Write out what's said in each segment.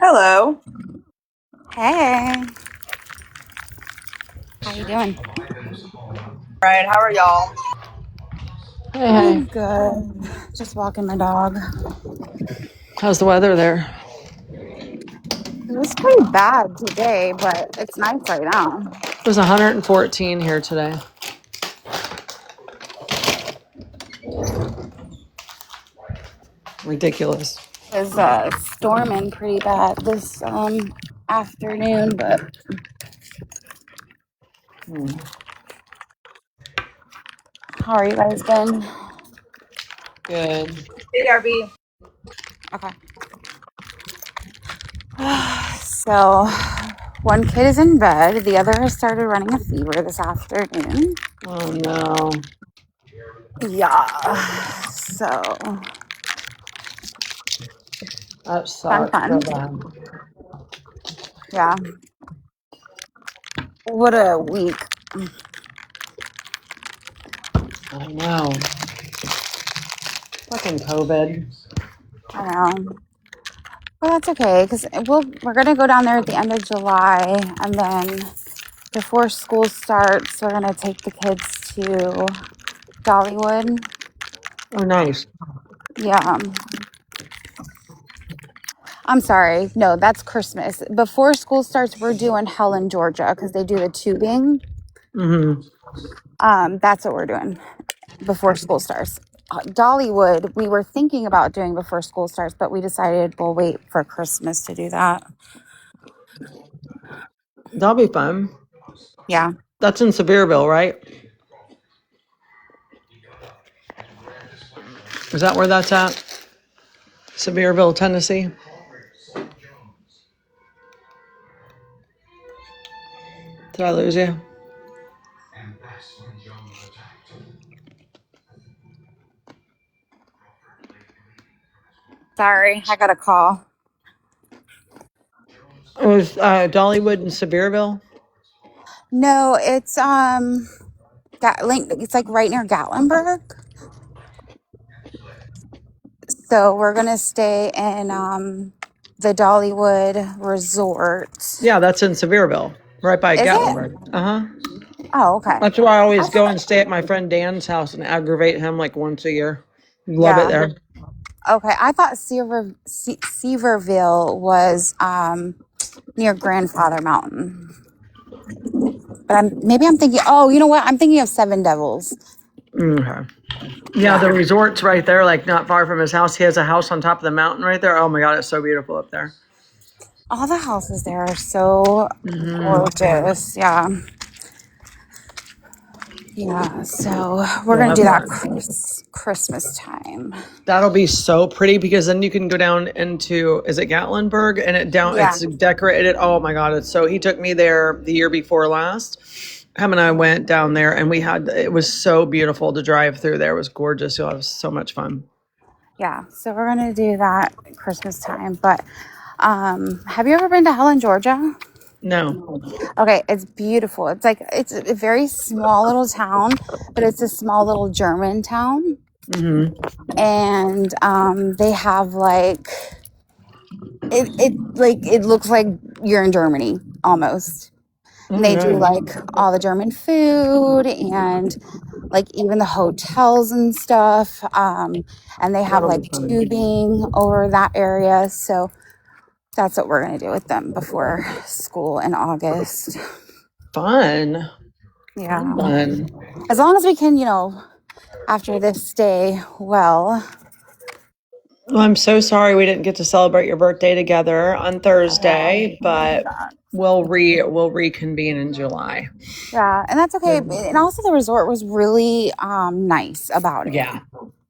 Hello. Hey, how you doing? All right, how are y'all? Hey, I'm good. Just walking my dog. how's the weather there? It was pretty bad today, but it's nice right now. It was 114 here today. Ridiculous. It was storming pretty bad this afternoon, but how are you guys been? Good. Hey, RB. Okay. So one kid is in bed. The other has started running a fever this afternoon. Oh no. Yeah. So That fun, sucks so fun. bad. Yeah. What a week. I know. Fucking COVID. I know. Well, that's okay because we're gonna go down there at the end of July, and then before school starts, we're gonna take the kids to Dollywood. Oh, nice. Yeah, I'm sorry. No, that's Christmas. Before school starts, we're doing Helen, Georgia, because they do the tubing. Mm-hmm. That's what we're doing before school starts. Dollywood, we were thinking about doing before school starts, but we decided we'll wait for Christmas to do that. That'll be fun. Yeah. That's in Sevierville, right? Is that where that's at? Sevierville, Tennessee? Did I lose you? Sorry, I got a call. It was Dollywood in Sevierville? No, it's it's like right near Gatlinburg. So we're gonna stay in the Dollywood Resort. Yeah, that's in Sevierville, right by Is it? Gatlinburg. Uh-huh. Oh, okay. That's why I I always go thought, and stay at my friend Dan's house and aggravate him like once a year. Love it yeah. there. Okay. I thought Seaverville was near Grandfather Mountain. But maybe I'm thinking, oh, you know what? I'm thinking of Seven Devils. Okay. Yeah, the Yeah. resort's right there, like not far from his house. He has a house on top of the mountain right there. Oh my God, it's so beautiful up there. All the houses there are so Hmm. gorgeous. Yeah. Yeah. So we're gonna Love do that that. Christmas time. That'll be so pretty because then you can go down into, is it Gatlinburg? And Yeah. it's decorated. Oh my God, it's so, he took me there the year before last. Him and I went down there and it was so beautiful to drive through there. It was gorgeous. You'll have so much fun. Yeah, so we're gonna do that Christmas time. But have you ever been to Helen, Georgia? No. Okay, it's beautiful. It's a very small little town, but it's a small little German town, Hmm. and they have like it looks like you're in Germany almost. And Oh, they do nice. like all the German food and like even the hotels and stuff. And they have That'll be like fun. tubing over that area. So that's what we're going to do with them before school in August. Fun. Yeah. Fun. As long as we can, after this stay well. Well, I'm so sorry we didn't get to celebrate your birthday together on Thursday, but we'll reconvene in July. Yeah. And that's okay. And also the resort was really nice about it. Yeah.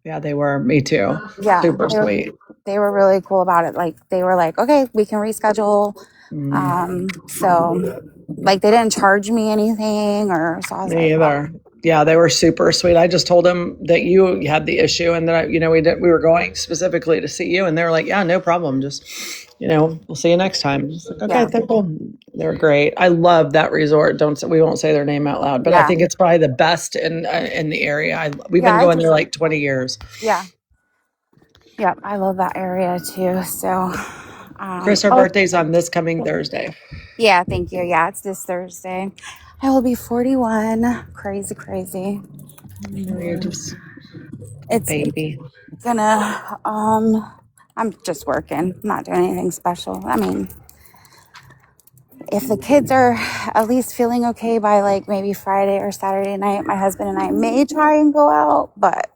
Yeah, they were. Me too. Yeah. Super sweet. They were really cool about it. Like they were like, okay, we can reschedule. So like they didn't charge me anything so I was like, Me either. Yeah, they were super sweet. I just told them that you had the issue and that we were going specifically to see you, and they were like, "Yeah, no problem. Just we'll see you next time." Just like, okay, yeah, they're cool. They're great. I love that resort. We won't say their name out loud, but I yeah, think it's probably the best in the area. We've yeah, been going there like 20 years. yeah, yeah. I love that area too. So, Chris, our Oh, birthday's on this coming Thursday. yeah, thank you. Yeah, it's this Thursday. I will be 41. Crazy, crazy. You're just a It's baby. gonna, I'm just working, not doing anything special. I mean, if the kids are at least feeling okay by like maybe Friday or Saturday night, my husband and I may try and go out, but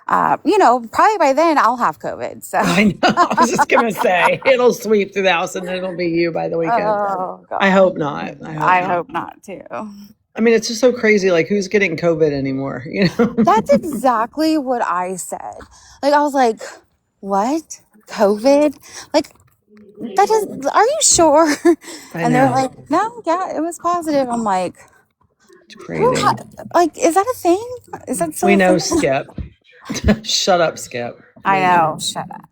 probably by then I'll have COVID. So, I know. I was just going to say, it'll sweep through the house and it'll be you by the weekend. oh God, I hope not. I hope not too. I mean, it's just so crazy. Like, who's getting COVID anymore? That's exactly what I said. Like, I was like, what? COVID? Like, that is, are you sure? And they're like, no, yeah, it was positive. I'm like, it's crazy. Like, is that a thing? Is that still We a know thing? Skip. Shut up, Skip. I know. Shut up.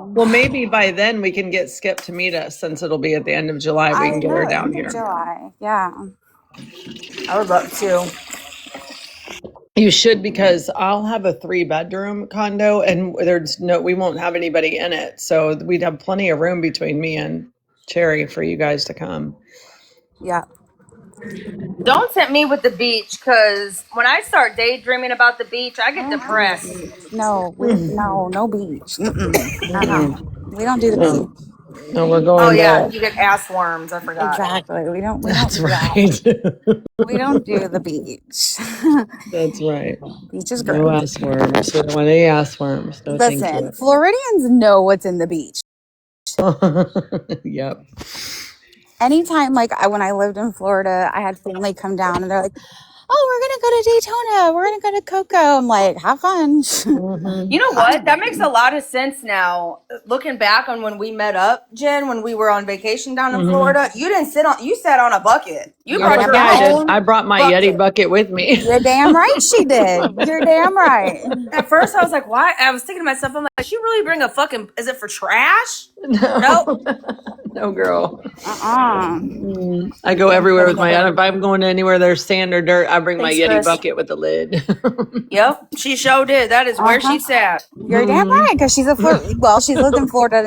Well, maybe by then we can get Skip to meet us, since it'll be at the end of July. We can get her down here. July. Yeah. I would love to. You should, because I'll have a 3-bedroom condo and we won't have anybody in it. So we'd have plenty of room between me and Cherry for you guys to come. Yeah. Don't tempt me with the beach, because when I start daydreaming about the beach, I get depressed. No, no beach. We don't do the beach. No, we're going. Oh yeah, you get ass worms. I forgot. Exactly. We don't. That's do right. That. We don't do the beach. That's right. Beach is great. No ass worms. We don't want any ass worms. No, listen, Floridians know what's in the beach. Yep. Anytime, like when I lived in Florida, I had family come down and they're like, oh, we're going to go to Daytona. We're going to go to Cocoa. I'm like, have fun. You know what? That makes a lot of sense now. Looking back on when we met up, Jen, when we were on vacation down in Florida, you sat on a bucket. You brought your own. I brought my bucket. Yeti bucket with me. You're damn right she did. You're damn right. At first I was like, why? I was thinking to myself, I'm like, did she really bring a fucking, is it for trash? No. No, girl. I go everywhere with if I'm going anywhere there's sand or dirt, I bring my Yeti Chris. Bucket with the lid. Yep, she sure did. That is where she sat. You're damn right, because she's she's lived in Florida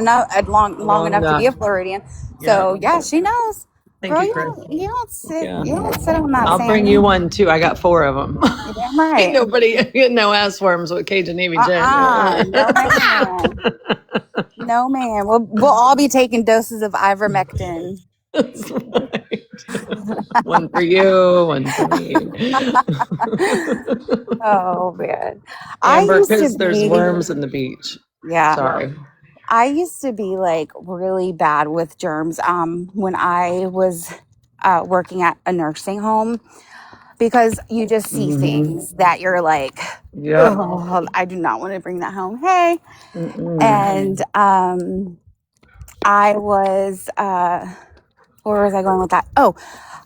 long enough to be a Floridian. So yeah, she knows. Thank Girl, you, Chris. you don't sit on that I'll sand. bring you one too. I got 4 of them. You're damn right. Ain't nobody no ass worms with Cajun Navy Jen. No, man. We'll all be taking doses of ivermectin. That's right. One for you, one for me. Oh man, Amber, because there's worms in the beach. Yeah. Sorry. I used to be like really bad with germs when I was working at a nursing home, because you just see things that you're like, oh, I do not want to bring that home. Hey. And I was where was I going with that? Oh,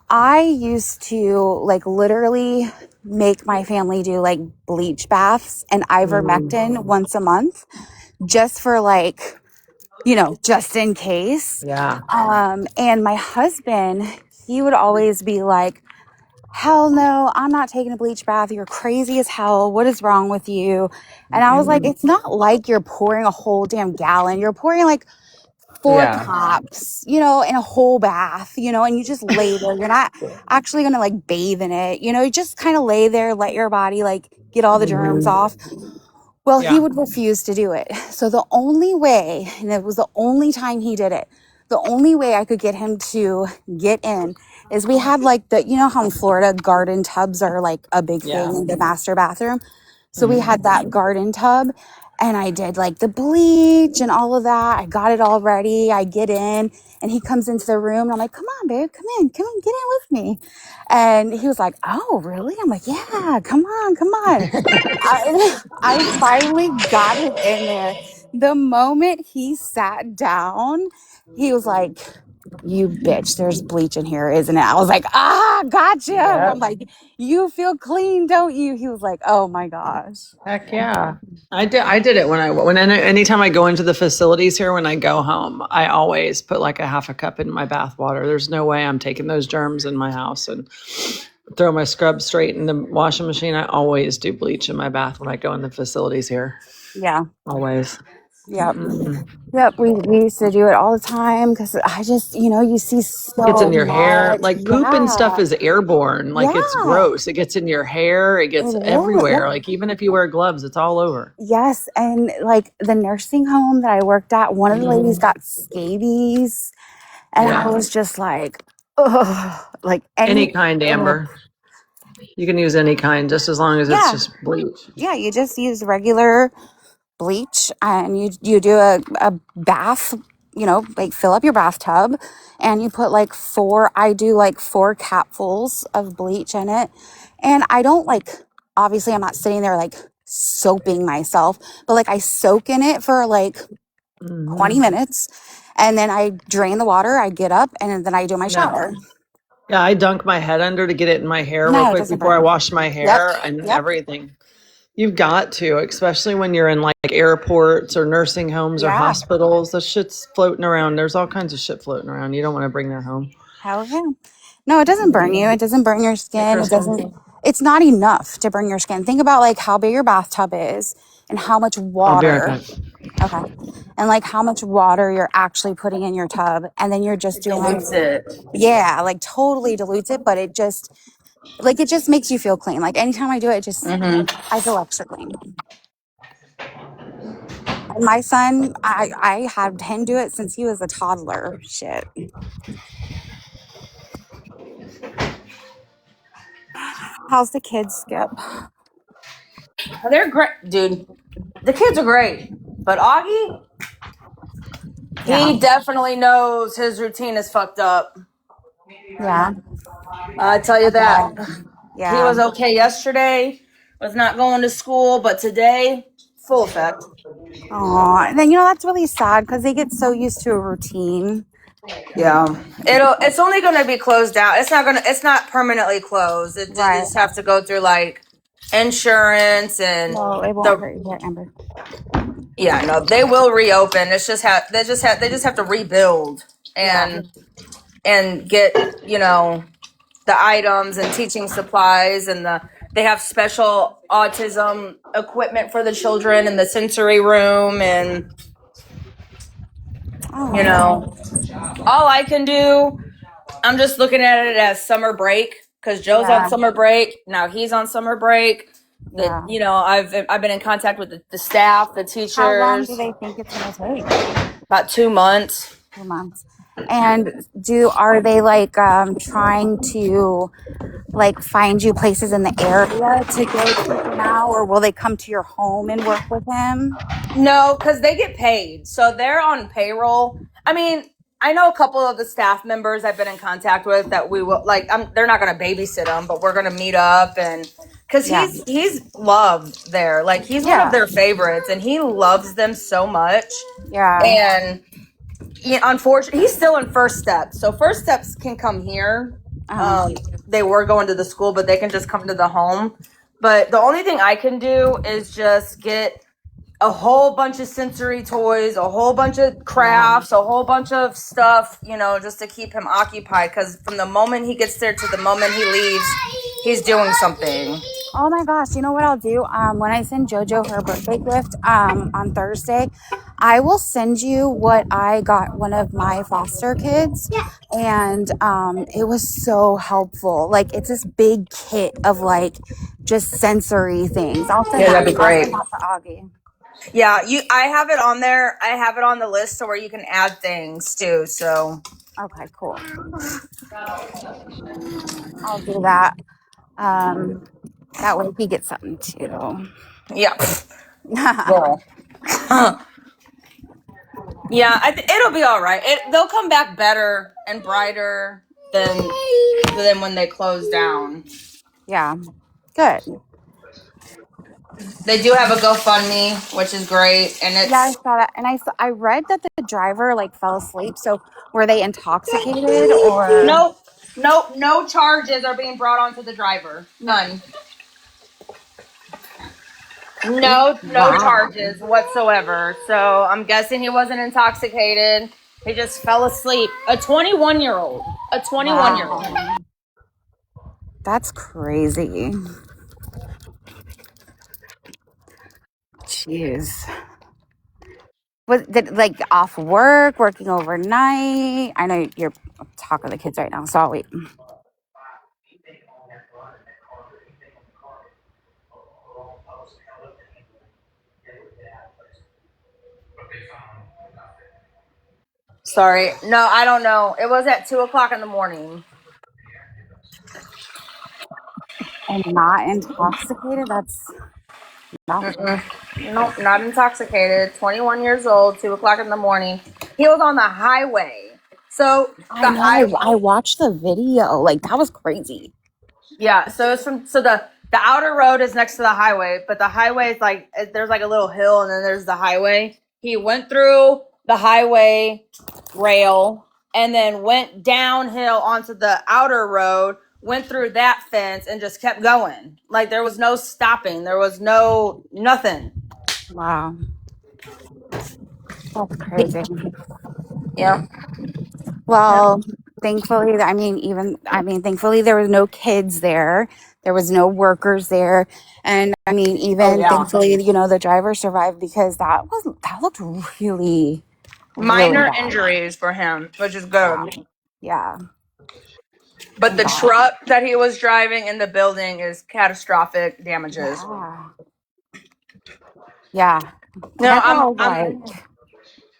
I used to like literally make my family do like bleach baths and ivermectin once a month, just for like, just in case. Yeah. And my husband, he would always be like, hell no, I'm not taking a bleach bath. You're crazy as hell. What is wrong with you? And I was like, it's not like you're pouring a whole damn gallon. You're pouring like 4 cups, in a whole bath, and you just lay there. You're not actually going to like bathe in it. You just kind of lay there, let your body like get all the germs off. Well, he would refuse to do it. So the only way, and it was the only time he did it, the only way I could get him to get in is we had like how in Florida garden tubs are like a big thing in the master bathroom. So we had that garden tub, and I did like the bleach and all of that. I got it all ready. I get in and he comes into the room and I'm like, come on, babe, come in, get in with me. And he was like, oh, really? I'm like, yeah, come on. I finally got it in there. The moment he sat down, he was like, you bitch, there's bleach in here, isn't it? I was like, gotcha. Yep. I'm like, you feel clean, don't you? He was like, oh my gosh. Heck yeah. I did it anytime I go into the facilities here, when I go home, I always put like a half a cup in my bath water. There's no way I'm taking those germs in my house and throw my scrub straight in the washing machine. I always do bleach in my bath when I go in the facilities here. Yeah. Always. Yep. Mm. Yep. We used to do it all the time because I just, you see Gets so in your hair. much. Like poop and stuff Yeah. is airborne. Like it's Yeah. gross. It gets in your hair. It It gets is. Yep. everywhere. Like even if you wear gloves, it's all over. Yes. And like the nursing home that I worked at, one of the ladies Mhm. got scabies. And I Yeah. was just like, ugh, like Any any, kind, ugh. Amber. You can use any kind, just as long as it's Yeah. just bleach. Yeah. You just use regular bleach and you do a bath, like fill up your bathtub and you put like I do like 4 capfuls of bleach in it. And I don't like, obviously I'm not sitting there like soaping myself, but like I soak in it for like 20 Hmm. minutes and then I drain the water, I get up and then I do my Yeah. shower. Yeah, I dunk my head under to get it in my hair real No, it quick doesn't before I burn. wash my Yep. hair and Yep. everything. You've got to, especially when you're in like airports or nursing homes or Yeah. hospitals. The shit's floating around. There's all kinds of shit floating around. You don't want to bring that home. Hell yeah. No, it doesn't burn you. It doesn't burn your Hey, skin. It Kristen. doesn't, it's not enough to burn your skin. Think about like how big your bathtub is and how much I'll be right water. back. Okay. And like how much water you're actually putting in your tub. And then you're just It doing, dilutes it. yeah, like totally dilutes it, but it just makes you feel clean. Like anytime I do it, I feel extra clean. And my son, I had him do it since he was a toddler. Shit. How's the kids, Skip? They're great, dude. The kids are great, but Augie, Yeah. he definitely knows his routine is fucked up. Yeah. I tell you that. He Yeah. was okay yesterday, was not going to school, but today, full effect. Oh, and then that's really sad because they get so used to a routine. Yeah, it's only going to be closed down. It's not permanently closed. They Right. just have to go through like insurance and Well, it won't hurt your hair, Amber. yeah, no, they will reopen. It's just they just have to rebuild and get, the items and teaching supplies and they have special autism equipment for the children in the sensory room and Oh, all I can do, I'm just looking at it as summer break because Joe's on yeah. summer break. Now he's on summer break. Yeah. I've been in contact with the staff, the teachers. How long do they think it's going to take? About 2 months. 2 months. And are they like trying to like find you places in the area to go to now, or will they come to your home and work with him? No, because they get paid. So they're on payroll. I mean, I know a couple of the staff members I've been in contact with that we will they're not going to babysit them, but we're going to meet up and because he's loved there. Like he's one of their favorites and he loves them so much. Yeah. And unfortunately, he's still in First Steps. So First Steps can come here. They were going to the school, but they can just come to the home. But the only thing I can do is just get a whole bunch of sensory toys, a whole bunch of crafts, a whole bunch of stuff, just to keep him occupied. Because from the moment he gets there to the moment he leaves, he's doing something. Oh my gosh, you know what I'll do? When I send JoJo her birthday gift on Thursday, I will send you what I got one of my foster kids. And it was so helpful. Like it's this big kit of like just sensory things. I'll send that'd be great. I'll send that to Augie. Yeah, I have it on there. I have it on the list to where you can add things too. So okay, cool. I'll do that. That way he gets something too. Yeah. Yeah, it'll be all right. They'll come back better and brighter than when they close down. Yeah, good. They do have a GoFundMe, which is great, and it's I saw that, and I read that the driver like fell asleep. So were they intoxicated or no charges are being brought onto the driver. None. No charges whatsoever. So I'm guessing he wasn't intoxicated. He just fell asleep. A 21-year-old. A 21-year-old. That's crazy. Jeez. Was did like off work, working overnight? I know you're talking to the kids right now, so I'll wait. Sorry. No, I don't know. It was at 2:00 in the morning. And not intoxicated? That's not Nope, not intoxicated. 21 years old, 2:00 in the morning. He was on the highway. So I the know. highway. I watched the video. Like that was crazy. Yeah, so it's from the outer road is next to the highway, but the highway is like there's like a little hill and then there's the highway. He went through the highway rail and then went downhill onto the outer road, went through that fence and just kept going. Like there was no stopping. There was no nothing. Wow. That's crazy. Yeah. Well, thankfully, thankfully there was no kids there. There was no workers there. And I mean, even yeah. thankfully, the driver survived because that looked really, Minor bad. injuries for him, which is good. Yeah. But the truck that he was driving in the building is catastrophic damages. Yeah. No, That's all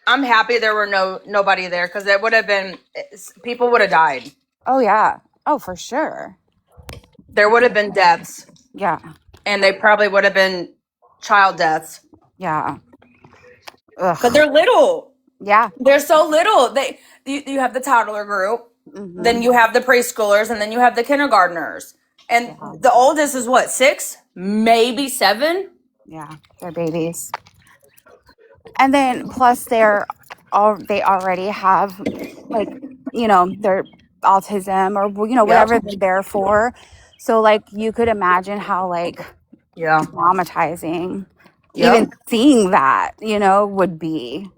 I'm happy there were nobody there because it would have been people would have died. Oh yeah. Oh, for sure. There would have been deaths, Yeah. and they probably would have been child deaths. Yeah. Ugh. But they're little. Yeah. They're so little. You have the toddler group, then you have the preschoolers, and then you have the kindergartners. And the oldest is what, 6? Maybe 7? Yeah, they're babies. And then plus they already have like, their autism or whatever they're there for. So like you could imagine how like traumatizing even seeing that, would be.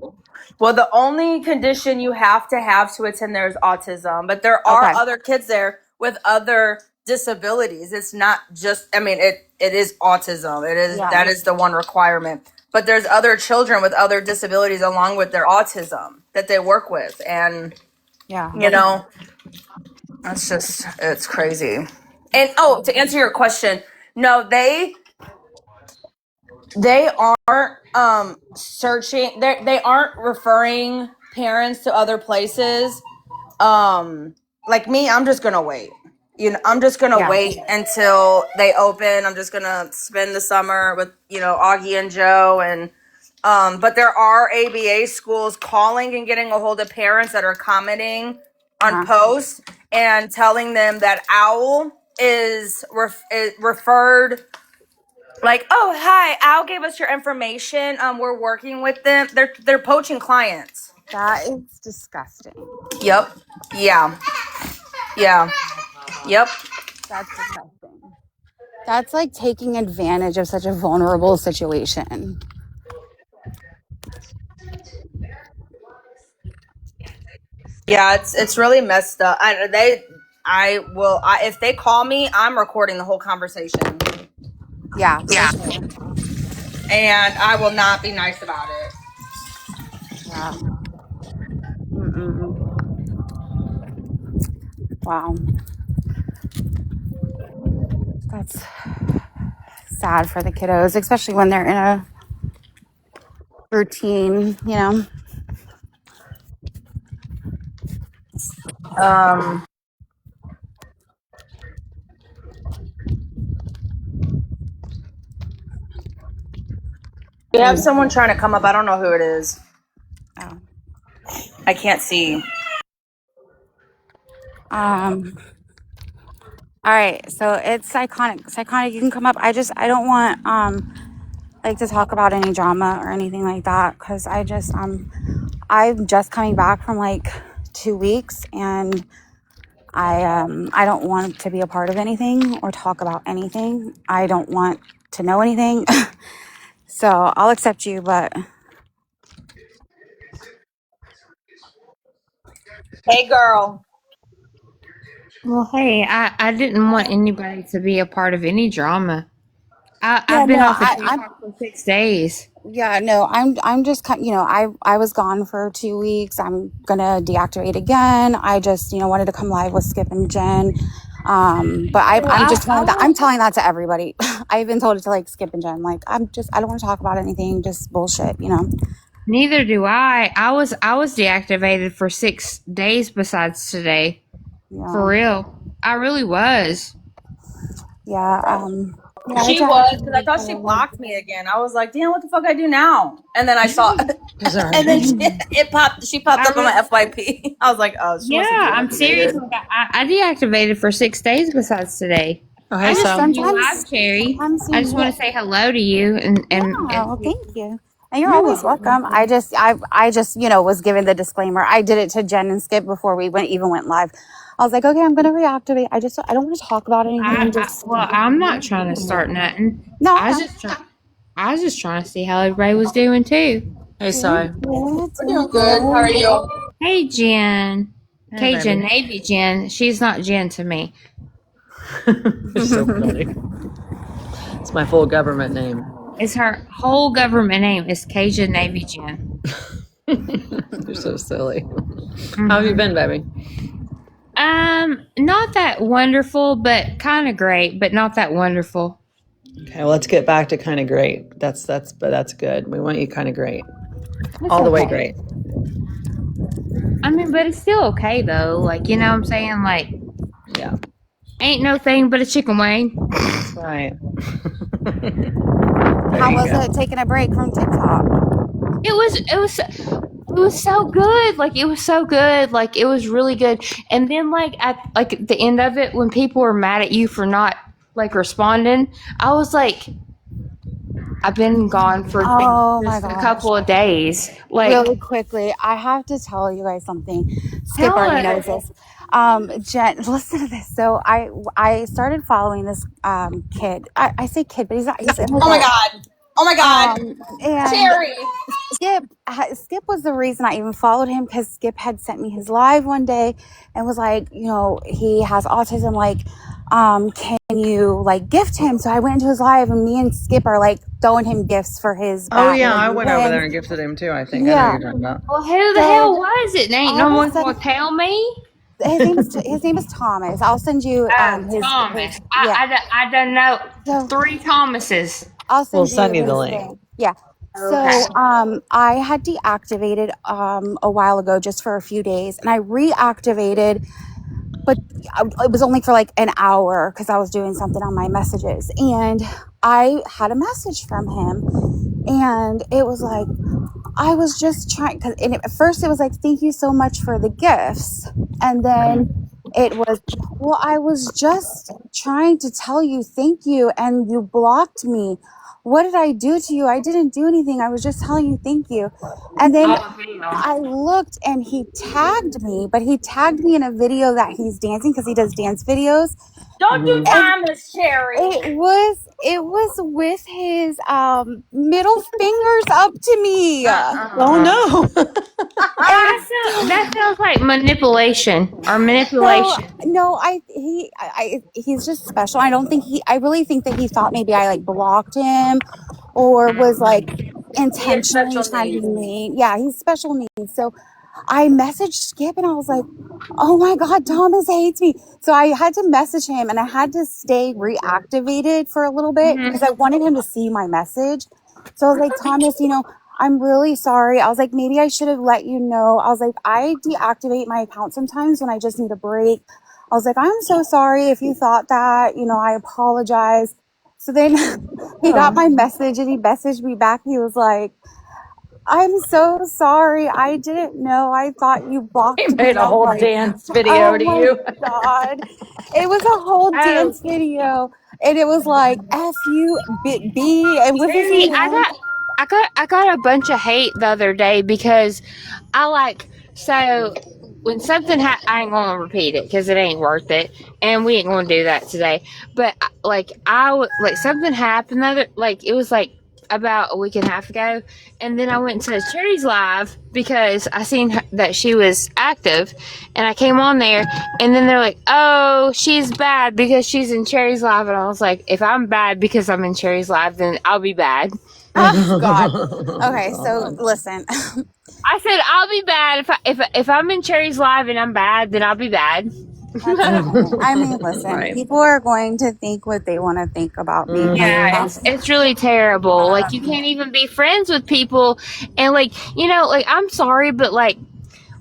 Well, the only condition you have to attend there is autism, but there are other kids there with other disabilities. It's not just, it is autism. That is the one requirement. But there's other children with other disabilities along with their autism that they work with. And, it's crazy. And, to answer your question, no, they aren't searching. They aren't referring parents to other places. Like me, I'm just gonna wait. I'm just gonna wait until they open. I'm just gonna spend the summer with Augie and Joe and. But there are ABA schools calling and getting a hold of parents that are commenting on posts and telling them that OWL is referred. Like, oh, hi, Al gave us your information. We're working with them. They're poaching clients. That is disgusting. Yep. Yeah. Yeah. Yep. That's disgusting. That's like taking advantage of such a vulnerable situation. Yeah, it's really messed up. If they call me, I'm recording the whole conversation. Yeah. And I will not be nice about it. Yeah. Wow. That's sad for the kiddos, especially when they're in a routine, We have someone trying to come up. I don't know who it is. Oh. I can't see. All right, so it's Psychotic. Psychotic, you can come up. I don't want to talk about any drama or anything like that because I'm just coming back from like 2 weeks and I don't want to be a part of anything or talk about anything. I don't want to know anything. So I'll accept you, but Hey, girl. Well, hey, I didn't want anybody to be a part of any drama. I've been off the TikTok for 6 days. Yeah, no, I'm just kind, I was gone for 2 weeks. I'm gonna deactivate again. I just, wanted to come live with Skip and Jen. But Well, I'm just telling that, I'm telling that to everybody. I've been told it to like Skip and Jen. Like, I don't want to talk about anything, just bullshit. neither do I. I was deactivated for 6 days besides today. For Yeah. real. I really was. Yeah. Yeah, I She tried was, to because I delete thought she her. blocked me again. I was like, damn, what the fuck I do now? And then I saw, Sorry. and then she popped up on my FYP. I was like, oh, she wants to Yeah, I'm serious. deactivate. Like, I deactivated for 6 days besides today. Oh, I hey, just Sam. seen you live, Cherry. I just want to say hello to you and Oh, thank you. And you're you're always welcome. welcome. I just, was given the disclaimer. I did it to Jen and Skip before we even went live. I was like, okay, I'm going to reactivate. I don't want to talk about anything. Just, Well, I'm not trying to start nothing. no, I was just trying. I was just trying to see how everybody was doing too. Hey, Sai. We're doing good. How are you? Hey, Jen. Hey, Cajun baby. Navy Jen. She's not Jen to me. You're so funny. It's my full government name. It's her whole government name is Cajun Navy Jen. You're so silly. How have you been, baby? Not that wonderful, but kind of great, but not that wonderful. Okay, well, let's get back to kind of great. That's good. We want you kind of great, all the way great. I mean, but it's still okay though. Like, you know what I'm saying? Like, Yeah, ain't no thing but a chicken wing. that's right. how was it taking a break from TikTok? It was so good. Like, it was so good. Like, it was really good. And then, like, at like the end of it, when people were mad at you for not like responding, I was like, I've been gone for Oh my just a gosh. couple of days. Like, Really quickly, I have to tell you guys something. Skip Tell already us. knows this. Jen, listen to this. So I started following this kid. I say kid, but he's not. He's an Oh my adult. God. Oh my God. And Cherry. Skip was the reason I even followed him, because Skip had sent me his live one day and was like, he has autism. Like, can you like gift him? So I went into his live, and me and Skip are like throwing him gifts for his. Oh yeah, I Batman went over wins. there and gifted him too. I think I know Yeah. what you're talking about. well, who the So, hell was it? Ain't no all one of a sudden- gonna tell me. His name is Thomas. I'll send you his. Thomas. Yeah. I don't know So 3 Thomases. I'll send We'll you send you the his link. thing. Yeah. Okay. So I had deactivated a while ago just for a few days, and I reactivated, but it was only for like an hour because I was doing something on my messages, and I had a message from him, and it was like, I was just trying, at first it was like, thank you so much for the gifts, and then it was, well, I was just trying to tell you thank you, and you blocked me. What did I do to you? I didn't do anything. I was just telling you thank you. And then I looked, and he tagged me, but he tagged me in a video that he's dancing, because he does dance videos. Don't do Thomas, Cherry. It was with his middle fingers up to me. Oh no. That sounds like manipulation or manipulation. No, he's just special. I really think that he thought maybe I like blocked him, or was like intentionally special trying to be needs. mean. Yeah, he's special needs. So I messaged Skip, and I was like, oh my God, Thomas hates me. So I had to message him, and I had to stay reactivated for a little bit because I wanted him to see my message. So I was like, Thomas, I'm really sorry. I was like, maybe I should have let you know. I was like, I deactivate my account sometimes when I just need a break. I was like, I'm so sorry if you thought that, I apologize. So then he got my message, and he messaged me back. He was like, I'm so sorry. I didn't know. I thought you blocked He me. made a I'm whole like, dance video to my you. God. It was a whole dance video. And it was like F-U B and with his See, hand. I got a bunch of hate the other day because so when something I ain't gonna repeat it because it ain't worth it, and we ain't gonna do that today. But something happened it was like about a week and a half ago, and then I went to Cherry's live because I seen that she was active, and I came on there, and then they're like, oh, she's bad because she's in Cherry's live, and I was like, if I'm bad because I'm in Cherry's live, then I'll be bad. Oh God. Okay, so listen. I said I'll be bad if I'm in Cherry's live and I'm bad, then I'll be bad. I mean, listen, Right. people are going to think what they want to think about me. Yeah, it's really terrible. Like you can't even be friends with people, and like I'm sorry, but like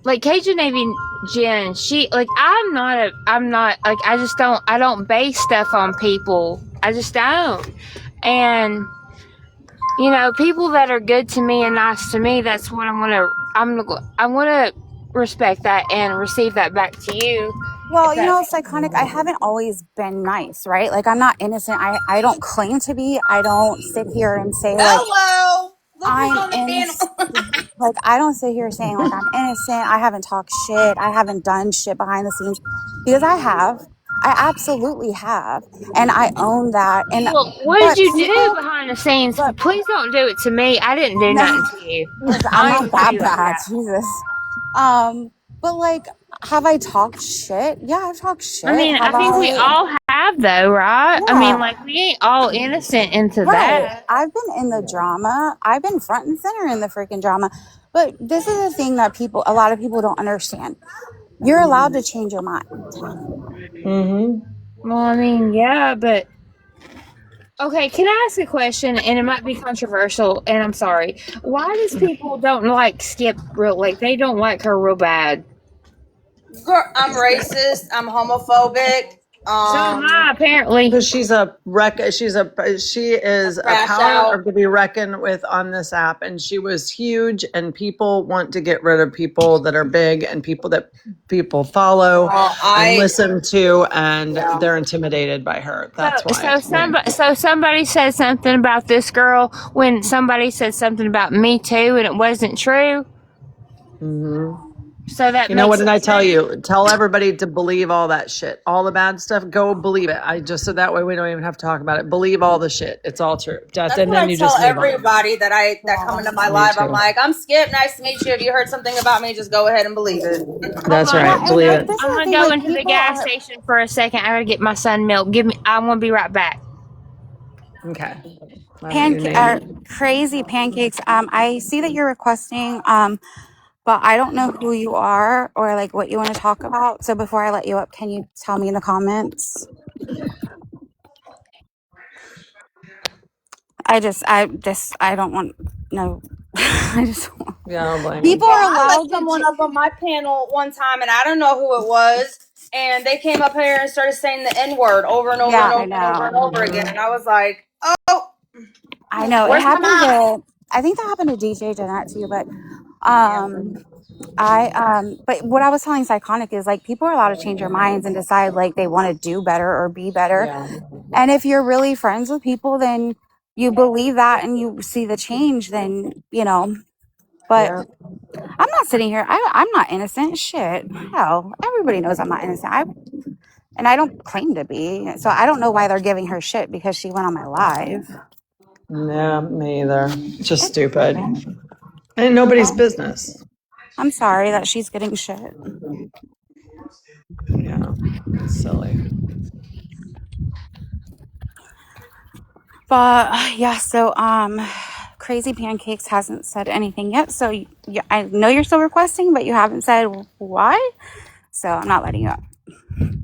Cajun Navy Jen, she like I'm not like I don't base stuff on people. I just don't, and people that are good to me and nice to me, that's what I'm gonna respect that and receive that back to you. Well, it's iconic. I haven't always been nice, right? Like I'm not innocent. I don't claim to be. I don't sit here and say like Hello. Look who's on I'm the panel. innocent. Like I don't sit here saying like I'm innocent. I haven't talked shit. I haven't done shit behind the scenes because I have. I absolutely have, and I own that. And Well, what did you do behind the scenes? Please don't do it to me. I didn't do nothing to you. I'm not that bad, Jesus. But like, have I talked shit? Yeah, I've talked shit. I mean, I think we all have, though, right? Yeah. I mean, like, we ain't all innocent into that. I've been in the drama. I've been front and center in the freaking drama. But this is the thing that a lot of people don't understand. You're allowed to change your mind. Well, I mean, yeah, but okay, can I ask a question? And it might be controversial, and I'm sorry. Why does people don't like Skip they don't like her real bad? Girl, I'm racist. I'm homophobic. So am I, apparently. Because she is a power to be reckoned with on this app, and she was huge. And people want to get rid of people that are big and people that people follow and listen to, and they're intimidated by her. That's why. So somebody said something about this girl when somebody said something about me too, and it wasn't true. So that what did I tell you? Tell everybody to believe all that shit. All the bad stuff, go believe it. So that way we don't even have to talk about it. Believe all the shit. It's all true. That's what I tell everybody that come into my live. I'm like, I'm Skip. Nice to meet you. If you heard something about me, just go ahead and believe it. That's right. Believe it. I'm gonna go into the gas station for a second. I gotta get my son milk. I'm gonna be right back. Okay. Crazy pancakes. I see that you're requesting. But I don't know who you are or like what you want to talk about. So before I let you up, can you tell me in the comments? I don't want no. I just want. Yeah, I don't blame people you. are allowed. I let someone up on my panel one time, and I don't know who it was, and they came up here and started saying the N-word over and over and over and over and over again, and I was like, oh. I know it happened. I think that happened to DJ Jeanette too, but. But what I was telling Psychonic is like people are allowed to change their minds and decide like they want to do better or be better. And if you're really friends with people, then you believe that and you see the change, then, but I'm not sitting here. I'm not innocent. Shit. Hell, everybody knows I'm not innocent. And I don't claim to be. So I don't know why they're giving her shit because she went on my live. Yeah, me either. It's just stupid. And nobody's business. I'm sorry that she's getting shit. Yeah, it's silly. But yeah, so Crazy Pancakes hasn't said anything yet. So I know you're still requesting, but you haven't said why. So I'm not letting you up.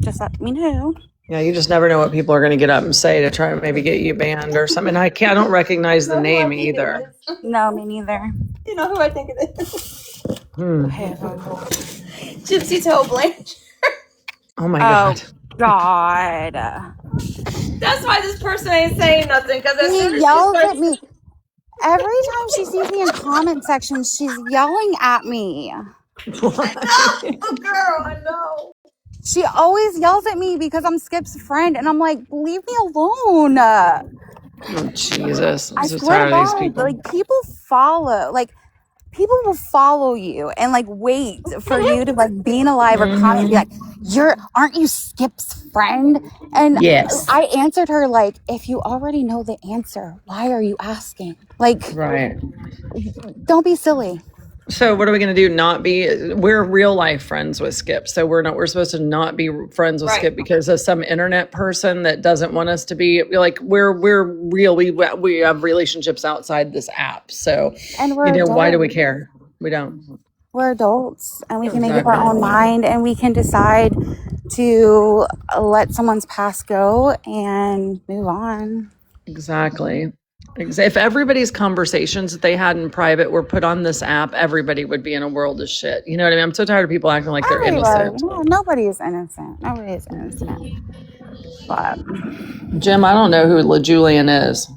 Just let me know. Yeah, you just never know what people are going to get up and say to try to maybe get you banned or something. I don't recognize the name either. No, me neither. You know who I think it is? Gypsy Toe Blanchard. Oh my God. God. That's why this person ain't saying nothing, because she yells at me. Every time she sees me in comment section, she's yelling at me. Oh, girl, I know. She always yells at me because I'm Skip's friend, and I'm like, leave me alone. Oh, Jesus. I swear to God, like people will follow you and like wait for you to like be in a live or comment and be like, aren't you Skip's friend? And yes. I answered her like, if you already know the answer, why are you asking? Like, right. Don't be silly. So what are we going to do? Not be, we're real life friends with Skip. So we're supposed to not be friends with Right. Skip because of some internet person that doesn't want us to be like, we're real. We have relationships outside this app. So, And we're why do we adults. care? We don't. We're adults and we can make up Exactly. our own mind, and we can decide to let someone's past go and move on. Exactly. If everybody's conversations that they had in private were put on this app, everybody would be in a world of shit. You know what I mean? I'm so tired of people acting like they're innocent. No, nobody is innocent. Nobody is innocent. But Jim, I don't know who LaJulian is.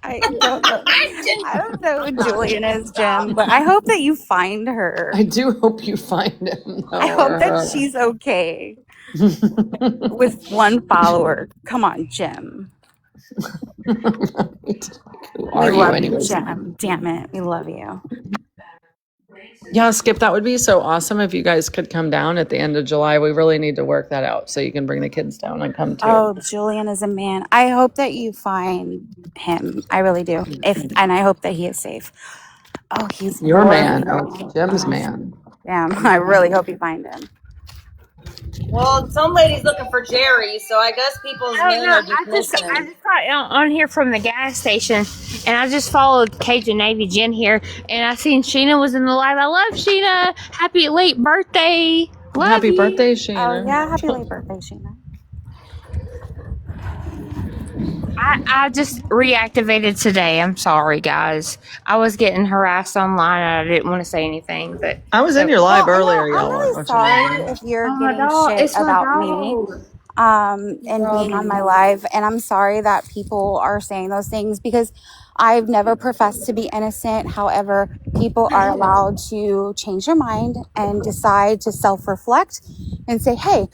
I don't know. I don't know who Julian is, Jim, but I hope that you find her. I do hope you find him. I hope that she's okay with one follower. Come on, Jim. Who are you love anyways? Jim. Damn it. We love you. Yeah, Skip, that would be so awesome if you guys could come down at the end of July. We really need to work that out so you can bring the kids down and come too. Oh, Julian is a man. I hope that you find him. I really do. And I hope that he is safe. Oh, he's Your really man. good. Oh, Jim's man. Damn, I really hope you find him. Well, some lady's looking for Jerry, so I guess people's men are I just just listening. got on here from the gas station, and I just followed Cajun Navy Jen here, and I seen Sheena was in the live. I love Sheena. Happy late birthday. Love Happy you. birthday, Sheena. Oh, yeah. Happy late birthday, Sheena. I just reactivated today. I'm sorry, guys. I was getting harassed online, and I didn't want to say anything, but I was in your live Well, earlier, I'm y'all. really Watching sorry the if you're oh my getting dog, shit it's my about me. dog. And being on my live. And I'm sorry that people are saying those things because I've never professed to be innocent. However, people are allowed to change their mind and decide to self-reflect and say, hey,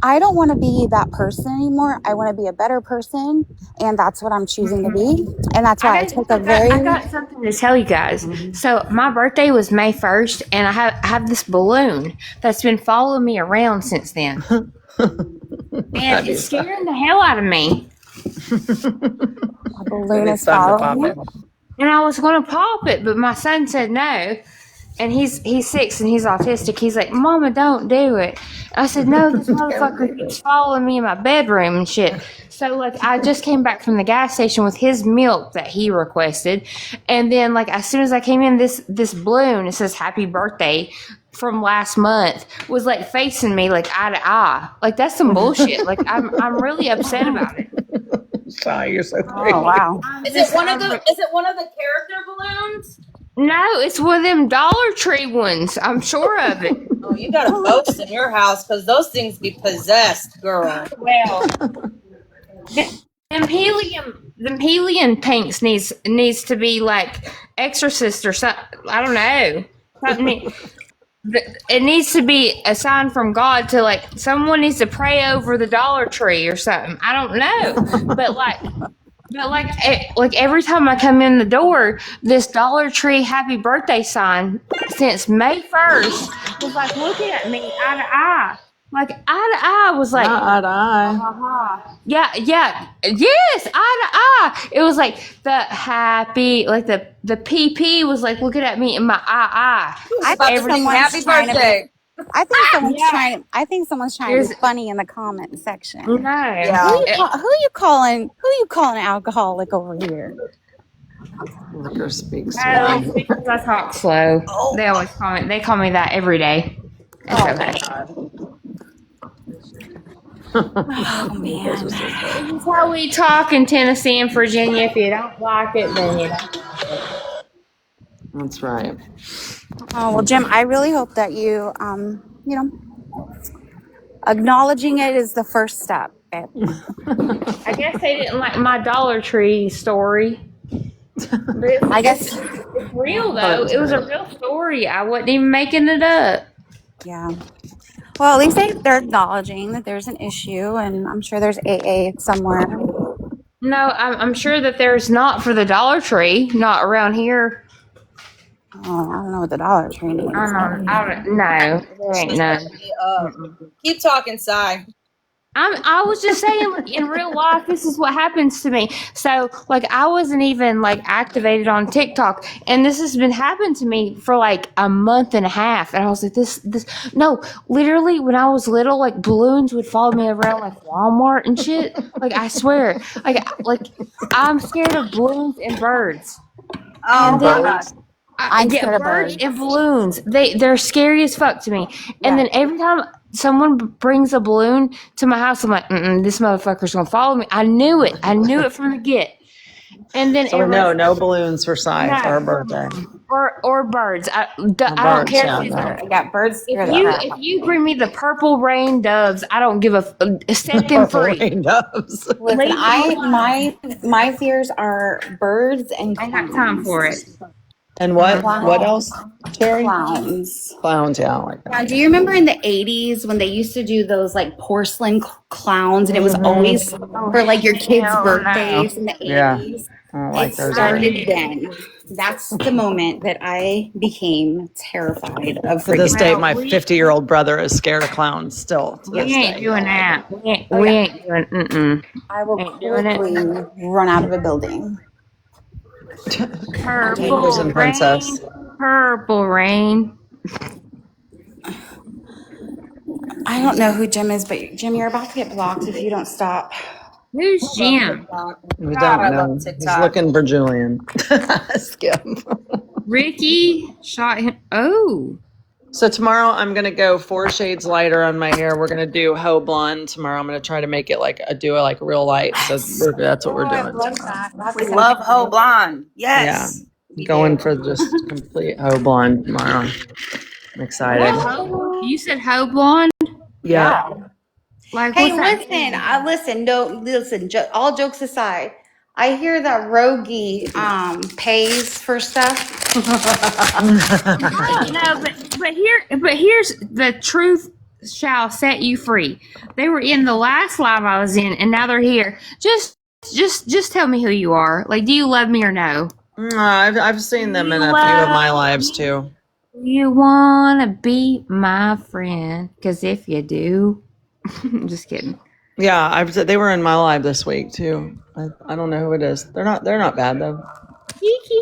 I don't want to be that person anymore. I want to be a better person. And that's what I'm choosing to be. And that's why I took a very... I got something to tell you guys. So my birthday was May 1st, and I have this balloon that's been following me around since then. And it's scaring the hell out of me. A balloon is It's time to pop following it. you. And I was going to pop it, but my son said no. And he's 6 and he's autistic. He's like, Mama, don't do it. I said, no, this motherfucker keeps following me in my bedroom and shit. So, like, I just came back from the gas station with his milk that he requested. And then, like, as soon as I came in, this balloon, it says happy birthday from last month, was, like, facing me, like, eye to eye. Like, that's some bullshit. Like, I'm really upset about it. Shy, you're so crazy. Oh, wow. Is it one of the character balloons? No, it's one of them Dollar Tree ones. I'm sure of it. Oh, you got a ghost in your house because those things be possessed, girl. Well, them helium tanks needs to be like Exorcist or something. I don't know. Something. It needs to be a sign from God to, like, someone needs to pray over the Dollar Tree or something. I don't know, but every time I come in the door, this Dollar Tree happy birthday sign since May 1st was like looking at me eye to eye. Like eye to eye was like, Eye to eye. yes, eye to eye. It was like the happy, like the PP was like looking at me in my eye. I think someone's Happy trying to birthday. I think someone's trying to be funny in the comment section. No, Yeah. Who you calling alcoholic over here? Liquor speaks to No, me. it's because I talk slow. They always comment. They call me that every day. It's okay. Oh man. That's how we talk in Tennessee and Virginia. If you don't like it, then you don't. That's right. Oh well, Jim, I really hope that you acknowledging it is the first step. I guess they didn't like my Dollar Tree story. But I guess it's real though. It was a real story. I wasn't even making it up. yeah. Well, at least they're acknowledging that there's an issue, and I'm sure there's AA somewhere. No, I'm sure that there's not for the Dollar Tree, not around here. Oh, I don't know what the Dollar Tree means. I don't know. There ain't none. Keep talking, Si. I was just saying, like, in real life, this is what happens to me. So, like, I wasn't even like activated on TikTok, and this has been happening to me for like a month and a half. And I was like, no, literally, when I was little, like balloons would follow me around like Walmart and shit. Like, I swear, like I'm scared of balloons and birds. Oh, And then, God. I'm yeah, scared of birds birds. and balloons. They're scary as fuck to me. And then every time someone brings a balloon to my house, I'm like, this motherfucker's gonna follow me. I knew it. I knew it from the get. And then So no balloons for Cy for her birthday. or birds. I don't birds, care. yeah, if it's no. birds. Yeah, birds scare the If crap out if of you me. bring me the purple rain doves, I don't give a set them free. Rain doves. Listen, Leave my fears are birds and I ain't got time for it. And what? Wow. What else, Terry? clowns. Clowns, yeah, I don't like Now, that. do you remember in the 80s when they used to do those like porcelain clowns and it was always for like your kids' Hell no. birthdays in the 80s? Yeah. I don't like It those. started then. That's the moment that I became terrified of To this freaking day, Well, my we- 50-year-old brother is scared of clowns still. To We this ain't day. doing that. We ain't doing. I will Ain't doing it. quickly run out of a building. Purple Frozen princess. rain. Purple rain. I don't know who Jim is, but Jim, you're about to get blocked if you don't stop. Who's Jim? We God, I don't know. love He's TikTok. looking for Julian. Skip. Ricky shot him. Oh. So tomorrow I'm gonna go 4 shades lighter on my hair. We're gonna do hoe blonde tomorrow. I'm gonna try to make it like real light. So that's what we're doing. We love Ho Blonde. Yes. We Going do. for just complete hoe blonde tomorrow. I'm excited. You said hoe blonde? Yeah. Like, Hey, what's that? listen. All jokes aside, I hear that Rogie pays for stuff. No, but here's the truth shall set you free. They were in the last live I was in, and now they're here. Just tell me who you are. Like, do you love me or no? No, I've seen them in a few of my lives too. You wanna be my friend? Because if you do, I'm just kidding. Yeah, they were in my live this week too. I don't know who it is. They're not bad though. Cheeky.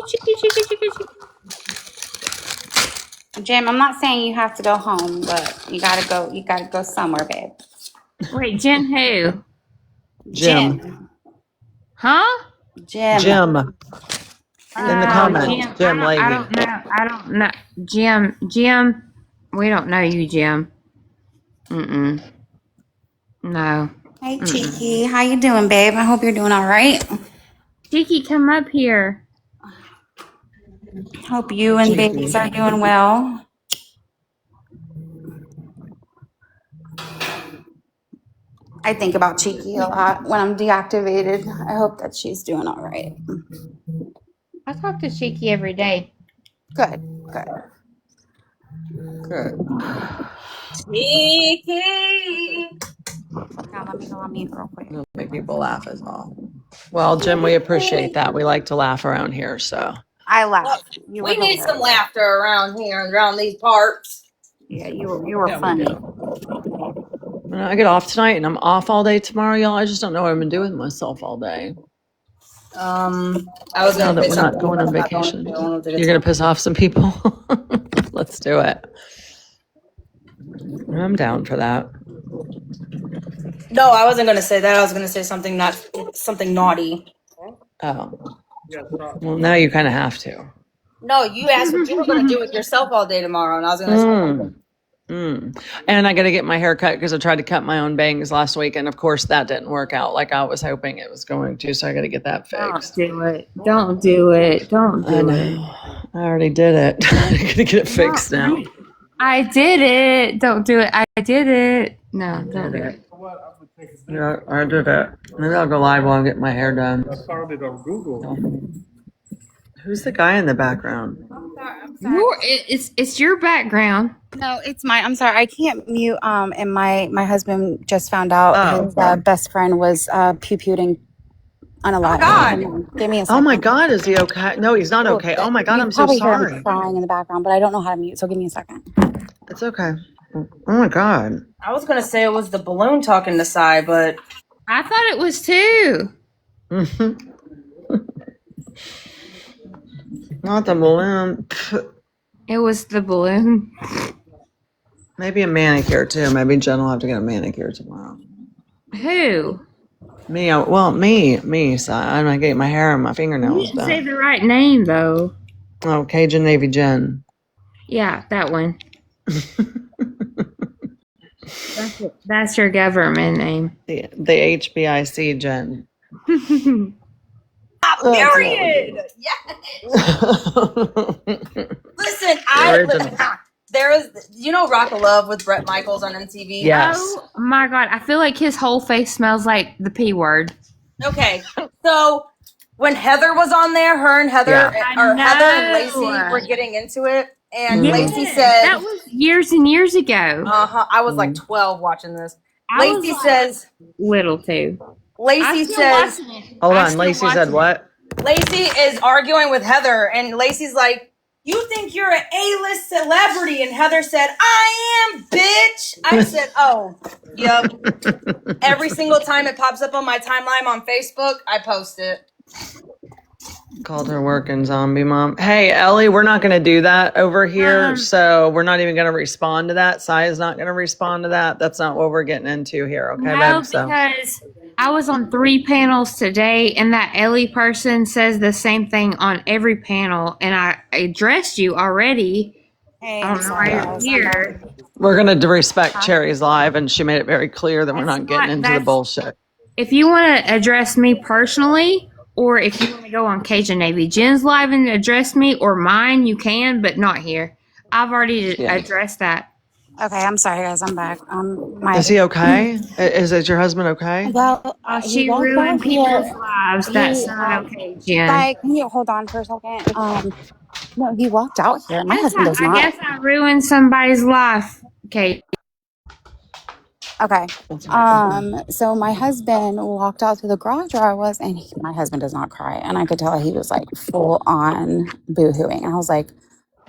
Jim, I'm not saying you have to go home, but you gotta go. You gotta go somewhere, babe. Wait, Jen who? Jim. Huh? Jim. In the comments, Jim Leahy. I don't know. Jim, we don't know you, Jim. No. Hey, Cheeky, how you doing, babe? I hope you're doing all right. Cheeky, come up here. Hope you and babies are doing well. I think about Cheeky a lot when I'm deactivated. I hope that she's doing all right. I talk to Cheeky every day. Good. Cheeky. Now let me go on mute real quick. It'll make people laugh as well. Well, Jim, we appreciate that. We like to laugh around here, so. I laughed. You We were need some laughter around here and around these parts. Yeah, you were funny. When I get off tonight and I'm off all day tomorrow, y'all. I just don't know what I'm gonna do with myself all day. I was Now gonna that say we're not something, going but on I'm not vacation, going to. I don't know if you're it's- gonna piss off some people. Let's do it. I'm down for that. No, I wasn't gonna say that. I was gonna say something naughty. Oh, well, now you kind of have to. No, you asked what you were gonna do with yourself all day tomorrow, and I was gonna say. And I got to get my hair cut because I tried to cut my own bangs last week, and of course that didn't work out like I was hoping it was going to. So I got to get that fixed. Don't do it. I know. I already did it. I got to get it fixed now. I did it. Don't do it. I did it. No, don't do it. Yeah, I did it. Maybe I'll go live while I get my hair done. I found it on Google. Who's the guy in the background? It's your background. No, it's mine. I'm sorry. I can't mute. And my husband just found out his best friend was puking unalive. Oh, God. Give me a second. Oh my God, is he okay? No, he's not okay. Oh my God, You I'm so probably heard him sorry. crying in the background, but I don't know how to mute. So give me a second. It's okay. Oh my God. I was gonna say it was the balloon talking to Sai, but I thought it was too. Not the balloon. It was the balloon. Maybe a manicure too. Maybe Jen will have to get a manicure tomorrow. Who? Me. Me. So I'm gonna get my hair and my You fingernails should say done. the right name though. Oh, Cajun Navy Jen. Yeah, that one. That's your government name. The HBIC Jen. period. Yes. Listen, Original. there is, you know, Rock of Love with Bret Michaels on MTV. Yes. Oh my God, I feel like his whole face smells like the P word. Okay, so when Heather was on there, her and Heather, Yeah. or I Heather and know. Lacey were getting into it, and Mhm. Lacey Yes, said, that was years and years ago. I was like 12 watching this. I was Lacey like says, little too. Lacey still says, watching it. Hold I'm on. still Lacey said watching what? Lacey is arguing with Heather, and Lacey's like, "You think you're an A-list celebrity?" And Heather said, "I am, bitch." I said, "Oh, yep." Every single time it pops up on my timeline on Facebook, I post it. Called her working zombie mom. Hey, Ellie, we're not going to do that over here. So we're not even going to respond to that. Sai is not going to respond to that. That's not what we're getting into here. Okay, No, babe? So because I was on 3 panels today, and that Ellie person says the same thing on every panel, and I addressed you already. Hey, I I'm don't know sorry, why guys. you're here. we're going to respect Cherry's live, and she made it very clear that we're That's not getting not- into the that's- bullshit. If you want to address me personally, or if you want to go on Cajun Navy Jen's live and address me, or mine, you can, but not here. I've already Yeah. addressed that. Okay, I'm sorry, guys. I'm back. My Is he okay? Is your husband okay? well, he She walked ruined out here. people's lives. That's He, not okay, Jen. like, can you hold on for a second? No, he walked out here. My husband does I not. guess I ruined somebody's life. Okay. Okay. So my husband walked out to the garage where I was, and my husband does not cry, and I could tell he was like full on boohooing. And I was like,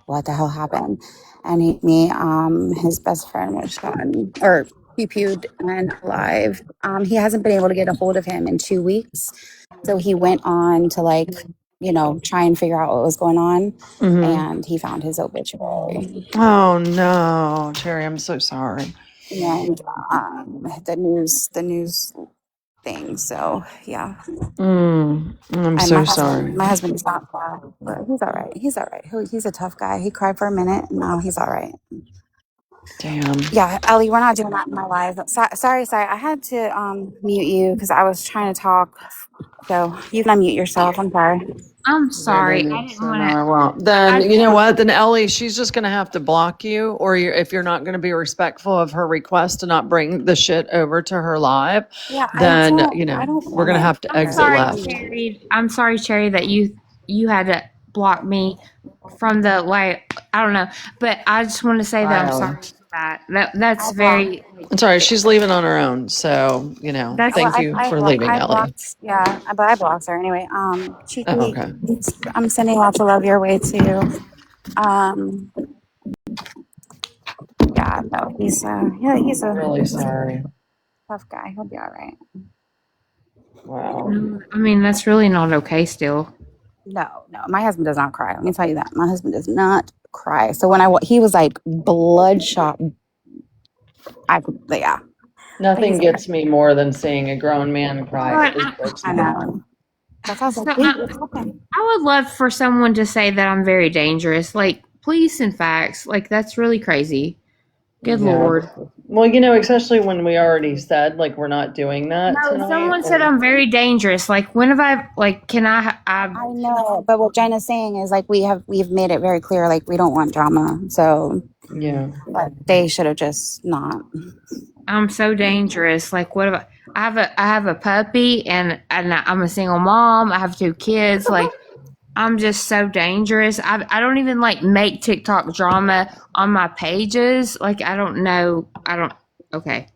"What the hell happened?" And his best friend was gone, or he pewed and alive. He hasn't been able to get a hold of him in 2 weeks, so he went on to try and figure out what was going on, Mhm. and he found his obituary. Oh no, Cherry, I'm so sorry. And the news thing. So yeah, I'm and so sorry. my husband is not proud, but he's all right. He's all right. He's a tough guy. He cried for a minute, and now he's all right. Damn. Yeah, Ellie, we're not doing that in my life. Sorry. I had to mute you because I was trying to talk. So you can unmute yourself. I'm sorry. I'm sorry. I didn't So want no, I to. won't. Then you know what? Then Ellie, she's just gonna have to block you, or if you're not gonna be respectful of her request to not bring the shit over to her live, Yeah, then I don't we're gonna want have to I'm exit sorry, left. Cherry. I'm sorry, Cherry, that you had to block me from the way. I don't know, but I just want to say that I'm Wow. sorry for that. That's very. I'm sorry, she's leaving on her own. So That's- thank you for leaving, I Ellie. blocked, yeah, but I blocked her anyway. Cheeky, Oh, okay. I'm sending lots of love your way too. Yeah, no, he's a I'm really sorry. tough guy. He'll be all right. Wow. I mean, that's really not okay. Still, No, my husband does not cry. Let me tell you that. My husband does not cry. So when he was like bloodshot. Yeah, Nothing gets me more than seeing a grown man cry. It just breaks I my heart. know. That's also So, I would love for someone to say that I'm very dangerous. Like, please send facts. Like, that's really crazy. Good Yeah. Lord. Well, especially when we already said like we're not doing that. No, tonight. someone said I'm very dangerous. Like, when have I? Like, can I know, but what Jenna's saying is like we've made it very clear like we don't want drama. So Yeah. but they should have just not. I'm so dangerous. Like, what if I have a puppy and I'm a single mom. I have 2 kids. Like, I'm just so dangerous. I don't even like make TikTok drama on my pages. Like, I don't know. Okay.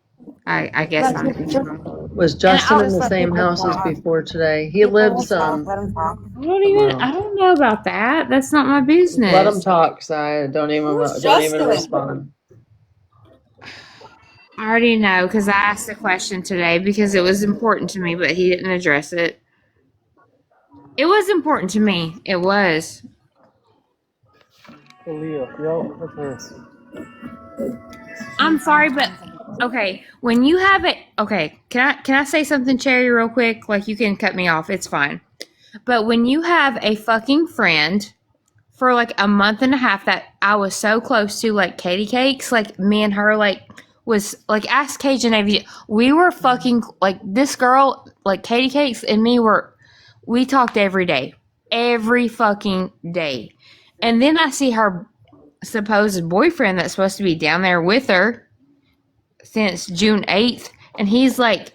I guess I'm. Was Justin in the same house as before today? He lives Let him talk. I don't know about that. That's not my business. Let him talk, Si. Don't even Who's don't even Justin? respond. I already know because I asked the question today because it was important to me, but he didn't address it. It was important to me. It was. I'm sorry, but okay. When you have it, okay. Can I say something, Cherry, real quick? Like you can cut me off. It's fine. But when you have a fucking friend for like a month and a half that I was so close to, like Katie Cakes, like me and her, like was like ask Cajun Navy. We were fucking like this girl, like Katie Cakes and me we talked every fucking day. And then I see her supposed boyfriend that's supposed to be down there with her since June 8th, and he's like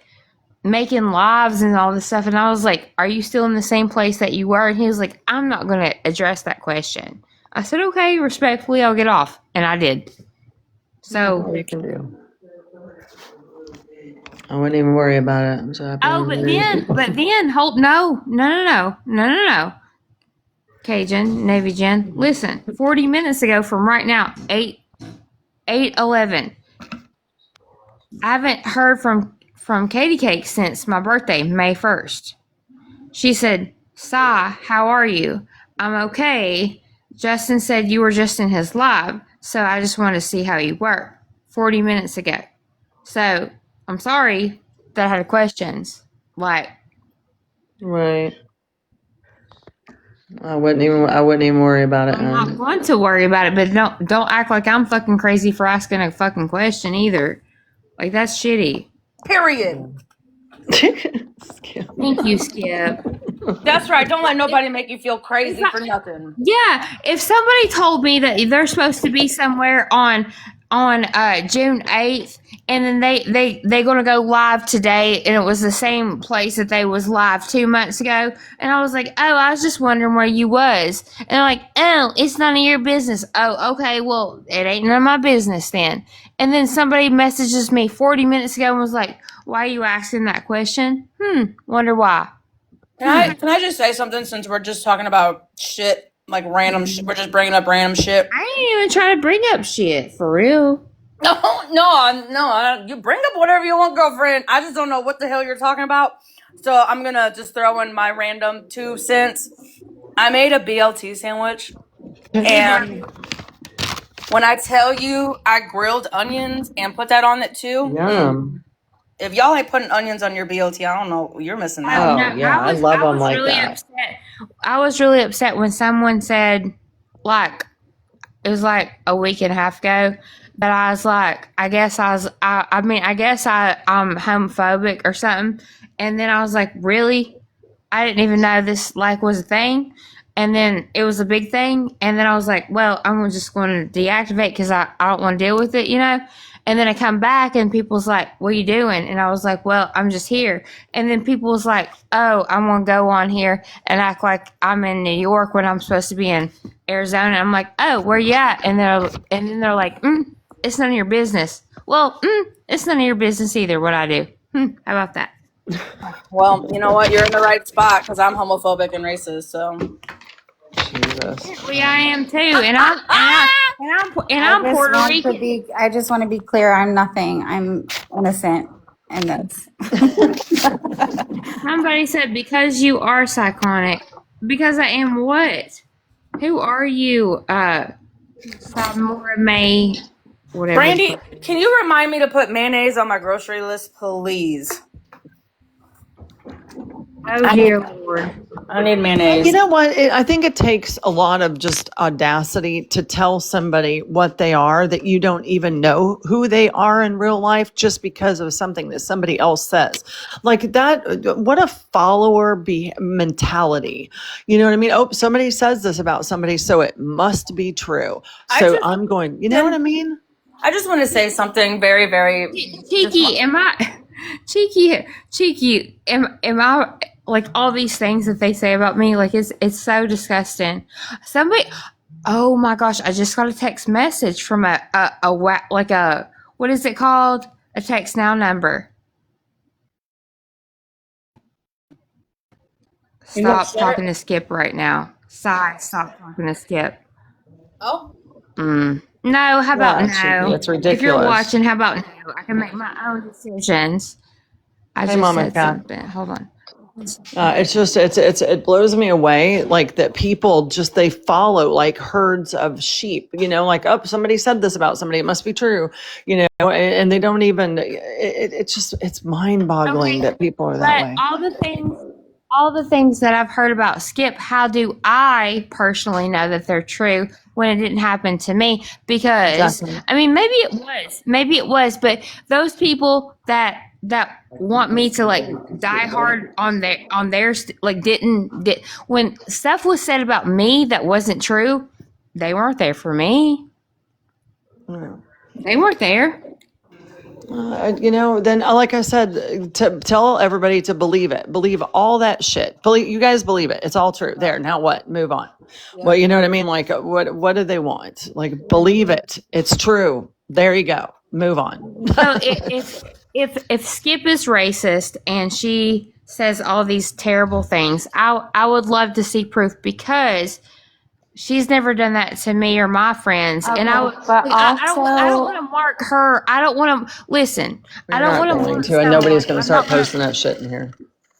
making lives and all this stuff. And I was like, are you still in the same place that you were? And he was like, I'm not going to address that question. I said, okay, respectfully, I'll get off. And I did. So, What you can do. I wouldn't even worry about it. I'm so happy. oh, but then, hold, no. Cajun, Navy Jen, listen, 40 minutes ago from right now, 8:11. I haven't heard from Katie Cake since my birthday, May 1st. She said, Sai, how are you? I'm okay. Justin said you were just in his live, so I just wanted to see how you were. 40 minutes ago. So, I'm sorry that I had questions. Like, Right. I wouldn't even worry about it. I'm not going to worry about it, but don't act like I'm fucking crazy for asking a fucking question either. Like, that's shitty. Period. Thank you, Skip. That's right. Don't let nobody make you feel crazy for nothing. Yeah, if somebody told me that they're supposed to be somewhere on June 8th, and then they gonna go live today, and it was the same place that they was live 2 months ago, and I was like, oh, I was just wondering where you was, and they're like, oh, it's none of your business. Oh, okay, well, it ain't none of my business then. And then somebody messages me 40 minutes ago and was like, why are you asking that question? Wonder why. Can I just say something since we're just talking about shit, like random shit? We're just bringing up random shit. I ain't even trying to bring up shit, for real. No. You bring up whatever you want, girlfriend. I just don't know what the hell you're talking about. So I'm going to just throw in my random 2 cents. I made a BLT sandwich. And when I tell you I grilled onions and put that on it too. Yum. If y'all ain't putting onions on your BLT, I don't know. You're missing out. Oh, yeah, I love them like really that. Upset. I was really upset when someone said, like, it was like a week and a half ago, but I was like, I guess I'm homophobic or something. And then I was like, really? I didn't even know this, like, was a thing. And then it was a big thing. And then I was like, well, I'm just going to deactivate because I don't want to deal with it, you know? And then I come back and people's like, what are you doing? And I was like, well, I'm just here. And then people was like, oh, I'm going to go on here and act like I'm in New York when I'm supposed to be in Arizona. I'm like, oh, where you at? And then they're like, it's none of your business. Well, it's none of your business either what I do. How about that? Well, you know what? You're in the right spot because I'm homophobic and racist. So Jesus. Well, I am too, and I'm Puerto Rican. I just want to be clear. I'm nothing. I'm innocent in this. Somebody said because you are cyclonic. Because I am what? Who are you? Samora May, whatever. Brandy, can you remind me to put mayonnaise on my grocery list, please? Oh dear Lord. I need mayonnaise. You know what? I think it takes a lot of just audacity to tell somebody what they are that you don't even know who they are in real life just because of something that somebody else says. Like that, what a follower mentality. You know what I mean? Oh, somebody says this about somebody, so it must be true. So I'm going, you know what I mean? I just want to say something very, very cheeky. Am I cheeky? Am I like all these things that they say about me? Like it's so disgusting. Somebody, oh my gosh! I just got a text message from a what is it called? A text now number. Stop talking to Skip right now. Stop talking to Skip. Oh. No, how about Yeah, Chicky, no? it's If you're ridiculous. watching, how about no? I can make my own decisions. I Hey, just Mama said Cat. something. Hold on. It's just it blows me away, like that people just they follow like herds of sheep, like, oh, somebody said this about somebody, it must be true, and they don't even it's just it's mind-boggling Okay, that people are that but way. all the things that I've heard about Skip, how do I personally know that they're true when it didn't happen to me? Because Exactly. I mean, maybe it was, but those people that want me to like die hard on their like didn't did when stuff was said about me that wasn't true, they weren't there for me. Yeah. They weren't there. Then like I said, to tell everybody to believe it, believe all that shit. Believe, you guys believe it. It's all true. There. Now what? Move on. Well, you know what I mean? Like, what do they want? Like, believe it. It's true. There you go. Move on. So if Skip is racist and she says all these terrible things, I would love to see proof, because she's never done that to me or my friends, and I would. Okay, but I don't want also, to mark her. I don't want to listen. I You're don't not want to going mark to, and nobody's going to someone. I'm start not gonna. posting that shit in here.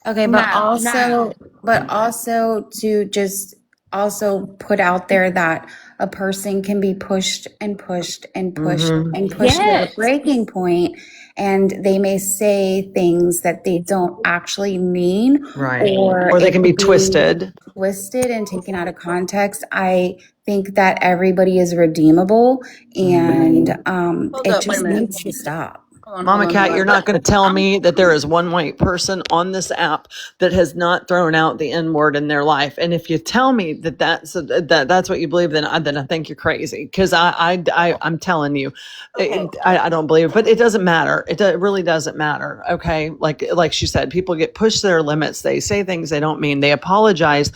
okay, No. but also to just also put out there that a person can be pushed and pushed and pushed Mm-hmm. and pushed to a Yes. breaking point, and they may say things that they don't actually mean, Right. or Or they it can be could twisted. twisted and taken out of context. I think that everybody is redeemable, and Hold it up, wait a just minute. needs to stop. Mama Cat, you're not going to tell me that there is one white person on this app that has not thrown out the N word in their life. And if you tell me that that's what you believe, then I think you're crazy. Because I'm telling you, I don't believe it. But it doesn't matter. It really doesn't matter. Okay, like she said, people get pushed to their limits. They say things they don't mean. They apologize.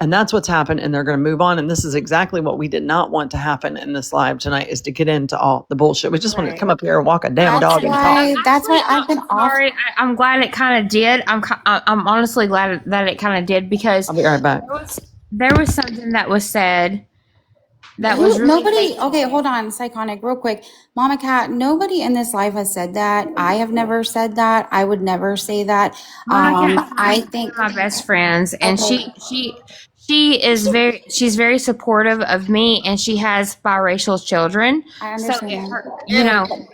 And that's what's happened, and they're going to move on. And this is exactly what we did not want to happen in this live tonight, is to get into all the bullshit. We just want to come up here and walk a damn dog and talk. That's why I've been off. Sorry, I'm glad it kind of did. I'm honestly glad that it kind of did, because I'll be right back. there was something that was said that was really Nobody, okay, hold on, Psychonic, real quick. Mama Cat, nobody in this life has said that. I have never said that. I would never say that. I think my best friends, and Okay. she's very supportive of me, and she has biracial children. I So understand.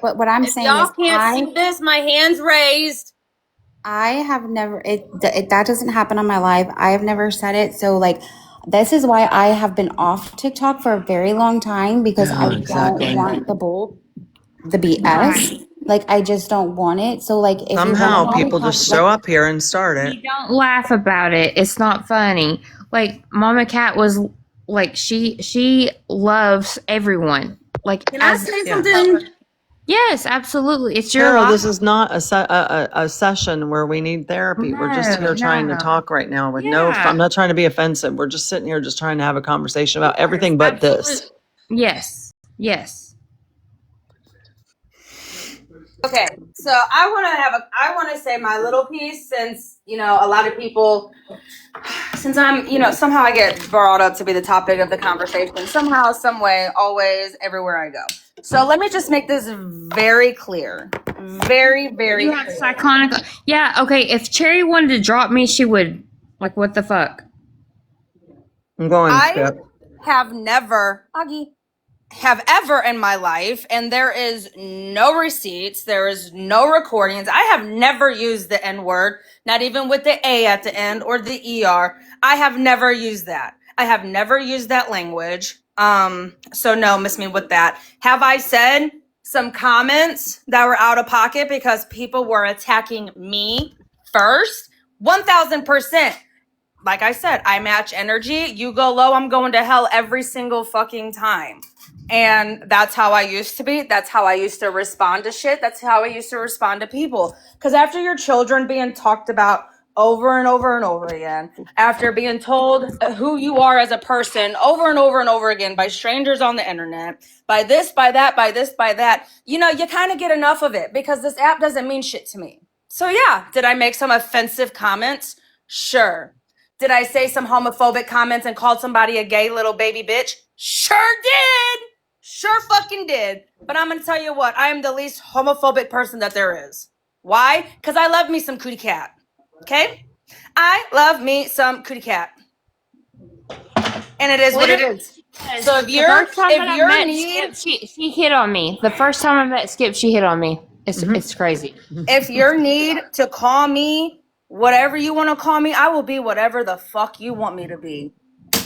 But what I'm If saying y'all is, can't see this, my hand's raised. I have never, that doesn't happen on my life. I have never said it. So like, this is why I have been off TikTok for a very long time, because Yeah, I exactly. don't want the BS. Like, I just don't want it. So like, if Somehow you want people just show up here and start it. you don't laugh about it. It's not funny. Like Mama Cat was like, she loves everyone. Like, Can I say something? yes, absolutely. It's your Carol, life. this is not a session where we need therapy. We're just here trying to No. talk right now with no, Yeah. I'm not trying to be offensive. We're just sitting here just trying to have a conversation about everything but this. Yes. Okay, so I want to say my little piece, since a lot of people, since I'm somehow I get brought up to be the topic of the conversation somehow, some way, always, everywhere I go. So let me just make this very clear, very You have clear. Psychonic. Yeah, okay. If Cherry wanted to drop me, she would. Like, what the fuck? I'm going, I Skip. have never, Augie, have ever in my life, and there is no receipts, there is no recordings. I have never used the N word, not even with the A at the end or the ER. I have never used that. I have never used that language. So no, miss me with that. Have I said some comments that were out of pocket because people were attacking me first? 1000%. Like I said, I match energy. You go low, I'm going to hell every single fucking time. And that's how I used to be. That's how I used to respond to shit. That's how I used to respond to people. Because after your children being talked about over and over and over again, after being told who you are as a person over and over and over again by strangers on the internet, by this, by that, by this, by that, you kind of get enough of it, because this app doesn't mean shit to me. So yeah, did I make some offensive comments? Sure. Did I say some homophobic comments and called somebody a gay little baby bitch? Sure did. Sure fucking did. But I'm gonna tell you what, I am the least homophobic person that there is. Why? Because I love me some cootie cat. Okay? I love me some cootie cat. And it is what it is. So if you're she hit on me. The first time I met Skip, she hit on me. It's crazy. If your need to call me whatever you want to call me, I will be whatever the fuck you want me to be.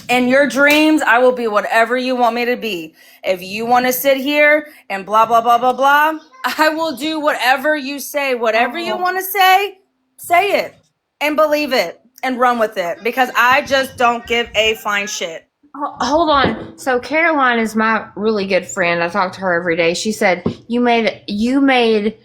In your dreams, I will be whatever you want me to be. If you want to sit here and blah, blah, blah, blah, blah, I will do whatever you say. Whatever you want to say it and believe it and run with it, because I just don't give a fine shit. Hold on. So Caroline is my really good friend. I talk to her every day. She said, you made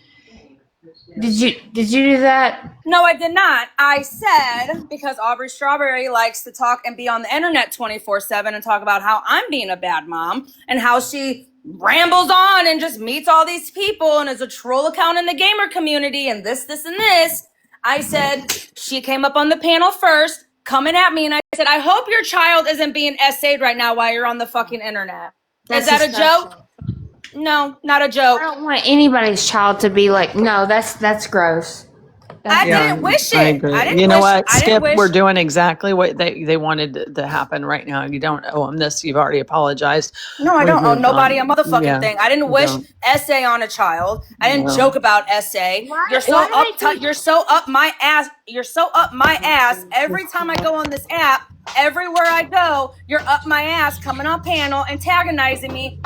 did you do that? No, I did not. I said, because Aubrey Strawberry likes to talk and be on the internet 24/7 and talk about how I'm being a bad mom and how she rambles on and just meets all these people and is a troll account in the gamer community and this, and this. I said, she came up on the panel first, coming at me, and I said, I hope your child isn't being essayed right now while you're on the fucking internet. Is that a joke? No, not a joke. I don't want anybody's child to be like, no, that's gross. I didn't wish it. I agree. I didn't You know wish- what, I didn't Skip? wish- We're doing exactly what they wanted to happen right now. You don't owe them this. You've already apologized. No, I don't We've owe moved nobody on. a motherfucking Yeah, thing. I didn't you wish don't. essay on a child. I didn't No. joke about essay. You're so why do they uptight. You're so up my ass. You're so up my ass. Every time I go on this app, everywhere I go, you're up my ass, coming on panel, antagonizing me,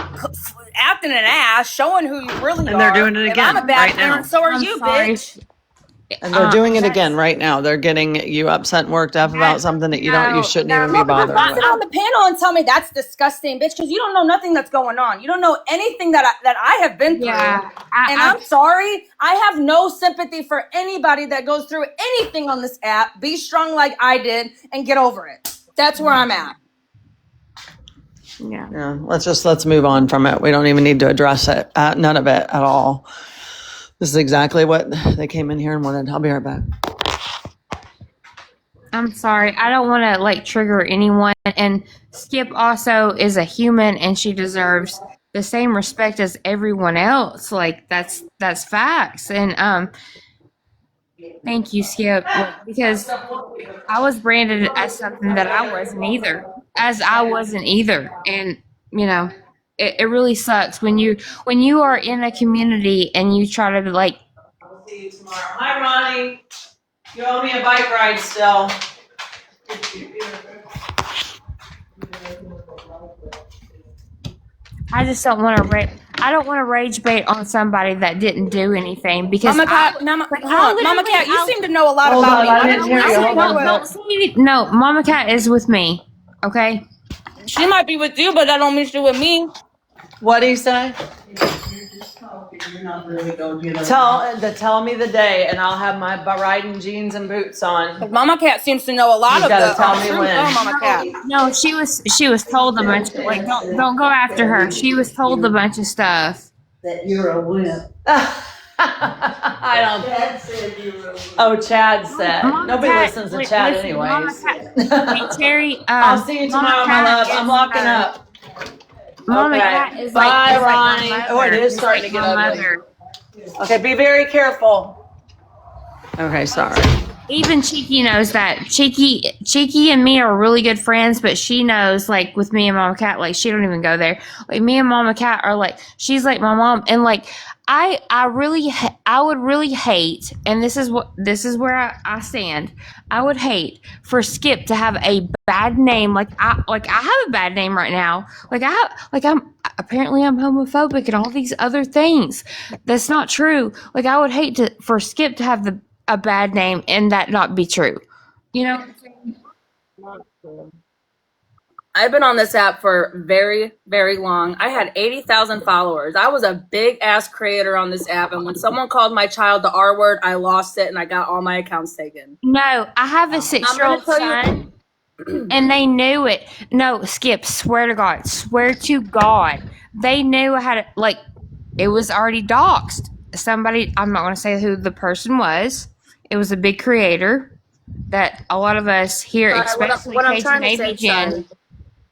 acting an ass, showing who you really are. And they're doing it And again I'm a bad right parent, now. so are I'm you, sorry. bitch. And they're doing it again right now. They're getting you upset and worked up about something that you shouldn't even be bothered Sit with. on the panel and tell me that's disgusting, bitch, because you don't know nothing that's going on. You don't know anything that I have been through. Yeah. And I'm sorry. I have no sympathy for anybody that goes through anything on this app. Be strong like I did and get over it. That's where I'm at. Yeah, let's move on from it. We don't even need to address it. None of it at all. This is exactly what they came in here and wanted. I'll be right back. I'm sorry. I don't want to like trigger anyone. And Skip also is a human, and she deserves the same respect as everyone else. Like that's facts. And thank you, Skip, because I was branded as something that I wasn't either. And you know, it really sucks when you are in a community and you try to like. I'll see you tomorrow. Hi, Ronnie. You owe me a bike ride still. I just don't want to. I don't want to rage bait on somebody that didn't do anything because Mama Cat, you seem to know a lot Hold about on, me. I didn't hear you. Hold on. don't say anything. No, Mama Cat is with me. Okay. She might be with you, but that don't mean she's with me. What do you say? Tell me the day, and I'll have my riding jeans and boots on. Mama Cat seems to know a lot You of gotta the tell me truth. when. Oh, Mama Cat. No, she was told a bunch. Like don't go after her. She was told a bunch of stuff. That you're a wimp. I don't. Dad said you were a wimp. Oh, Chad said. Mama Nobody Cat- listens to listen, Chad Mama anyways. Cat- hey, Terry. I'll see you tomorrow, my love. I'm locking up. Mama Okay. Cat is Bye, like is like my Ronnie. mother. Oh, it is It's starting like to get my ugly. mother. Okay, be very careful. Okay, sorry. Even Cheeky knows that. Cheeky and me are really good friends, but she knows, like, with me and Mama Cat, like, she don't even go there. Like, me and Mama Cat are like, she's like my mom, and like, I would really hate, and this is where I stand. I would hate for Skip to have a bad name. Like I have a bad name right now. I'm homophobic and all these other things. That's not true. Like I would hate for Skip to have a bad name and that not be true. You know? I've been on this app for very, very long. I had 80,000 followers. I was a big ass creator on this app. And when someone called my child the R word, I lost it and I got all my accounts taken. No, I have a 6-year-old tell you- son, and they knew it. No, Skip, swear to God, they knew how to, like, it was already doxed. Somebody, I'm not going to say who the person was. It was a big creator that a lot of us here, especially what I'm Casey trying to Navy say, Jen, son,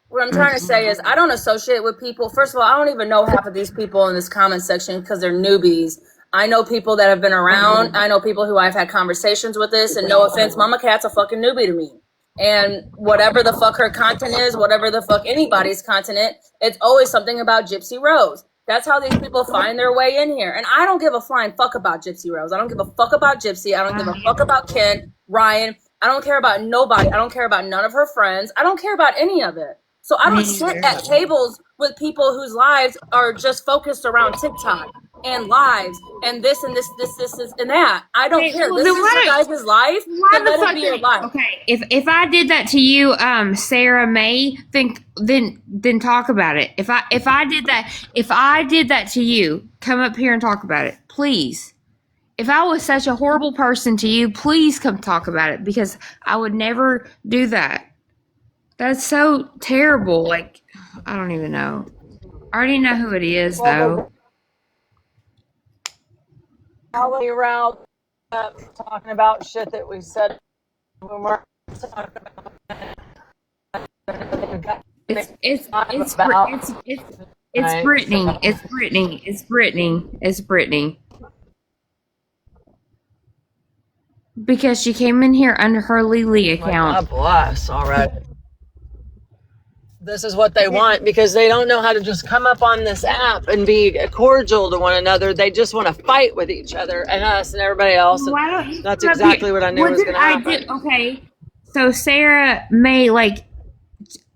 What I'm trying to say is I don't associate with people. First of all, I don't even know half of these people in this comment section because they're newbies. I know people that have been around. I know people who I've had conversations with this, and no offense, Mama Cat's a fucking newbie to me. And whatever the fuck her content is, whatever the fuck anybody's content, it's always something about Gypsy Rose. That's how these people find their way in here. And I don't give a flying fuck about Gypsy Rose. I don't give a fuck about Gypsy. I don't give a fuck about Ken, Ryan. I don't care about nobody. I don't care about none of her friends. I don't care about any of it. So I don't sit at tables with people whose lives are just focused around TikTok and lives and this and this and that. I don't care. well, This then is why your don't- guys' life. Why Then the let fuck it be your life. Okay, if I did that to you, Sarah May, then talk about it. If I did that to you, come up here and talk about it, please. If I was such a horrible person to you, please come talk about it because I would never do that. That's so terrible. Like, I don't even know. I already know who it is, though. All around talking about shit that we said when we're talking about. It's About- Right. Brittany. It's Brittany. Because she came in here under her Lily account. God bless already. This is what they want because they don't know how to just come up on this app and be cordial to one another. They just want to fight with each other and us and everybody else. And Why don't you that's come up exactly here? what I knew What was did going to I happen. do? Okay, so Sarah May, like,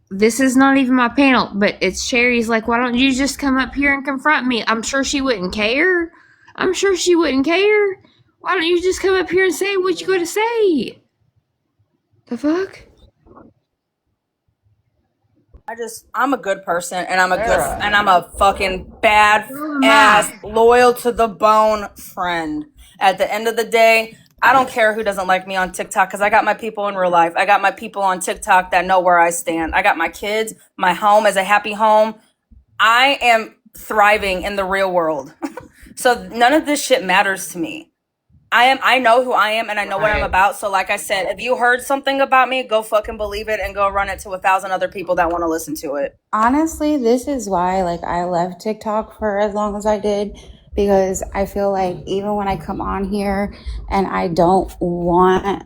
this is not even my panel, but it's Sherry's. Like, why don't you just come up here and confront me? I'm sure she wouldn't care. Why don't you just come up here and say what you got to say? The fuck? I'm a good person and I'm Sarah. a fucking bad am ass, loyal to the bone friend. At the end of the day, I don't care who doesn't like me on TikTok because I got my people in real life. I got my people on TikTok that know where I stand. I got my kids, my home is a happy home. I am thriving in the real world. So none of this shit matters to me. I know who I am and I know what I'm about. So like I said, if you heard something about me, go fucking believe it and go run it to 1,000 other people that want to listen to it. Honestly, this is why like I left TikTok for as long as I did, because I feel like even when I come on here and I don't want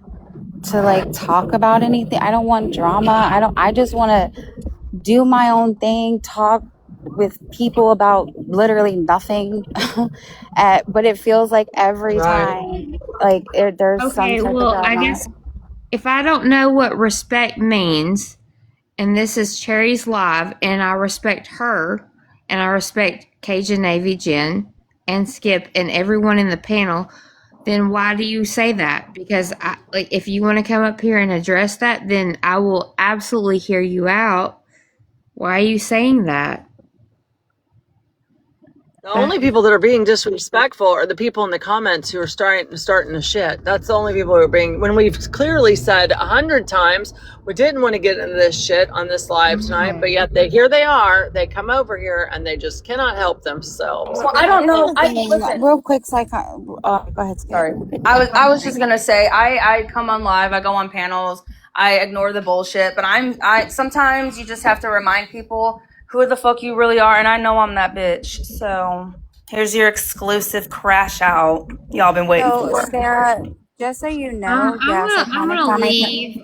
to like talk about anything, I don't want drama. I just want to do my own thing, talk with people about literally nothing. But it feels like every Right. time like there's some Okay, type well, of drama. I guess if I don't know what respect means, and this is Cherry's Live, and I respect her, and I respect Cajun Navy Jen, and Skip, and everyone in the panel, then why do you say that? Because if you want to come up here and address that, then I will absolutely hear you out. Why are you saying that? The only people that are being disrespectful are the people in the comments who are starting to shit. That's the only people who are being, when we've clearly said 100 times we didn't want to get into this shit on this live tonight, but yet here they are. They come over here and they just cannot help themselves. Well, I don't know. Listen, Real quick, go ahead. Skip. sorry. I was just gonna say I come on live, I go on panels, I ignore the bullshit, but I sometimes you just have to remind people who the fuck you really are, and I know I'm that bitch. So here's your exclusive crash out. Y'all been waiting So for. Sarah, just so you know, yes, I'm gonna leave.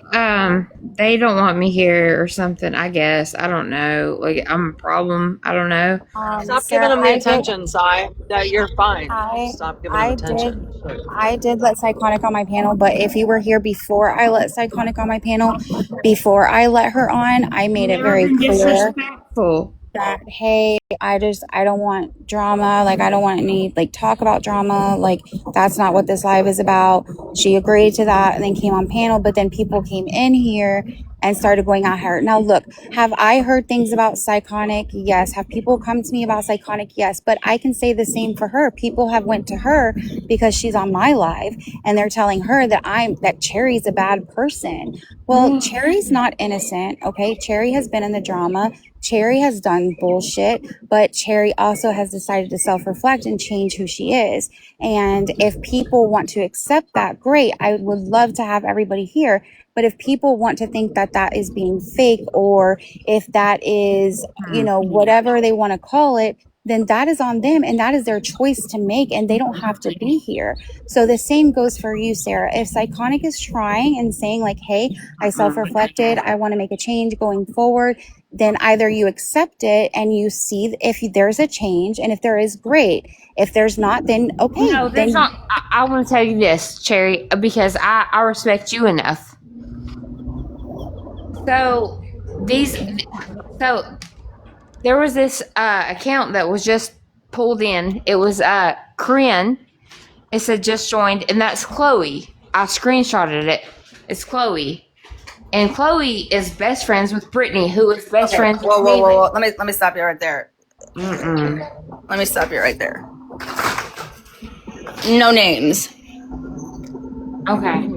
They don't want me here or something. I guess I don't know. Like I'm a problem. I don't know. Stop Sarah, giving them the I attention, Sai. That you're fine. Stop giving them I attention. I did let Psychonic on my panel, but if you were here before I let Psychonic on my panel, before I let her on, I made it very Never been clear disrespectful. that hey, I don't want drama. Like I don't want any like talk about drama. Like that's not what this live is about. She agreed to that and then came on panel, but then people came in here and started going at her. Now look, have I heard things about Psychonic? Yes. Have people come to me about Psychonic? Yes. But I can say the same for her. People have went to her because she's on my live and they're telling her that Cherry's a bad person. Well, Cherry's not innocent. Okay. Cherry has been in the drama. Cherry has done bullshit, but Cherry also has decided to self-reflect and change who she is. And if people want to accept that, great. I would love to have everybody here But if people want to think that that is being fake, or if that is, whatever they want to call it, then that is on them and that is their choice to make, and they don't have to be here. So the same goes for you, Sarah. If Psychonic is trying and saying like, hey, I self-reflected, I want to make a change going forward, then either you accept it and you see if there's a change, and if there is, great. If there's not, then okay. No, then there's not. I want to tell you this, Cherry, because I respect you enough. So there was this account that was just pulled in. It was Corinne. It said just joined, and that's Chloe. I screenshotted it. It's Chloe. And Chloe is best friends with Brittany, who is best friends with me. Whoa. Let me stop you right there. Let me stop you right there. No names. Okay.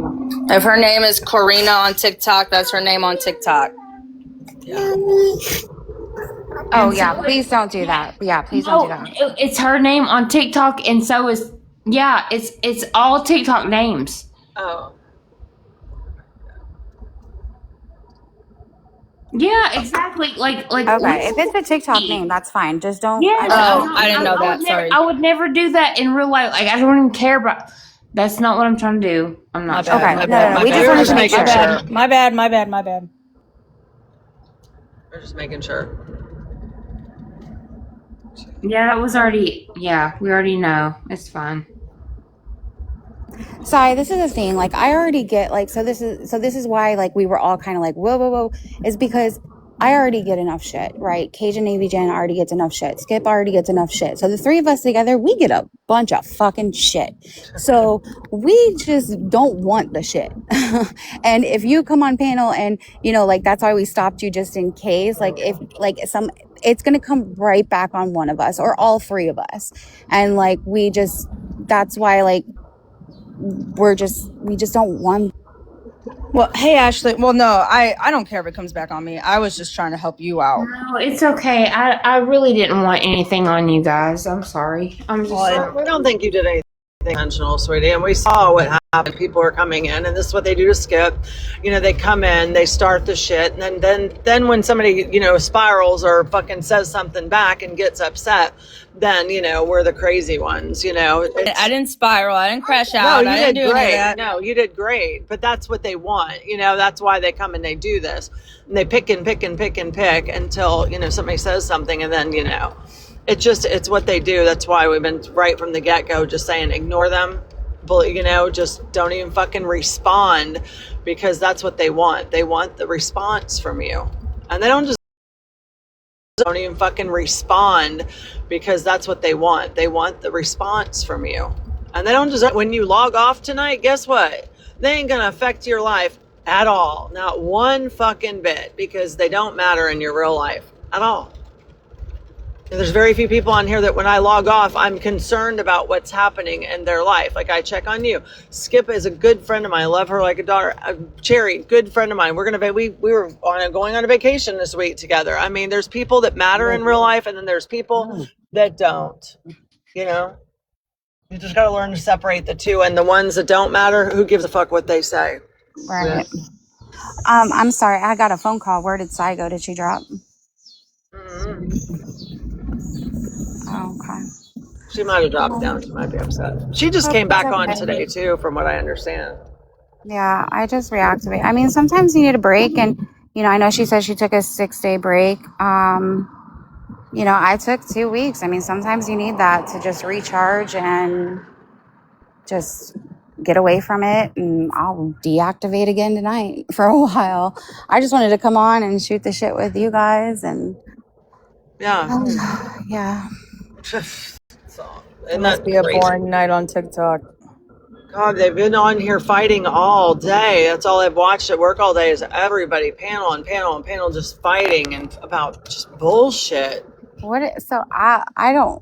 If her name is Corina on TikTok, that's her name on TikTok. Oh yeah, please don't do that. Yeah, please don't do that. It's her name on TikTok, and so is it's all TikTok names. Oh. Yeah, exactly. Like. Okay, if it's a TikTok name, that's fine. Just don't. Yeah. I didn't know that. Sorry. I would never do that in real life. Like, I don't even care about. That's not what I'm trying to do. I'm not. Okay, no. We just wanted to make sure. My bad. We're just making sure. Yeah, that was already. Yeah, we already know. It's fine. Sai, this is the thing. Like, I already get like, so this is why like we were all kind of like whoa, is because I already get enough shit, right? Cajun Navy Jen already gets enough shit. Skip already gets enough shit. So the three of us together, we get a bunch of fucking shit. So we just don't want the shit. And if you come on panel and, like, that's why we stopped you just in case, like, if like it's going to come right back on one of us or all three of us. And like, that's why like, we just don't want. Well, hey, Ashley. Well, no, I don't care if it comes back on me. I was just trying to help you out. No, it's okay. I really didn't want anything on you guys. I'm sorry. I'm just sorry. We don't think you did anything intentional, sweetie. And we saw what happened. People are coming in, and this is what they do to Skip. They come in, they start the shit, and then when somebody, spirals or fucking says something back and gets upset, then, we're the crazy ones, I didn't spiral. I didn't crash out. No, you I didn't did do great. any of that. No, you did great. But that's what they want. That's why they come and they do this. And they pick until, somebody says something, and then, it's what they do. That's why we've been right from the get-go just saying ignore them. Just don't even fucking respond, because that's what they want. They want the response from you. And they don't even fucking respond, because that's what they want. They want the response from you. And they don't just, when you log off tonight, guess what? They ain't gonna affect your life at all. Not one fucking bit, because they don't matter in your real life at all. And there's very few people on here that when I log off, I'm concerned about what's happening in their life. Like, I check on you. Skip is a good friend of mine. I love her like a daughter. Cherry, good friend of mine. We were going on a vacation this week together. I mean, there's people that matter in real life, and then there's people that don't. You just got to learn to separate the two. And the ones that don't matter, who gives a fuck what they say? Right. Yeah. I'm sorry. I got a phone call. Where did Sai go? Did she drop? Oh, okay. She might have dropped down. She might be upset. She just came back on today too, from what I understand. Yeah, I just reactivate. I mean, sometimes you need a break, and I know she said she took a 6-day break. I took 2 weeks. I mean, sometimes you need that to just recharge and just get away from it, and I'll deactivate again tonight for a while. I just wanted to come on and shoot the shit with you guys, and yeah. It must be a boring night on TikTok. God, they've been on here fighting all day. That's all I've watched at work all day, is everybody panel on panel just fighting and about just bullshit. So I don't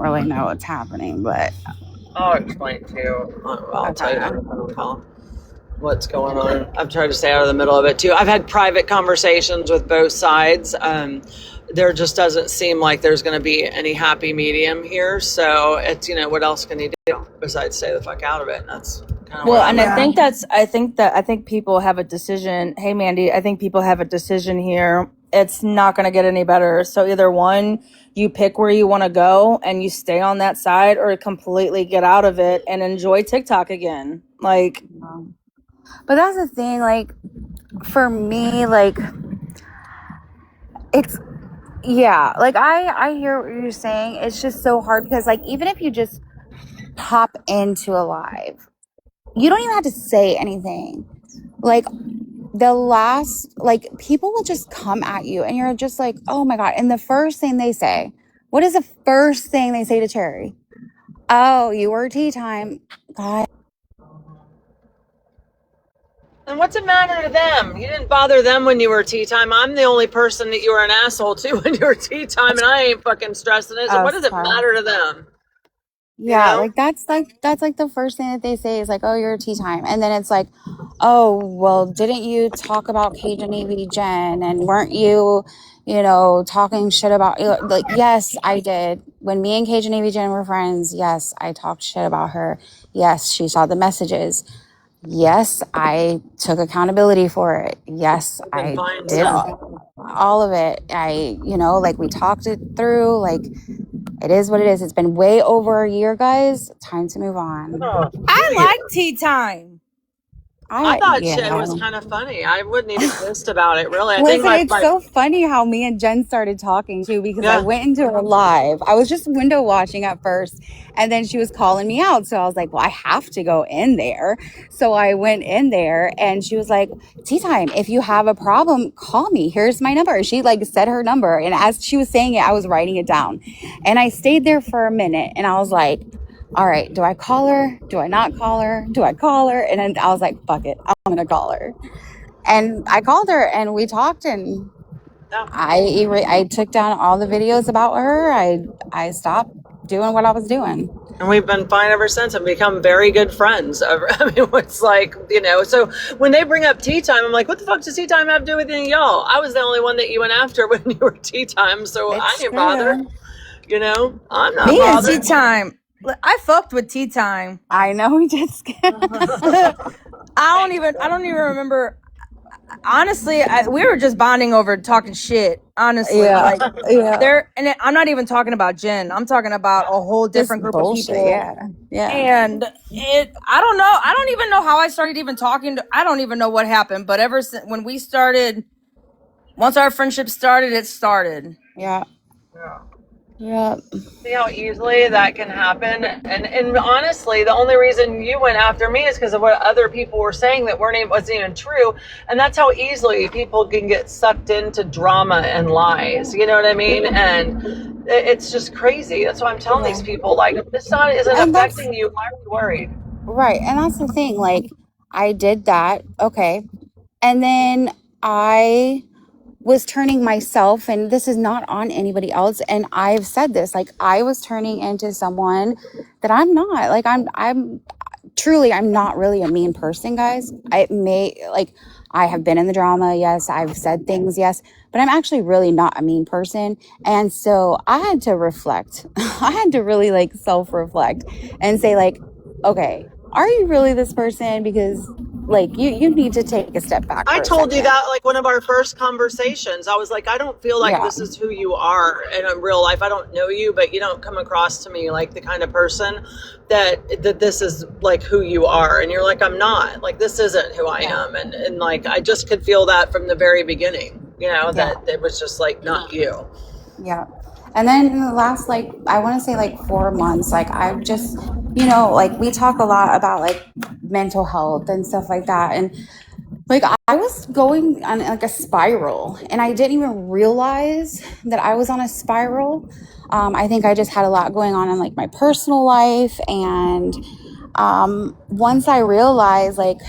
really know what's happening, but I'll explain to you. I'll tell you what's going on. I've tried to stay out of the middle of it too. I've had private conversations with both sides. There just doesn't seem like there's going to be any happy medium here. So it's, what else can you do besides stay the fuck out of it? And that's Kind of Well, where I'm and at. I think people have a decision. Hey, Mandy, I think people have a decision here. It's not going to get any better. So either one, you pick where you want to go and you stay on that side, or completely get out of it and enjoy TikTok again. Like, But that's the thing, like, for me, like, it's, yeah, like, I hear what you're saying. It's just so hard because, like, even if you just pop into a live, you don't even have to say anything. Like, people will just come at you and you're just like, oh my God. And the first thing they say, what is the first thing they say to Cherry? Oh, you were tea time. God. And what's it matter to them? You didn't bother them when you were tea time. I'm the only person that you were an asshole to when you were tea time, and I ain't fucking stressing it. So Oh, what does it sorry. matter to them? Yeah, know? that's like the first thing that they say is like, oh, you're tea time. And then it's like, oh, well, didn't you talk about Cajun Evie Jen? And weren't you, talking shit about, like, yes, I did. When me and Cajun Evie Jen were friends, yes, I talked shit about her. Yes, she saw the messages. Yes, I took accountability for it. Yes, I've been I fine did since. all of it. Like, we talked it through. Like, it is what it is. It's been way over a year, guys. Time to move on. Oh, I like tea time. I thought Yeah. shit was kind of funny. I wouldn't even pissed about it, really. I think Listen, my it's so funny how me and Jen started talking too, because I yeah. went into her live. I was just window watching at first, and then she was calling me out. So I was like, well, I have to go in there. So I went in there, and she was like, tea time, if you have a problem, call me. Here's my number. She like said her number. And as she was saying it, I was writing it down. And I stayed there for a minute, and I was like, all right, do I call her? Do I not call her? Do I call her? And then I was like, fuck it, I'm going to call her. And I called her and we talked, and Yeah. I took down all the videos about her. I stopped doing what I was doing. And we've been fine ever since and become very good friends. I mean, it's like, so when they bring up tea time, I'm like, what the fuck does tea time have to do with any of y'all? I was the only one that you went after when you were tea time, so I didn't bother. I'm not Me and tea bothered. time. I fucked with tea time. I know we just I don't even remember. Honestly, we were just bonding over talking shit. Honestly, yeah. I'm not even talking about Jen. I'm talking about a whole different group bullshit, of people. Yeah. And I don't know. I don't even know how I started even talking. I don't even know what happened. But ever since when we started, once our friendship started, it started. Yeah. See how easily that can happen. And honestly, the only reason you went after me is because of what other people were saying that wasn't even true. And that's how easily people can get sucked into drama and lies. You know what I mean? And it's just crazy. That's why I'm telling these people, like, if this isn't affecting you, why are you worried? Right. And that's the thing. Like, I did that. Okay. And then I was turning myself, and this is not on anybody else, and I've said this, like, I was turning into someone that I'm not. Like, I'm truly, I'm not really a mean person, guys. I have been in the drama, yes, I've said things, yes, but I'm actually really not a mean person. And so I had to reflect. I had to really like self-reflect and say, like, okay, are you really this person? Because like you need to take a step back. I told you that, like, one of our first conversations. I was like, I don't feel like this is who you are in real life. I don't know you, but you don't come across to me like the kind of person that this is like who you are. And you're like, I'm not. Like, this isn't who I am. And like, I just could feel that from the very beginning, that it was just like not you. Yeah. And then in the last, like, I want to say like 4 months, like, I've just, like, we talk a lot about like mental health and stuff like that. And like, I was going on like a spiral, and I didn't even realize that I was on a spiral. I think I just had a lot going on in like my personal life. And once I realized, like,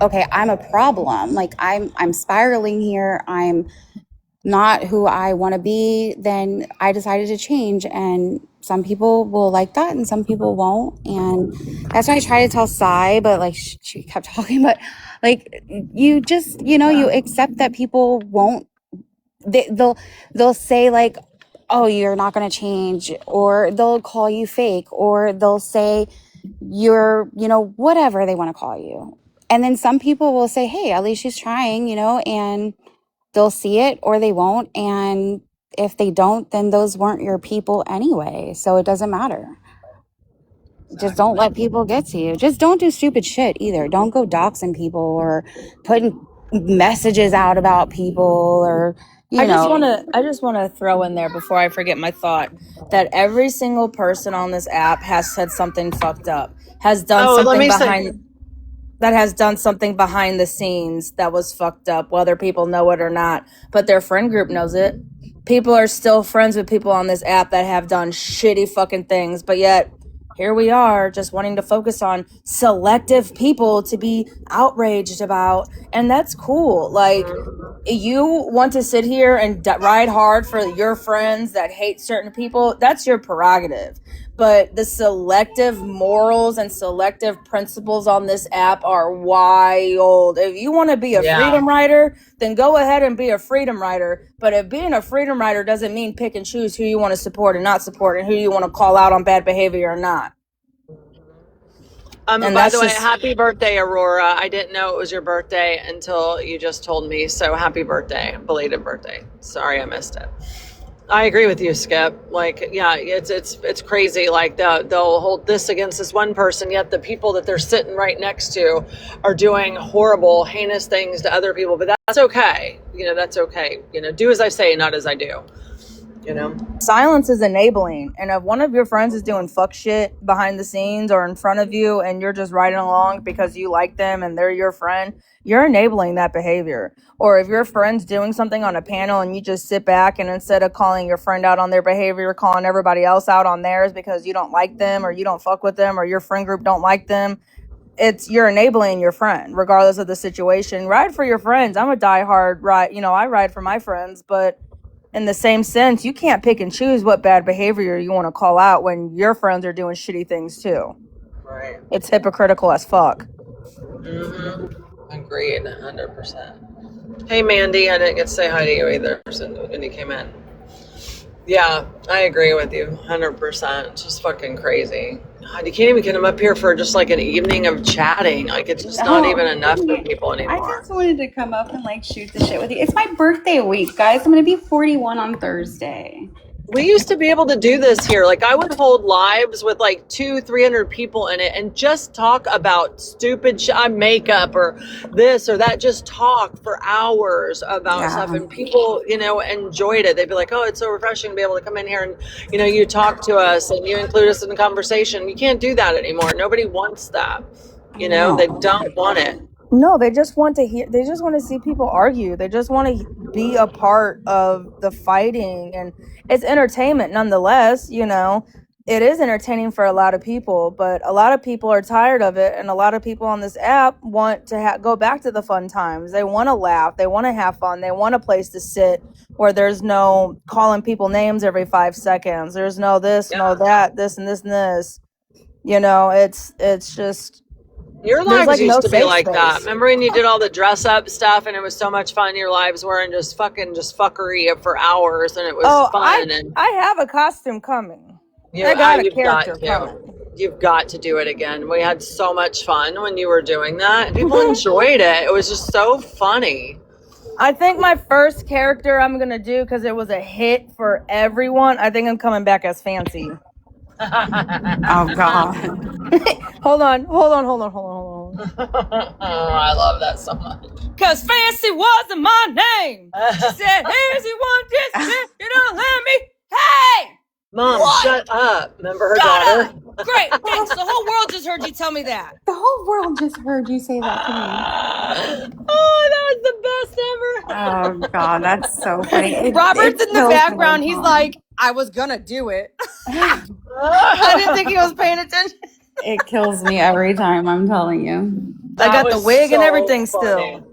okay, I'm a problem, like I'm spiraling here, I'm not who I want to be, then I decided to change. And some people will like that and some people won't. And that's why I try to tell Sai, but like she kept talking, but like, you just, you accept that people won't, they'll say like, oh, you're not going to change, or they'll call you fake, or they'll say you're, whatever they want to call you. And then some people will say, hey, at least she's trying, and they'll see it or they won't. And if they don't, then those weren't your people anyway. So it doesn't matter. Just don't let people get to you. Just don't do stupid shit either. Don't go doxing people or putting messages out about people or, I just want to throw in there before I forget my thought that every single person on this app has said something fucked up, has done something behind the scenes that was fucked up, whether people know it or not, but their friend group knows it. People are still friends with people on this app that have done shitty fucking things, but yet here we are just wanting to focus on selective people to be outraged about, and that's cool. Like, you want to sit here and ride hard for your friends that hate certain people, that's your prerogative. But the selective morals and selective principles on this app are wild. If you want to be a freedom rider, then go ahead and be a freedom rider. But if being a freedom rider doesn't mean pick and choose who you want to support and not support and who you want to call out on bad behavior or not. By the way, happy birthday, Aurora. I didn't know it was your birthday until you just told me. So happy birthday, belated birthday. Sorry I missed it. I agree with you, Skip. Like, yeah, it's crazy. Like they'll hold this against this one person, yet the people that they're sitting right next to are doing horrible, heinous things to other people. But that's okay. That's okay. Do as I say, not as I do. Silence is enabling, and if one of your friends is doing fuck shit behind the scenes or in front of you and you're just riding along because you like them and they're your friend, you're enabling that behavior. Or if your friend's doing something on a panel and you just sit back and instead of calling your friend out on their behavior, you're calling everybody else out on theirs because you don't like them or you don't fuck with them or your friend group don't like them, you're enabling your friend regardless of the situation. Ride for your friends. I'm a diehard I ride for my friends, but in the same sense, you can't pick and choose what bad behavior you want to call out when your friends are doing shitty things too. Right. It's hypocritical as fuck. Agreed, 100%. Hey, Mandy, I didn't get to say hi to you either when you came in. Yeah, I agree with you, 100%. It's just fucking crazy. God, you can't even get them up here for just like an evening of chatting. Like, it's just not even enough for people anymore. I just wanted to come up and shoot the shit with you. It's my birthday week, guys. I'm going to be 41 on Thursday. We used to be able to do this here. Like, I would hold lives with 200-300 people in it and just talk about stupid makeup or this or that. Just talk for hours about stuff, and people, enjoyed it. They'd be like, "Oh, it's so refreshing to be able to come in here and, you talk to us and you include us in the conversation." You can't do that anymore. Nobody wants that. They don't want it. No, they just want to see people argue. They just want to be a part of the fighting, and it's entertainment nonetheless. It is entertaining for a lot of people, but a lot of people are tired of it, and a lot of people on this app want to go back to the fun times. They want to laugh, they want to have fun, they want a place to sit where there's no calling people names every 5 seconds. There's no this, no that, this and this and this. It's just... Your lives used to be like that. Remember when you did all the dress up stuff and it was so much fun? Your lives were in just fuckery for hours, and it was fun. I have a costume coming. I got a character coming. You've got to do it again. We had so much fun when you were doing that. People enjoyed it. It was just so funny. I think my first character I'm going to do, because it was a hit for everyone, I think I'm coming back as Fancy. Oh, God. Hold on. Oh, I love that so much. Because Fancy wasn't my name. She said, "Here's you want this, you don't let me." Hey! Mom, shut up. Remember her daughter? Great. Thanks. The whole world just heard you tell me that. The whole world just heard you say that to me. Oh, that was the best ever. Oh, God, that's so funny. Robert's in the background. He's like, I was going to do it. I didn't think he was paying attention. It kills me every time, I'm telling you. I got the wig and everything still.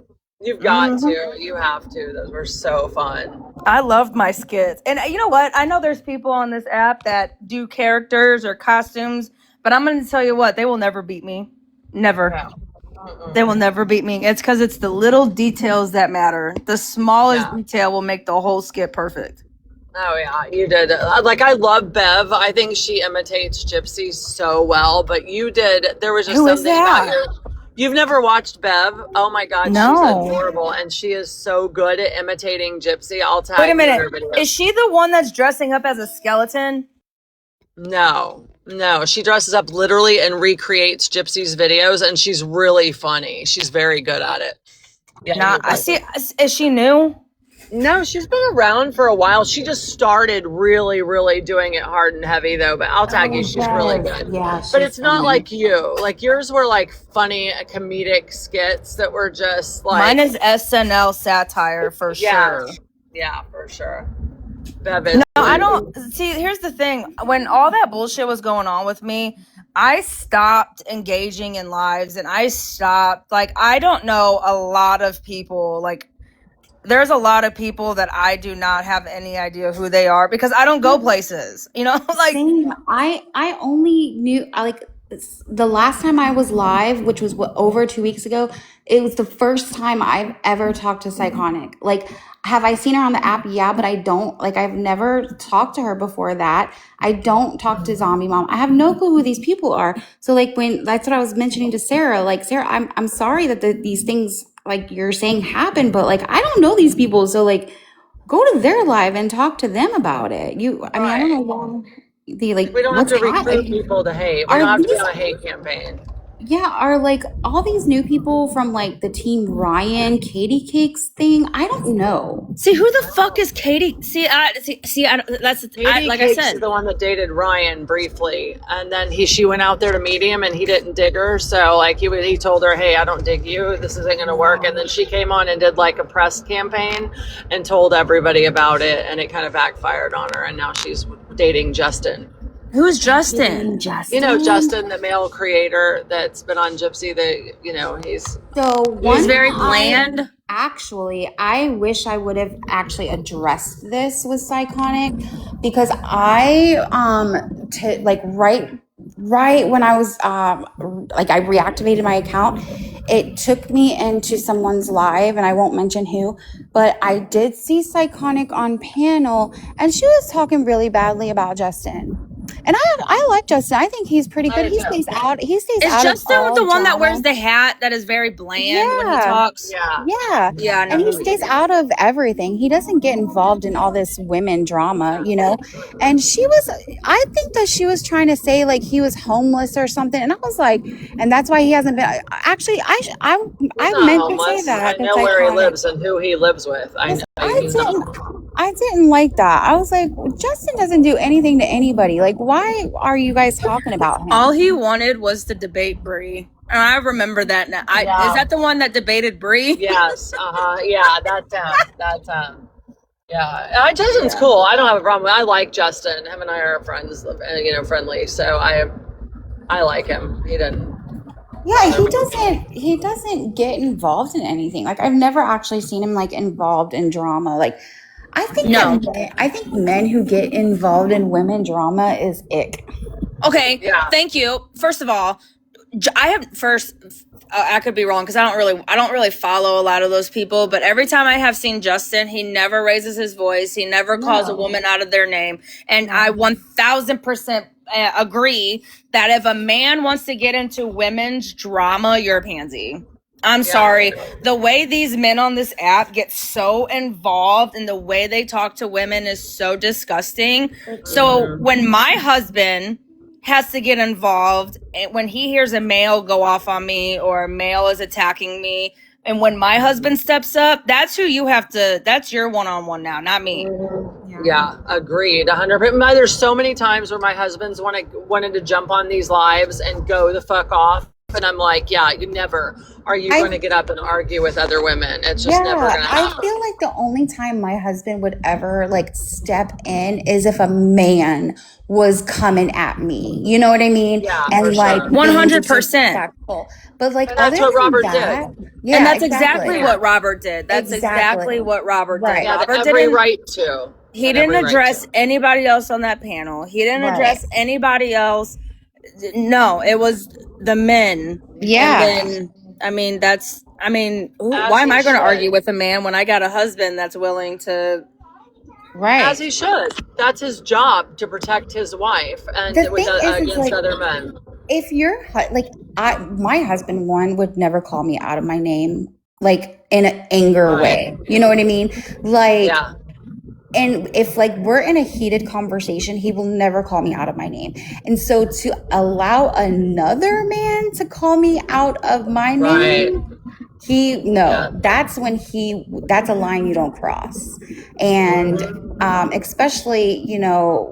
You've got to. You have to. Those were so fun. I loved my skits. And you know what? I know there's people on this app that do characters or costumes, but I'm going to tell you what, they will never beat me. Never. No. They will never beat me. It's because it's the little details that matter. The smallest detail will make the whole skit perfect. Oh yeah, you did. Like I love Bev. I think she imitates Gypsy so well. But you did. There was just Who is something about that? your. You've never watched Bev? Oh my God, she's No. adorable, and she is so good at imitating Gypsy. I'll tag Wait a you in minute. her videos. Is she the one that's dressing up as a skeleton? No, no, she dresses up literally and recreates Gypsy's videos, and she's really funny. She's very good at it. Yeah, Nah, you I would. see. Is she new? No, she's been around for a while. She just started really, really doing it hard and heavy, though. But I'll tag you. She's really good. Yeah, But it's not like you. Like yours were like funny, comedic skits that were just like. Mine is SNL satire for Yeah, sure. yeah, for sure. Bev is. No, I don't see. Here's the thing: when all that bullshit was going on with me, I stopped engaging in lives, and I stopped. Like, I don't know a lot of people. Like, there's a lot of people that I do not have any idea who they are because I don't go places. You know, like Same. I only knew the last time I was live, which was over 2 weeks ago. It was the first time I've ever talked to Psychonic. Like, have I seen her on the app? Yeah, but I don't like. I've never talked to her before that. I don't talk to Zombie Mom. I have no clue who these people are. So like when that's what I was mentioning to Sarah. Like Sarah, I'm sorry that these things like you're saying happen, but like I don't know these people. So like go to their live and talk to them about it. I mean, I don't know why the like We don't have what's to recruit happening. people to hate. We Are don't have to be these on a hate campaign. yeah, are like all these new people from like the Team Ryan, Katie Cakes thing? I don't know. see who the fuck is Katie? See, that's Katie like Cakes I is said. the one that dated Ryan briefly, and then she went out there to meet him, and he didn't dig her. So like he told her, "Hey, I don't dig you. This isn't going to work." And then she came on and did like a press campaign and told everybody about it, and it kind of backfired on her. And now she's dating Justin. Who's Justin? You know Justin, the male creator that's been on Gypsy. He's So He's one very time, bland. actually, I wish I would have actually addressed this with Psychonic because I right when I was like I reactivated my account, it took me into someone's live and I won't mention who, but I did see Psychonic on panel and she was talking really badly about Justin. And I like Justin. I think he's pretty good. I do too. He stays Is out Justin of all the one that drama. wears the hat that is very bland when he Yeah. talks? Yeah. Yeah. Yeah, I know And he who he stays is. out of everything. He doesn't get involved in all this women drama, you know? And I think that she was trying to say like he was homeless or something. And I was like, and that's why he hasn't been. Actually, I He's meant not to say homeless. that. I know where he lives and who he lives with. I know. I didn't like that. I was like, Justin doesn't do anything to anybody. Like, why are you guys talking about him? All he wanted was to debate Brie. And I remember that now. Yeah. Is that the one that debated Brie? Yes. Yeah. That's yeah. Justin's cool. I don't have a problem with. I like Justin. Him and I are friends. Friendly. So I like him. He didn't. Yeah, he doesn't get involved in anything. Like I've never actually seen him like involved in drama. Like I think men who get involved in women drama is ick. Okay. Yeah. Thank you. First of all, I could be wrong because I don't really follow a lot of those people. But every time I have seen Justin, he never raises his voice. He never calls a woman out of their name. And I 1000% agree that if a man wants to get into women's drama, you're a pansy. I'm sorry. The way these men on this app get so involved and the way they talk to women is so disgusting. So when my husband has to get involved and when he hears a male go off on me or a male is attacking me, and when my husband steps up, that's your one-on-one now, not me. Yeah, agreed. 100%. There's so many times where my husband's wanted to jump on these lives and go the fuck off. And I'm like, yeah, you never are you going to get up and argue with other women. It's just never going to happen. I feel like the only time my husband would ever like step in is if a man was coming at me. You know what I mean? Yeah, and for like sure. 100%. disrespectful. But like And that's other what than Robert that, did. yeah, And that's exactly what Robert did. That's Exactly. exactly what Robert did. Right. Yeah, Robert every didn't right to. He And didn't every right address to. anybody else on that panel. He didn't Right. address anybody else. No, it was the men. Yeah. And then, why am I going to argue with a man when I got a husband that's willing to As Right. he should. That's his job, to protect his wife and The with thing is, it's against like, other men. if you're like, my husband, one, would never call me out of my name, like in an anger Right. way. You know what I mean? Like, Yeah. and if like we're in a heated conversation, he will never call me out of my name. And so to allow another man to call me out of my Right. name, Yeah. that's when that's a line you don't cross. And especially, you know,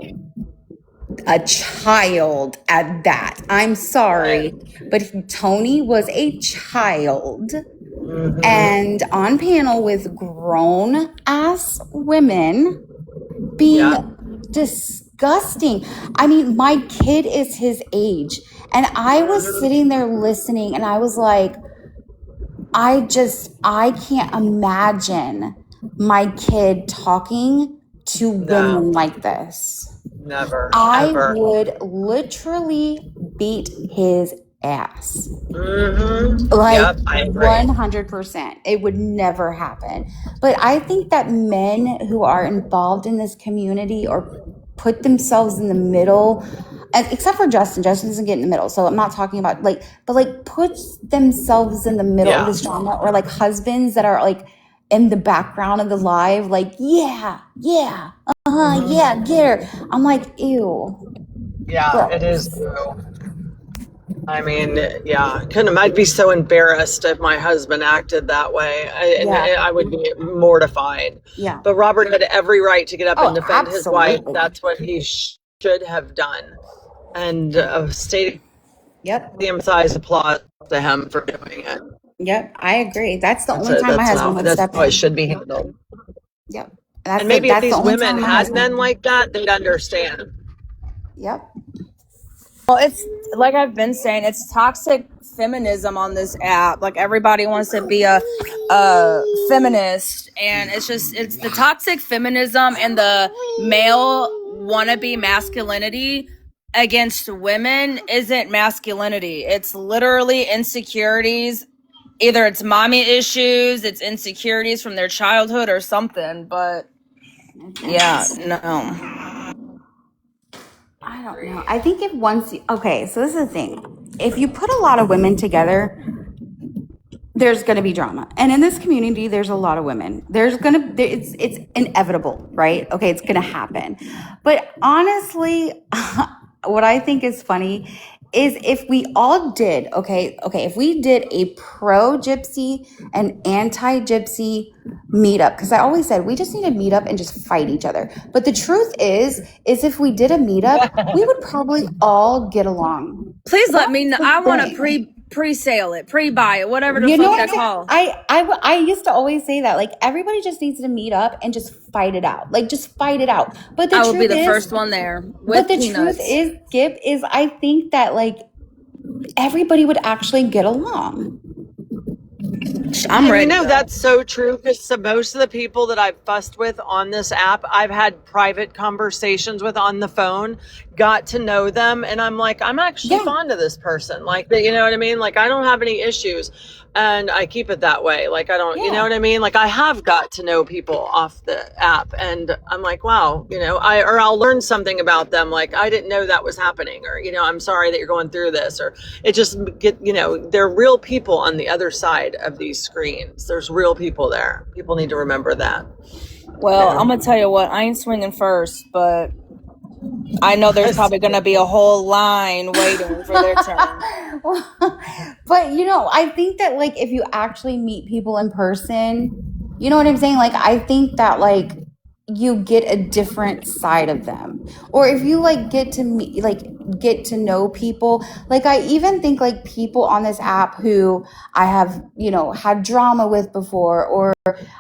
a child at that. I'm sorry, but Tony was a child and on panel with grown ass women being Yeah. disgusting. I mean, my kid is his age, and I was sitting there listening, and I was like, I can't imagine my kid talking to women like this. Never. I Ever. would literally beat his ass. Mm-hmm. Like Yep, I agree. 100%. It would never happen. But I think that men who are involved in this community or put themselves in the middle, and except for Justin doesn't get in the middle. So I'm not talking about like, but like puts themselves in the middle of Yeah. this drama, or like husbands that are like in the background of the live, like, yeah, get her. I'm like, ew. Yeah, Gross. it is true. I mean, yeah, I'd be so embarrassed if my husband acted that way. Yeah. I would be mortified. Yeah. But Robert had every right to get up Oh, and defend his wife. absolutely. That's what he should have done. And stating Yep. the emphasized applause to him for doing it. Yep. I agree. That's the That's only time my that's husband how, would that's step how it in. should be handled. Yep. That's And maybe if that's the these only women time my had husband. men like that, they'd understand. Yep. Well, it's like I've been saying, it's toxic feminism on this app. Like everybody wants to be a feminist, and it's the toxic feminism and the male wannabe masculinity against women isn't masculinity. It's literally insecurities. Either it's mommy issues, it's insecurities from their childhood or something. But yeah, no. I don't know. I think if once okay, so this is the thing. If you put a lot of women together, there's going to be drama. And in this community, there's a lot of women. It's inevitable, right? Okay, it's going to happen. But honestly, what I think is funny is if we all did, if we did a pro gypsy and anti gypsy meetup, because I always said we just need to meet up and just fight each other. But the truth is if we did a meetup, we would probably all get along. Please let me know. the I want to thing. pre-sale it, pre-buy it, whatever the You know fuck what that I'm call. saying? I used to always say that, like, everybody just needs to meet up and just fight it out. Like, just fight it out. But the I will truth be the is, first one there but with the peanuts. truth is, Gib, is I think that, like, everybody would actually get along. I'm And ready. you know, that's so true because most of the people that I've fussed with on this app, I've had private conversations with on the phone, got to know them. And I'm like, I'm actually Yeah. fond of this person. Like, you know what I mean? Like, I don't have any issues. And I keep it that way. Like, I don't, you Yeah. know what I mean? Like, I have got to know people off the app. And I'm like, wow, you know, I'll learn something about them. Like, I didn't know that was happening. Or, you know, I'm sorry that you're going through this. Or it just you know, there are real people on the other side of these screens. There's real people there. People need to remember that. Well, I'm gonna tell you what. I ain't swinging first, but I know there's probably gonna be a whole line waiting for their turn. But, you know, I think that, like, if you actually meet people in person, you know what I'm saying? Like, I think that, like, you get a different side of them. Or if you, like, get to meet, like, get to know people. Like, I even think, like, people on this app who I have, you know, had drama with before, or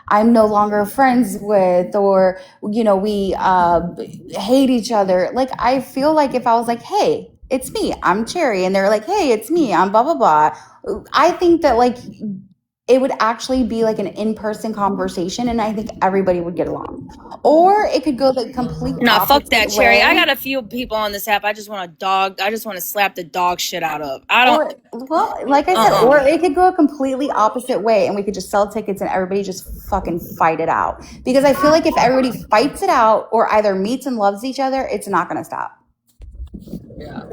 I'm no longer friends with, or, you know, we hate each other. Like, I feel like if I was like, hey, it's me, I'm Cherry, and they're like, hey, it's me, I'm blah, blah, blah. I think that, like, it would actually be like an in-person conversation, and I think everybody would get along. Or it could go the complete Nah, fuck opposite that, Cherry. way. I got a few people on this app I just want to slap the dog shit out of. I don't. Or, well, like I said, or it could go a completely opposite way, and we could just sell tickets and everybody just fucking fight it out. Because I feel like if everybody fights it out or either meets and loves each other, it's not going to stop. Yeah.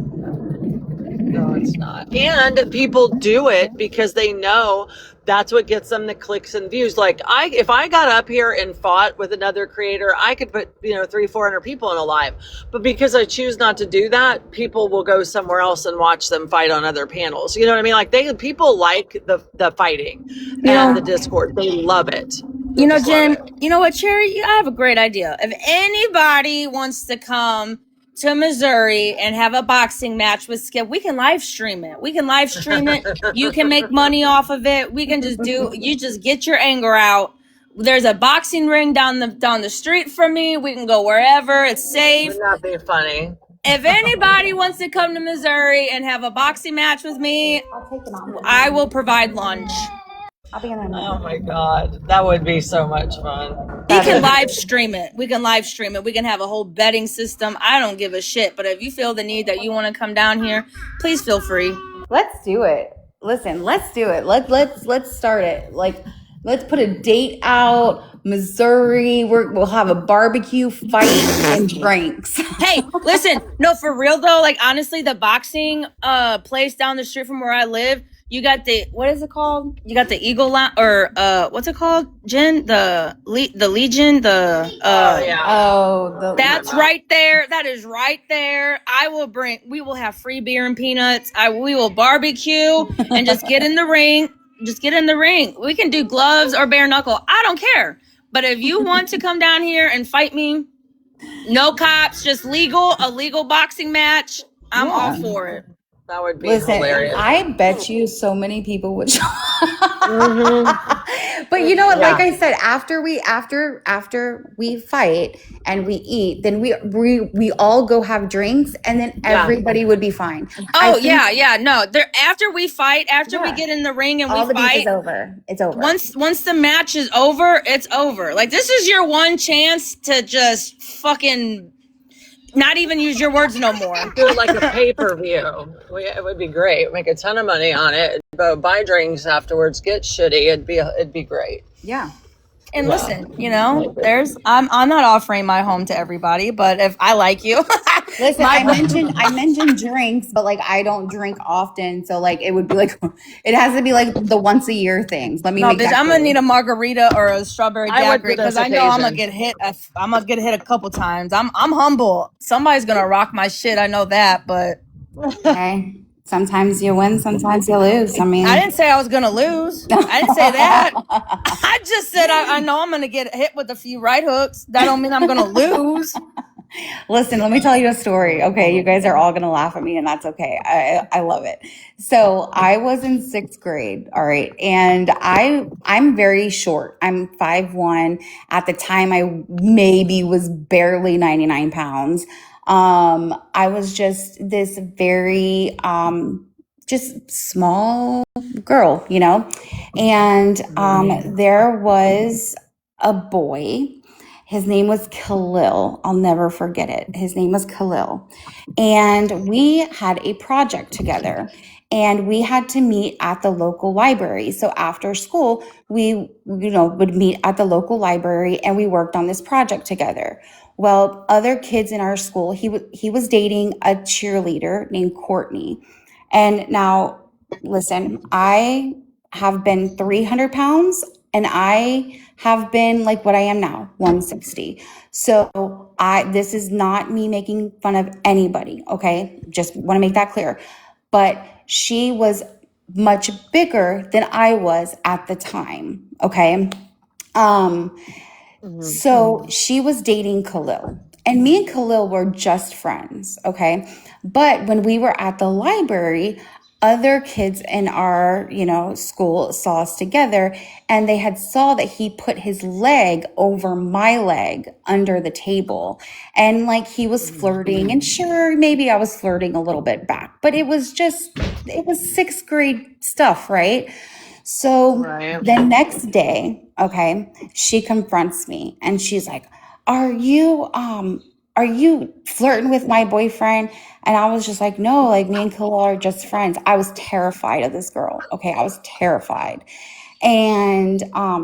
No, it's not. And people do it because they know that's what gets them the clicks and views. Like if I got up here and fought with another creator, I could put 300-400 people in a live. But because I choose not to do that, people will go somewhere else and watch them fight on other panels. You know what I mean? Like people like the fighting and the Discord. They love it. You know, Jen, you know what, Cherry? I have a great idea. If anybody wants to come to Missouri and have a boxing match with Skip, we can live stream it. You can make money off of it. We can you just get your anger out. There's a boxing ring down the street from me. We can go wherever. It's safe. Wouldn't that be funny? If anybody wants to come to Missouri and have a boxing match with me, I will provide lunch. I'll be in there. Oh my God. That would be so much fun. We can live stream it. We can have a whole betting system. I don't give a shit. But if you feel the need that you want to come down here, please feel free. Let's do it. Listen, let's do it. Let's start it. Like, let's put a date out. Missouri. We'll have a barbecue, fight, and drinks. Hey, listen. No, for real though. Like honestly, the boxing place down the street from where I live. You got what is it called? You got the Eagle Lounge, or what's it called, Jen? The Legion, that's right there. That is right there. We will have free beer and peanuts. We will barbecue and just get in the ring. We can do gloves or bare knuckle. I don't care. But if you want to come down here and fight me, no cops, just a legal boxing match, I'm all for it. That would be hilarious. I bet you so many people would show But you know what? Like I said, after we fight and we eat, then we all go have drinks, and then everybody would be fine. Oh yeah. No, after we fight, we get in the ring and all we the fight, beef is over. It's over. Once the match is over, it's over. Like this is your one chance to just fucking not even use your words no more. Do it like a pay-per-view. It would be great. Make a ton of money on it. But buy drinks afterwards. Get shitty. It'd be great. Yeah. And listen, I'm not offering my home to everybody, but if I like you, listen, I mentioned drinks, but like I don't drink often, so like it would be like it has to be like the once a year things. Let me. No, bitch, I'm gonna need a margarita or a strawberry daiquiri because I know I'm gonna get hit. I'm gonna get hit a couple times. I'm humble. Somebody's gonna rock my shit. I know that, but okay. Sometimes you win, sometimes you lose. I mean, I didn't say I was going to lose. I didn't say that. I just said I know I'm going to get hit with a few right hooks. That don't mean I'm going to lose. Listen, let me tell you a story. Okay, you guys are all going to laugh at me, and that's okay. I love it. So I was in 6th grade, all right, and I'm very short. I'm 5'1". At the time, I maybe was barely 99 pounds. I was just this very, just small girl, and, there was a boy. His name was Khalil. I'll never forget it. His name was Khalil. And we had a project together, and we had to meet at the local library. So after school, we, would meet at the local library, and we worked on this project together. Well, other kids in our school, he was dating a cheerleader named Courtney. And now, listen, I have been 300 pounds, and I have been like what I am now, 160. So this is not me making fun of anybody, okay? Just want to make that clear. But she was much bigger than I was at the time, okay? So she was dating Khalil, and me and Khalil were just friends, okay? But when we were at the library, other kids in our, school saw us together, and they had saw that he put his leg over my leg under the table, and like he was flirting, and sure, maybe I was flirting a little bit back, but it was 6th grade stuff, right? So Right. the next day, okay, she confronts me and she's like, are you flirting with my boyfriend? And I was just like, no, like me and Khalil are just friends. I was terrified of this girl. Okay, I was terrified. And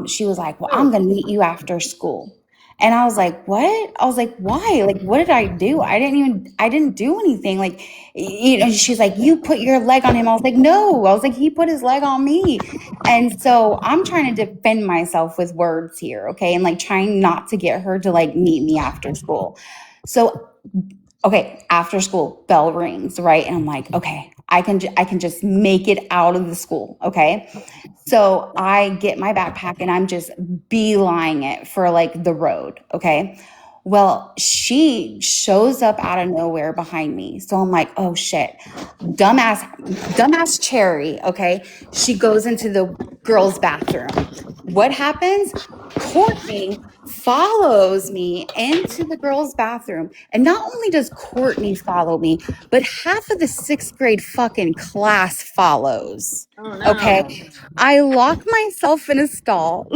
she was like, well, I'm gonna meet you after school. And I was like, what? I was like, why? Like, what did I do? I didn't do anything. Like, she's like, you put your leg on him. I was like, no. I was like, he put his leg on me. And so I'm trying to defend myself with words here, okay? And like trying not to get her to like meet me after school. So, okay, after school, bell rings, right? And I'm like, okay, I can just make it out of the school, okay? So I get my backpack and I'm just beelining it for like the road. Okay. Well, she shows up out of nowhere behind me. So I'm like, oh shit, dumbass Cherry. Okay. She goes into the girls' bathroom. What happens? Courtney follows me into the girls' bathroom. And not only does Courtney follow me, but half of the 6th grade fucking class follows. Oh, no. Okay. I lock myself in a stall.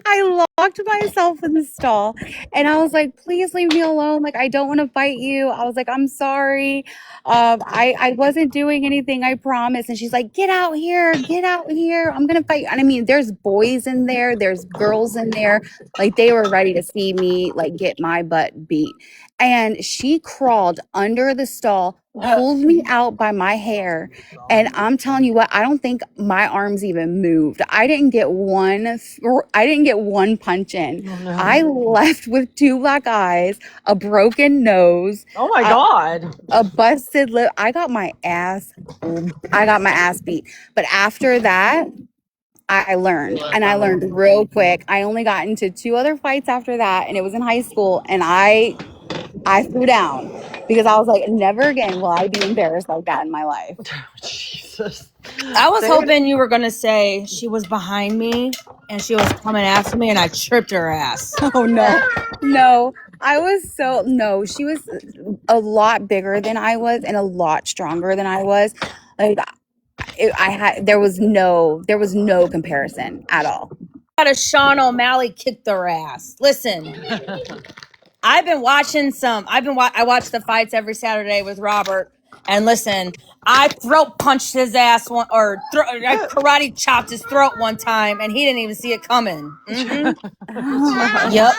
I locked myself in the stall and I was like, please leave me alone. Like, I don't want to fight you. I was like, I'm sorry. I wasn't doing anything, I promise. And she's like, get out here, get out here. I'm going to fight you. And I mean, there's boys in there, there's girls in there. Like, they were ready to see me like get my butt beat. And she crawled under the stall, pulled me out by my hair. And I'm telling you what, I don't think my arms even moved. I didn't get one punch in. Oh, no. I left with 2 black eyes, a broken nose, Oh my God. a busted lip. I got my ass beat. But after that, I learned, and I learned real quick. I only got into 2 other fights after that, and it was in high school, and I threw down because I was like, never again will I be embarrassed like that in my life. Jesus. I was hoping you were gonna say she was behind me and she was coming after me and I tripped her ass. Oh no, she was a lot bigger than I was and a lot stronger than I was. Like, there was no comparison at all. How Sean O'Malley kicked their ass. Listen, I watched the fights every Saturday with Robert. And listen, I throat punched his ass I karate chopped his throat one time, and he didn't even see it coming. Mm-hmm. Yep.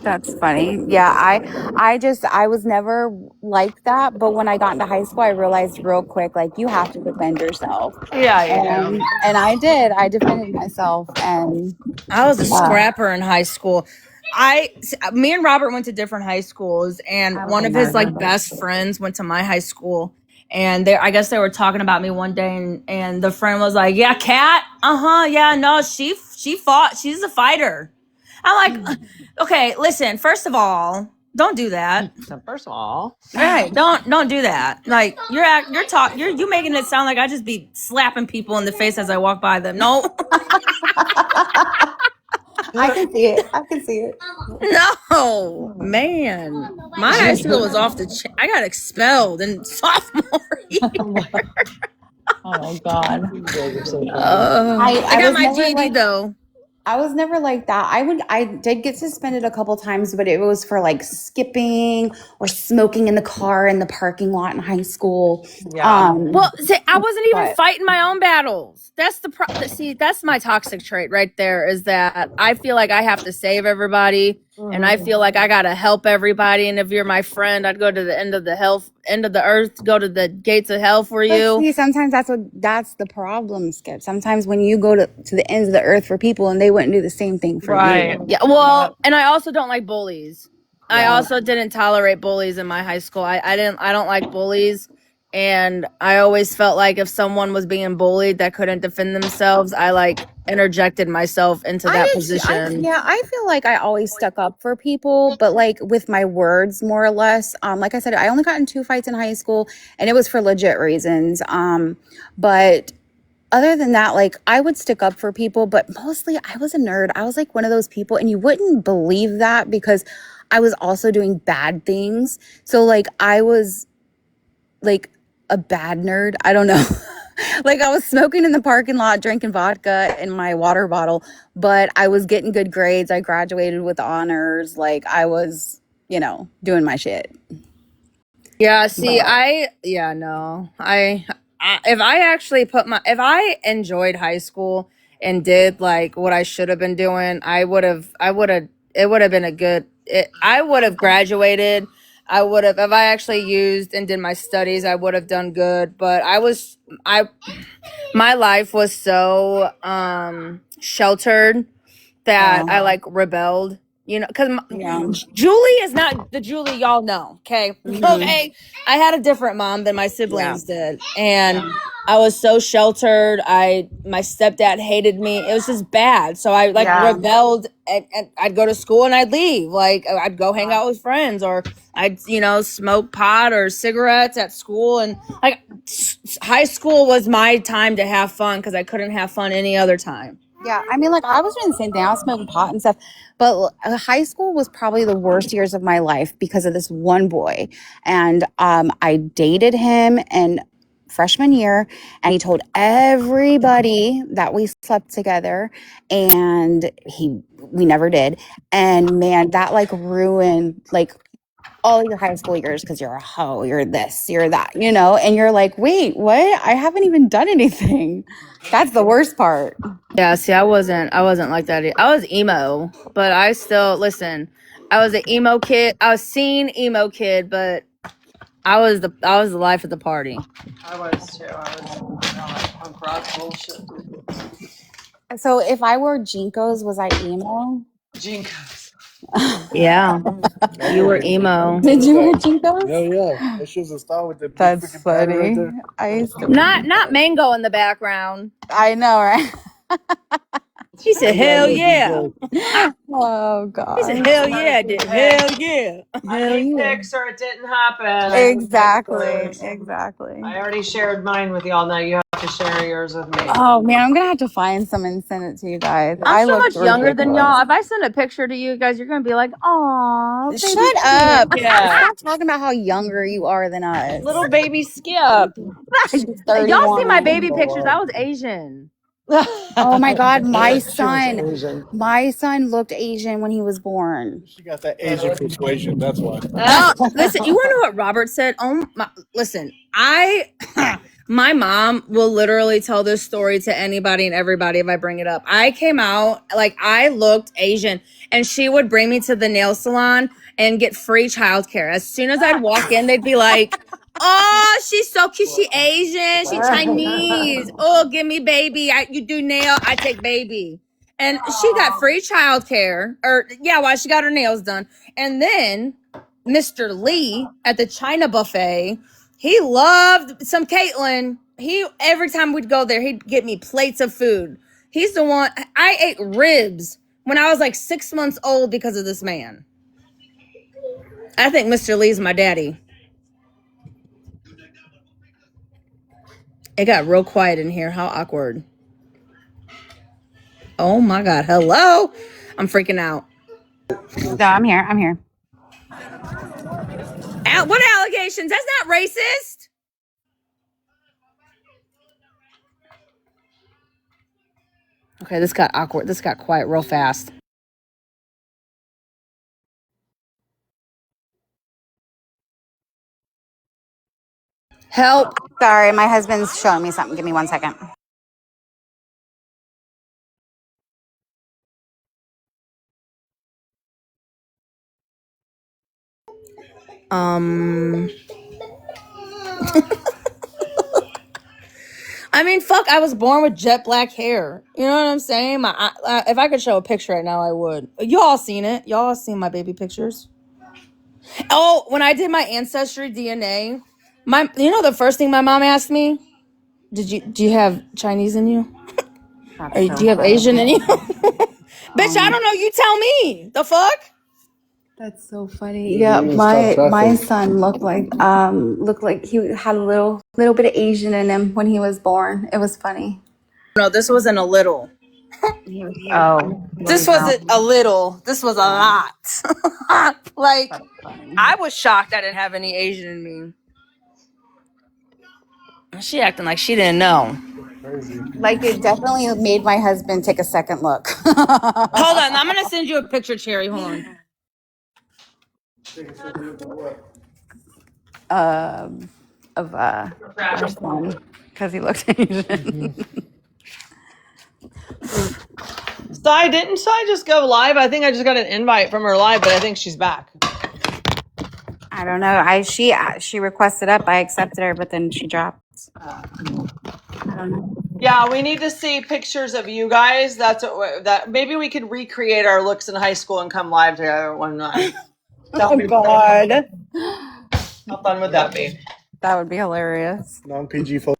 That's funny. Yeah, I was never like that, but when I got into high school, I realized real quick, like, you have to defend yourself. Yeah, you do. And I did. I defended myself, and I was a scrapper in high school. Me and Robert went to different high schools, and one of his like best friends went to my high school. And I guess they were talking about me one day, and the friend was like, "Yeah, Kat, yeah, no, she fought. She's a fighter." I'm like, okay, listen. First of all, don't do that. So first of all, Right? Don't do that. Like, you're making it sound like I just be slapping people in the face as I walk by them. No. I can see it. No, man. My high school was off the chain. I got expelled in sophomore year. oh God. I got my GED though. I was never like that. I did get suspended a couple times, but it was for like skipping or smoking in the car in the parking lot in high school. Yeah. Well, see, I wasn't even fighting my own battles. That's that's my toxic trait right there, is that I feel like I have to save everybody, and I feel like I gotta help everybody. And if you're my friend, I'd go to the end of the earth, go to the gates of hell for you. See, sometimes that's the problem, Skip. Sometimes when you go to the ends of the earth for people and they wouldn't do the same thing for you. Yeah, well, and I also don't like bullies. Yeah. I also didn't tolerate bullies in my high school. I don't like bullies. And I always felt like if someone was being bullied that couldn't defend themselves, I like interjected myself into that position. I feel like I always stuck up for people, but like with my words, more or less. Like I said, I only got in 2 fights in high school, and it was for legit reasons. But other than that, like, I would stick up for people, but mostly I was a nerd. I was like one of those people, and you wouldn't believe that because I was also doing bad things. So like I was like a bad nerd. I don't know. Like I was smoking in the parking lot, drinking vodka in my water bottle, but I was getting good grades. I graduated with honors. Like I was, doing my shit. Yeah, see, no. If I actually if I enjoyed high school and did like what I should have been doing, it would have been I would have graduated. If I actually used and did my studies, I would have done good. But my life was so sheltered that I like rebelled, because Julie is not the Julie y'all know. Okay. Okay. I had a different mom than my siblings did. And I was so sheltered. My stepdad hated me. It was just bad. So I rebelled, and I'd go to school and I'd leave. Like I'd go hang out with friends, or I'd, smoke pot or cigarettes at school. And like high school was my time to have fun because I couldn't have fun any other time. Yeah, I mean, like I was doing the same thing. I was smoking pot and stuff, but high school was probably the worst years of my life because of this one boy. And I dated him in freshman year, and he told everybody that we slept together, and we never did. And man, that like ruined like all your high school years because you're a hoe, you're this, you're that, and you're like, wait, what? I haven't even done anything. That's the worst part. Yeah, see, I wasn't like that. I was emo, but I still listen. I was an emo kid. I was seen emo kid, but I was the life of the party. I was too. I was punk rock bullshit. So if I wore Jinkos, was I emo? Jinkos. Yeah, you were emo. Did you wear Jinkos? Hell yeah. That shit's a star with the That's freaking pattern right funny. there. I used to. Not mango in the background. I know, right? She said, "Hell yeah!" Oh God. He said, "Hell yeah, I did. Hell yeah." I need pics or it didn't happen. Exactly. I already shared mine with y'all. Now you have to share yours with me. Oh man, I'm gonna have to find some and send it to you guys. I'm so much look younger than ridiculous. y'all. If I send a picture to you guys, you're gonna be like, "Aw, Shut up! Yeah. Stop talking about how younger you are than us. Little baby Skip. Y'all see 31. my baby pictures? I was Asian." Oh my God, my She was son looked Asian when he was born. She got that Asian persuasion, that's why. Listen, you want to know what Robert said? Listen, my mom will literally tell this story to anybody and everybody if I bring it up. I came out, like, I looked Asian, and she would bring me to the nail salon and get free childcare. As soon as I'd walk in, they'd be like, "Oh, she's so cute. She Asian. She Chinese. Oh, give me baby. You do nail. I take baby." And she got free childcare, while she got her nails done. And then Mr. Lee at the China buffet, he loved some Caitlin. Every time we'd go there, he'd get me plates of food. He's the one. I ate ribs when I was like 6 months old because of this man. I think Mr. Lee's my daddy. It got real quiet in here. How awkward. Oh my God. Hello? I'm freaking out. No, I'm here. What allegations? That's not racist. Okay, this got awkward. This got quiet real fast. Help. Sorry, my husband's showing me something. Give me 1 second. I mean, fuck, I was born with jet black hair. You know what I'm saying? If I could show a picture right now, I would. Y'all seen it. Y'all seen my baby pictures. Oh, when I did my ancestry DNA, the first thing my mom asked me, do you have Chinese in you? Do you have Asian in you? Bitch, I don't know. You tell me. The fuck? That's so funny. Yeah, my son looked like he had a little bit of Asian in him when he was born. It was funny. No, this wasn't a little. Oh, This wasn't a little. This was a lot. Like, I was shocked I didn't have any Asian in me. She acting like she didn't know. Crazy. Like it definitely made my husband take a second look. Hold on, I'm gonna send you a picture, Cherry. Hold on. Of our son because he looked Asian. Didn't Sai just go live? I think I just got an invite from her live, but I think she's back. I don't know. She requested up. I accepted her, but then she dropped. I don't know. Yeah, we need to see pictures of you guys. That maybe we could recreate our looks in high school and come live together one night. Oh God, How fun would that be? that would be hilarious. Non-PG photo.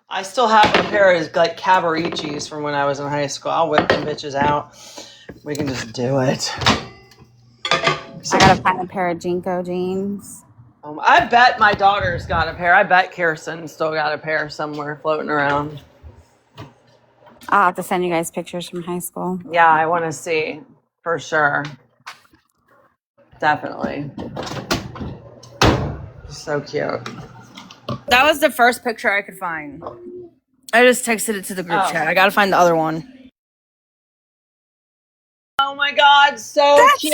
I still have a pair of like Cavaricis from when I was in high school. I'll whip them bitches out. We can just do it. I gotta find a pair of Jinko jeans. I bet my daughter's got a pair. I bet Kirsten still got a pair somewhere floating around. I'll have to send you guys pictures from high school. Yeah, I want to see for sure. Definitely. So cute. That was the first picture I could find. I just texted it to the group chat. I gotta find the other one. Oh my God, so cute.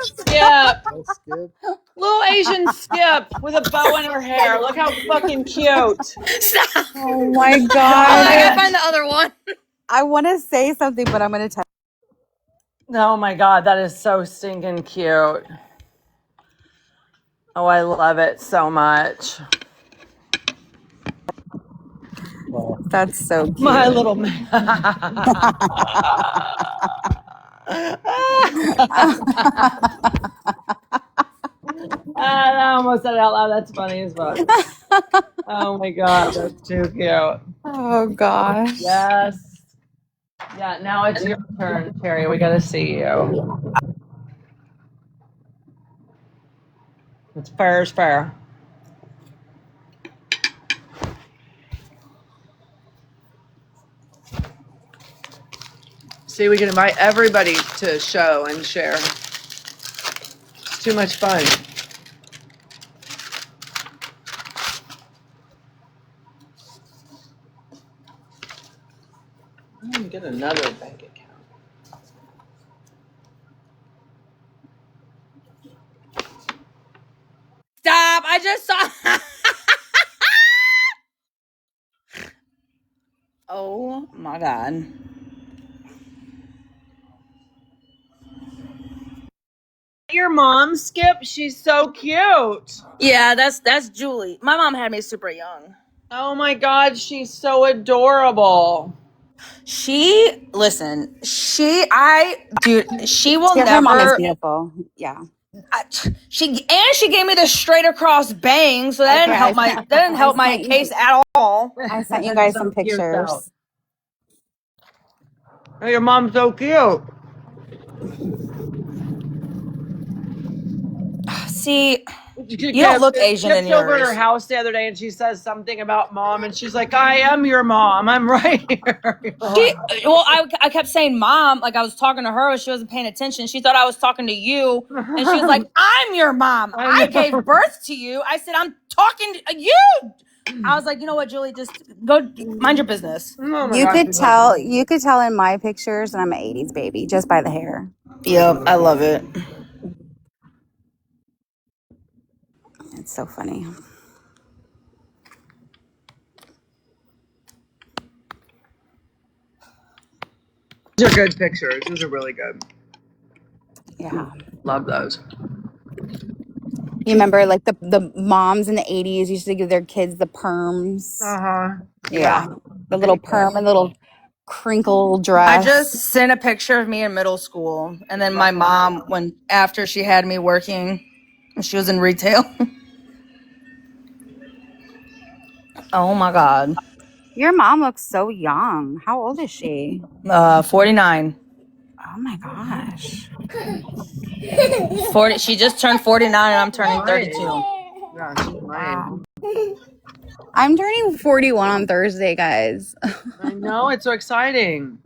Skip. That's Skip. Little Asian Skip with a bow in her hair. Look how fucking cute. Stop. Oh my I God! gotta find the other one. I want to say something, but I'm gonna tell. Oh my God, that is so stinking cute. Oh, I love it so much. Wow. That's so cute. My little man. I almost said it out loud. That's funny as fuck. Oh my God, that's too cute. Oh gosh. Yes. Yeah, now it's your turn, Terry. We got to see you. It's fair is fair. See, we can invite everybody to show and share. It's too much fun. I'm gonna get another bank account. Stop. I just saw. Oh my God. Your mom, Skip, she's so cute. Yeah, that's Julie. My mom had me super young. Oh my God, she's so adorable. She will Yeah, her mom is never. beautiful. Yeah. She gave me the straight across bang, so that Okay, didn't help my sent you- case at all. I sent you guys some Cute pictures. out. Oh, your mom's so cute. See, you don't look Asian in Skip's over at her yours. house the other day, and she says something about mom, and she's like, "I am your mom. I'm right here." I kept saying mom, like I was talking to her, she wasn't paying attention. She thought I was talking to you, and she was like, "I'm your mom. I gave birth to you." I said, "I'm talking to you." I was like, "You know what, Julie? Just go mind your business." Oh my You gosh, could she's tell. You could tell in my pictures that I'm an '80s baby just by the hair. Yep, I love it. It's so funny. These are good pictures. These are really good. Yeah. Love those. You remember, like the moms in the '80s used to give their kids the perms. Uh-huh. Yeah. The little perm and little crinkle I dress. just sent a picture of me in middle school, and then my mom, after she had me working, she was in retail. Oh my God. Your mom looks so young. How old is she? 49. Oh my gosh. 40. She just turned 49, and I'm turning 32. Yeah, she's mine. Wow. I'm turning 41 on Thursday, guys. I know, it's so exciting.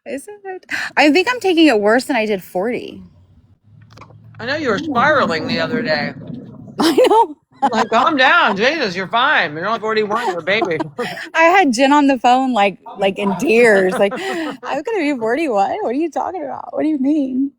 Is it? I think I'm taking it worse than I did 40. I know you were spiraling the other day. I know. Like, calm down, Jesus, you're fine. You're only 41, you're a baby. I had Jen on the phone, like in tears. Like, I'm gonna be 41. What are you talking about? What do you mean?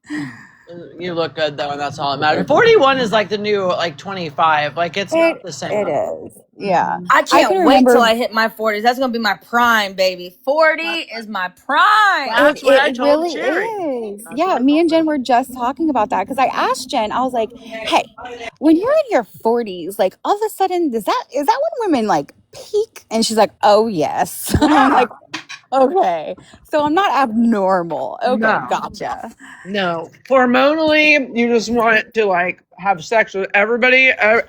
You look good though, and that's all that matters. 41 is like the new like 25. Like it's not the same. It is. Yeah. I can't can wait till remember- I hit my 40s. That's gonna be my prime, baby. 40 is my prime. That's what I It told really Sherry. is. That's Yeah, what I me and told Jen were just talking about that because I asked Jen, I was like, hey, when you're in your 40s, like all of a sudden, is that when women like peak? And she's like, oh yes. I'm like, okay. So I'm not abnormal. Okay, No. gotcha. No, hormonally, you just want to like have sex with everybody, and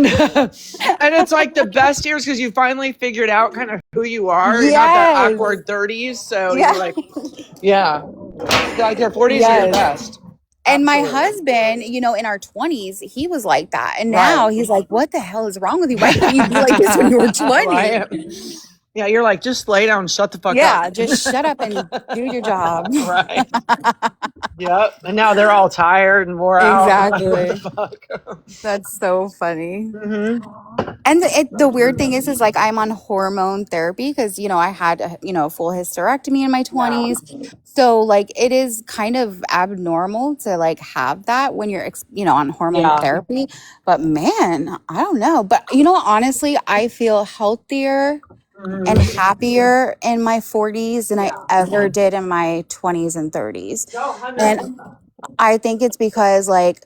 it's like the best years because you finally figured out kind of who you are. You're not that Yes. awkward 30s, so Yeah. you're like, yeah, like your 40s are your Yes. best. And my Absolutely. husband, in our 20s, he was like that. And now Right. he's like, what the hell is wrong with you? Why couldn't you be like this when you were 20? Right. Yeah, you're like, just lay down, shut the fuck Yeah, up. just shut up and do your job. Right. Yep. And now they're all tired and wore out. Exactly. What the fuck? That's so funny. Mm-hmm. And the weird thing is like I'm on hormone therapy because, I had a full hysterectomy in my 20s. So like it is kind of abnormal to like have that when you're, on hormone therapy. But man, I don't know. But honestly, I feel healthier and happier in my 40s than I ever did in my 20s and 30s. And I think it's because like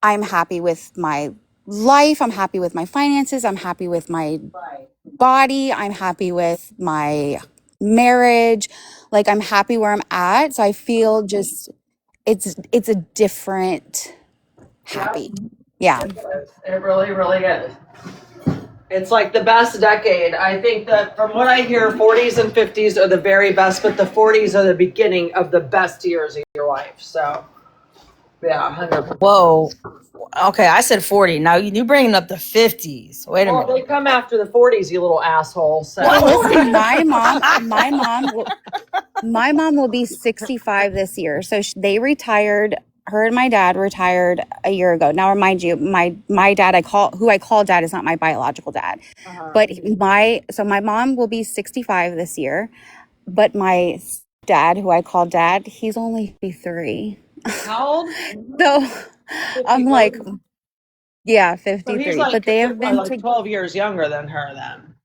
I'm happy with my life, I'm happy with my finances, I'm happy with my body, I'm happy with my marriage, like I'm happy where I'm at. So I feel just it's a different happy. Yeah. It really, really is. It's like the best decade. I think that from what I hear, 40s and 50s are the very best, but the 40s are the beginning of the best years of your life. So, yeah, 100%. Whoa. Okay, I said 40. Now you bringing up the 50s. Wait a Well, minute. they come after the 40s, you little asshole. So. Well, listen, my mom will be 65 this year. So they retired. Her and my dad retired a year ago. Now, remind you, my dad, who I call dad, is not my biological dad. But my mom will be 65 this year. But my dad, who I call dad, he's only 53. How old? So I'm like, yeah, 53. So he's like, but they have been like 12 years younger than her then.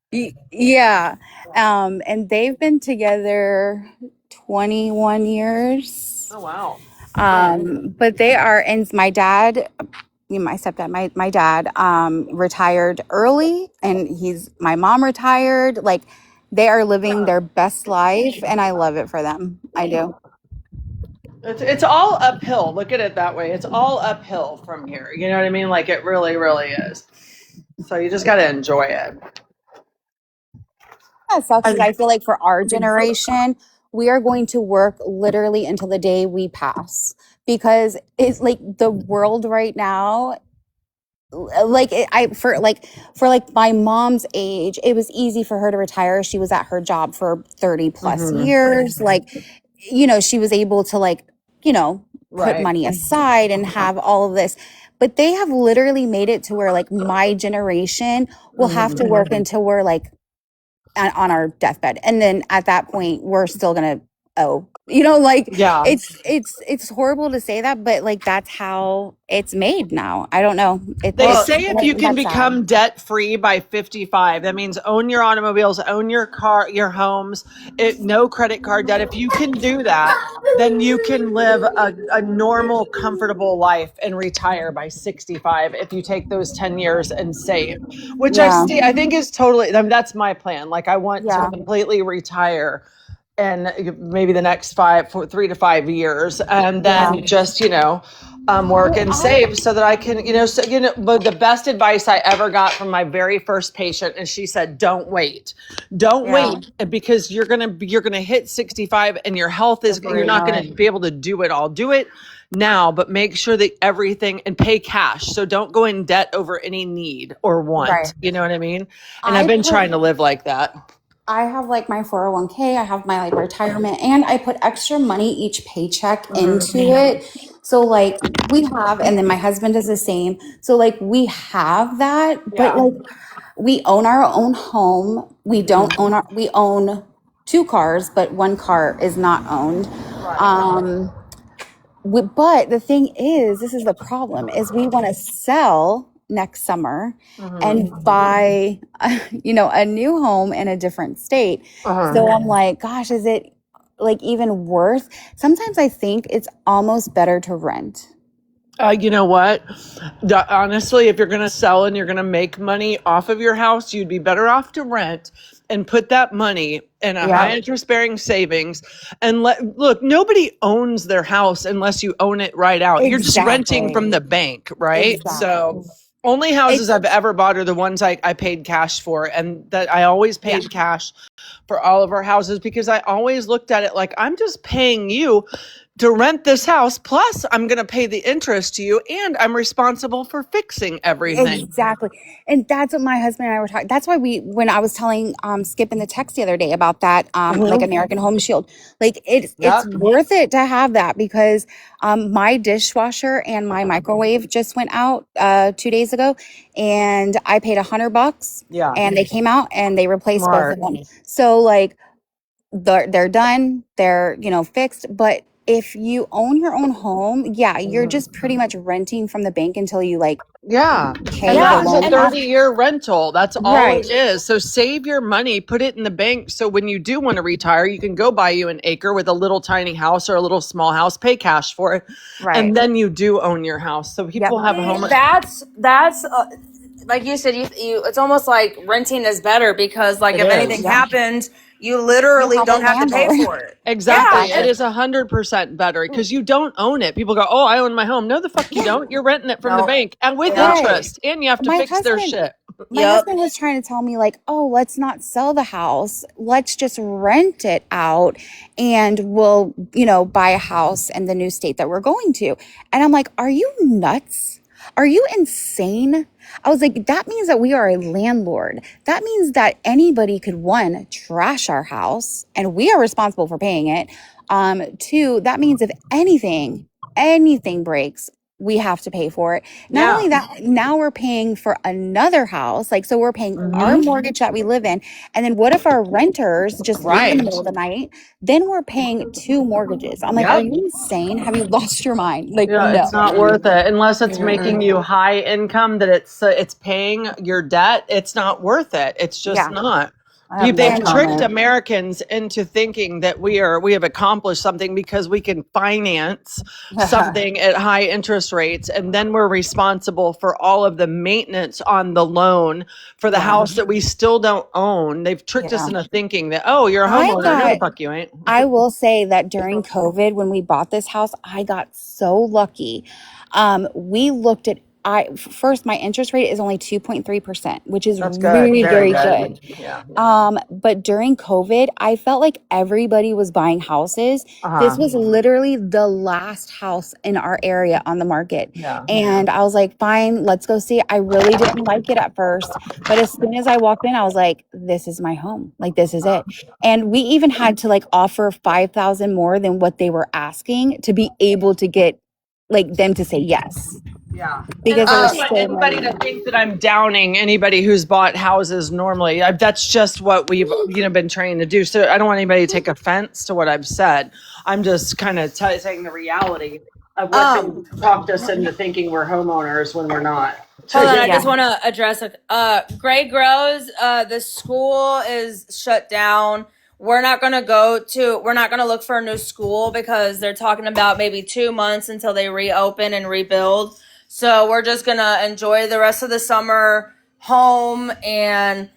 Yeah. And they've been together 21 years. Oh, wow. But they are, and my dad, my stepdad, my dad, retired early, and my mom retired. Like they are living their best life, and I love it for them. I do. It's all uphill. Look at it that way. It's all uphill from here. You know what I mean? Like it really, really is. So you just got to enjoy it. It sucks because I feel like for our generation, we are going to work literally until the day we pass because it's like the world right now. Like for my mom's age, it was easy for her to retire. She was at her job for 30 plus years. Like, she was able to put money aside and have all of this. But they have literally made it to where like my generation will have to work until we're like on our deathbed, and then at that point we're still gonna it's horrible to say that, but like that's how it's made now. I don't know. They say if you can become debt free by 55, that means own your automobiles, own your car, your homes, no credit card debt. If you can do that, then you can live a normal, comfortable life and retire by 65 if you take those 10 years and save, which I think is totally, that's my plan. Like I want to completely retire and maybe the next 3 to 5 years, and then just work and save so that I can but the best advice I ever got from my very first patient, and she said, don't wait because you're gonna hit 65 and your health is you're not gonna be able to do it all. Do it now, but make sure that everything, and pay cash, so don't go in debt over any need or want. You know what I mean? And I've been trying to live like that. I have like my 401k, I have my like retirement, and I put extra money each paycheck into it So like we have, and then my husband does the same. So like we have that, but Yeah. like we own our own home. We don't own we own two cars, but one car is not owned. Um, but the thing is, this is the problem, is we want to sell next summer and buy, a new home in a different state. So I'm like, gosh, is it like even worth? Sometimes I think it's almost better to rent. You know what? Honestly, if you're going to sell and you're going to make money off of your house, you'd be better off to rent and put that money in a high interest bearing savings. And look, nobody owns their house unless you own it right out. You're just renting from the bank, right? So only houses I've ever bought are the ones I paid cash for, and that I always paid cash for all of our houses, because I always looked at it like, I'm just paying you to rent this house, plus I'm going to pay the interest to you, and I'm responsible for fixing everything. Exactly. And that's what my husband and I were talking. That's why when I was telling Skip in the text the other day about that, like American Home Shield, like it's worth it to have that, because my dishwasher and my microwave just went out 2 days ago, and I paid $100. Yeah. And they came out and they replaced both of them. So like they're done, they're fixed. But if you own your own home, you're just pretty much renting from the bank until you like pay And the that's a loan off. 30-year rental. That's all Right. it is. So save your money, put it in the bank, so when you do want to retire, you can go buy you an acre with a little tiny house or a little small house, pay cash for it, and then you do own your house. So people have a home. That's like you said, you it's almost like renting is better, because like if anything happens, you literally don't have to pay for it. Exactly. Yeah. It is 100% better, because you don't own it. People go, oh, I own my home. No, the fuck you don't. You're renting it from the bank, and with interest, and you have to My fix their husband- shit. My husband was trying to tell me like, oh, let's not sell the house. Let's just rent it out, and we'll, buy a house in the new state that we're going to. And I'm like, are you nuts? Are you insane? I was like, that means that we are a landlord. That means that anybody could, one, trash our house and we are responsible for paying it. Two, that means if anything breaks, we have to pay for it. Not only that, now we're paying for another house. Like, so we're paying our mortgage that we live in. And then what if our renters just leave in the middle of the night? Then we're paying two mortgages. I'm like, are you insane? Have you lost your mind? Like, no. It's not worth it unless it's making you high income, that it's paying your debt. It's not worth it. It's just not. They've tricked Americans into thinking that we have accomplished something because we can finance something at high interest rates, and then we're responsible for all of the maintenance on the loan for the house that we still don't own. They've tricked us into thinking that, oh, you're a homeowner. No, the fuck you ain't. I will say that during COVID, when we bought this house, I got so lucky. We looked at first, my interest rate is only 2.3%, which is very, very good. But during COVID, I felt like everybody was buying houses. This was literally the last house in our area on the market. And I was like, fine, let's go see it. I really didn't like it at first, but as soon as I walked in, I was like, this is my home. Like, this is it. And we even had to like offer $5,000 more than what they were asking to be able to get like them to say yes. Because I don't want anybody to think that I'm downing anybody who's bought houses normally. That's just what we've been trained to do. So I don't want anybody to take offense to what I've said. I'm just kind of saying the reality of what they talked us into thinking we're homeowners when we're not. Hold on, I just want to address it. Gray Grows, the school is shut down. We're not going to look for a new school because they're talking about maybe 2 months until they reopen and rebuild. So we're just going to enjoy the rest of the summer home, and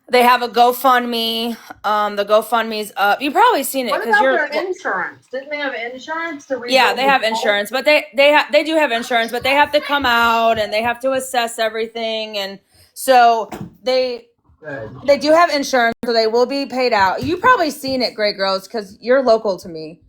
they have a GoFundMe. The GoFundMe's up. You've probably seen it because you're their insurance. Didn't they have insurance to rebuild? Yeah, they have insurance, but they do have insurance, but they have to come out and they have to assess everything, and so they do have insurance, so they will be paid out. You've probably seen it, Great Girls, because you're local to me.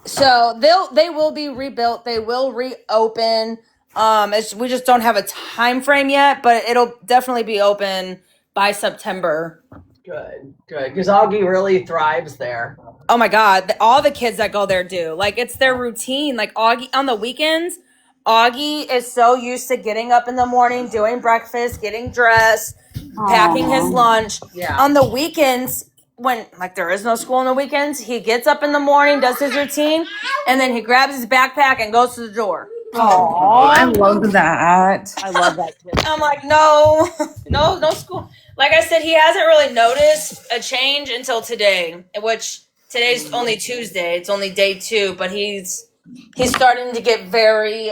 So they will be rebuilt. They will reopen. We just don't have a time frame yet, but it'll definitely be open by September. Good, good. Because Augie really thrives there. Oh my God, all the kids that go there do. Like, it's their routine. Like, Augie, on the weekends, Augie is so used to getting up in the morning, doing breakfast, getting dressed, packing his lunch. Yeah. On the weekends, when, like, there is no school on the weekends, he gets up in the morning, does his routine, and then he grabs his backpack and goes to the door. I love that. I love that kid. I'm like, no, no school. Like I said, he hasn't really noticed a change until today, which today's only Tuesday. It's only day 2, but he's starting to get very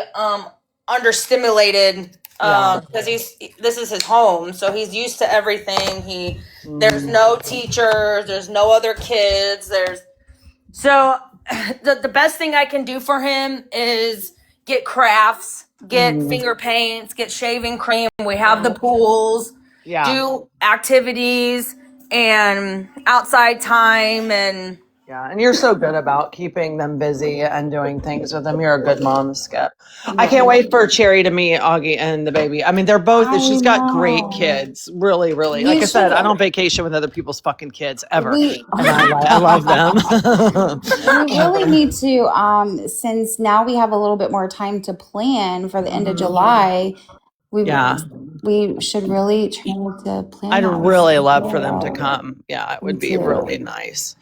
understimulated because this is his home, so he's used to everything. There's no teachers, there's no other kids. So the best thing I can do for him is get crafts, get finger paints, get shaving cream. We have the pools. Yeah. Do activities and outside time and Yeah, and you're so good about keeping them busy and doing things with them. You're a good mom, Skip. I can't wait for Cherry to meet Augie and the baby. I mean, they're both, she's got great kids. Really, really. Like I said, I don't vacation with other people's fucking kids ever. And I love them. We really need to, since now we have a little bit more time to plan for the end of July, we should really try to plan. I'd that. really love for them to come. Yeah, it would be really nice.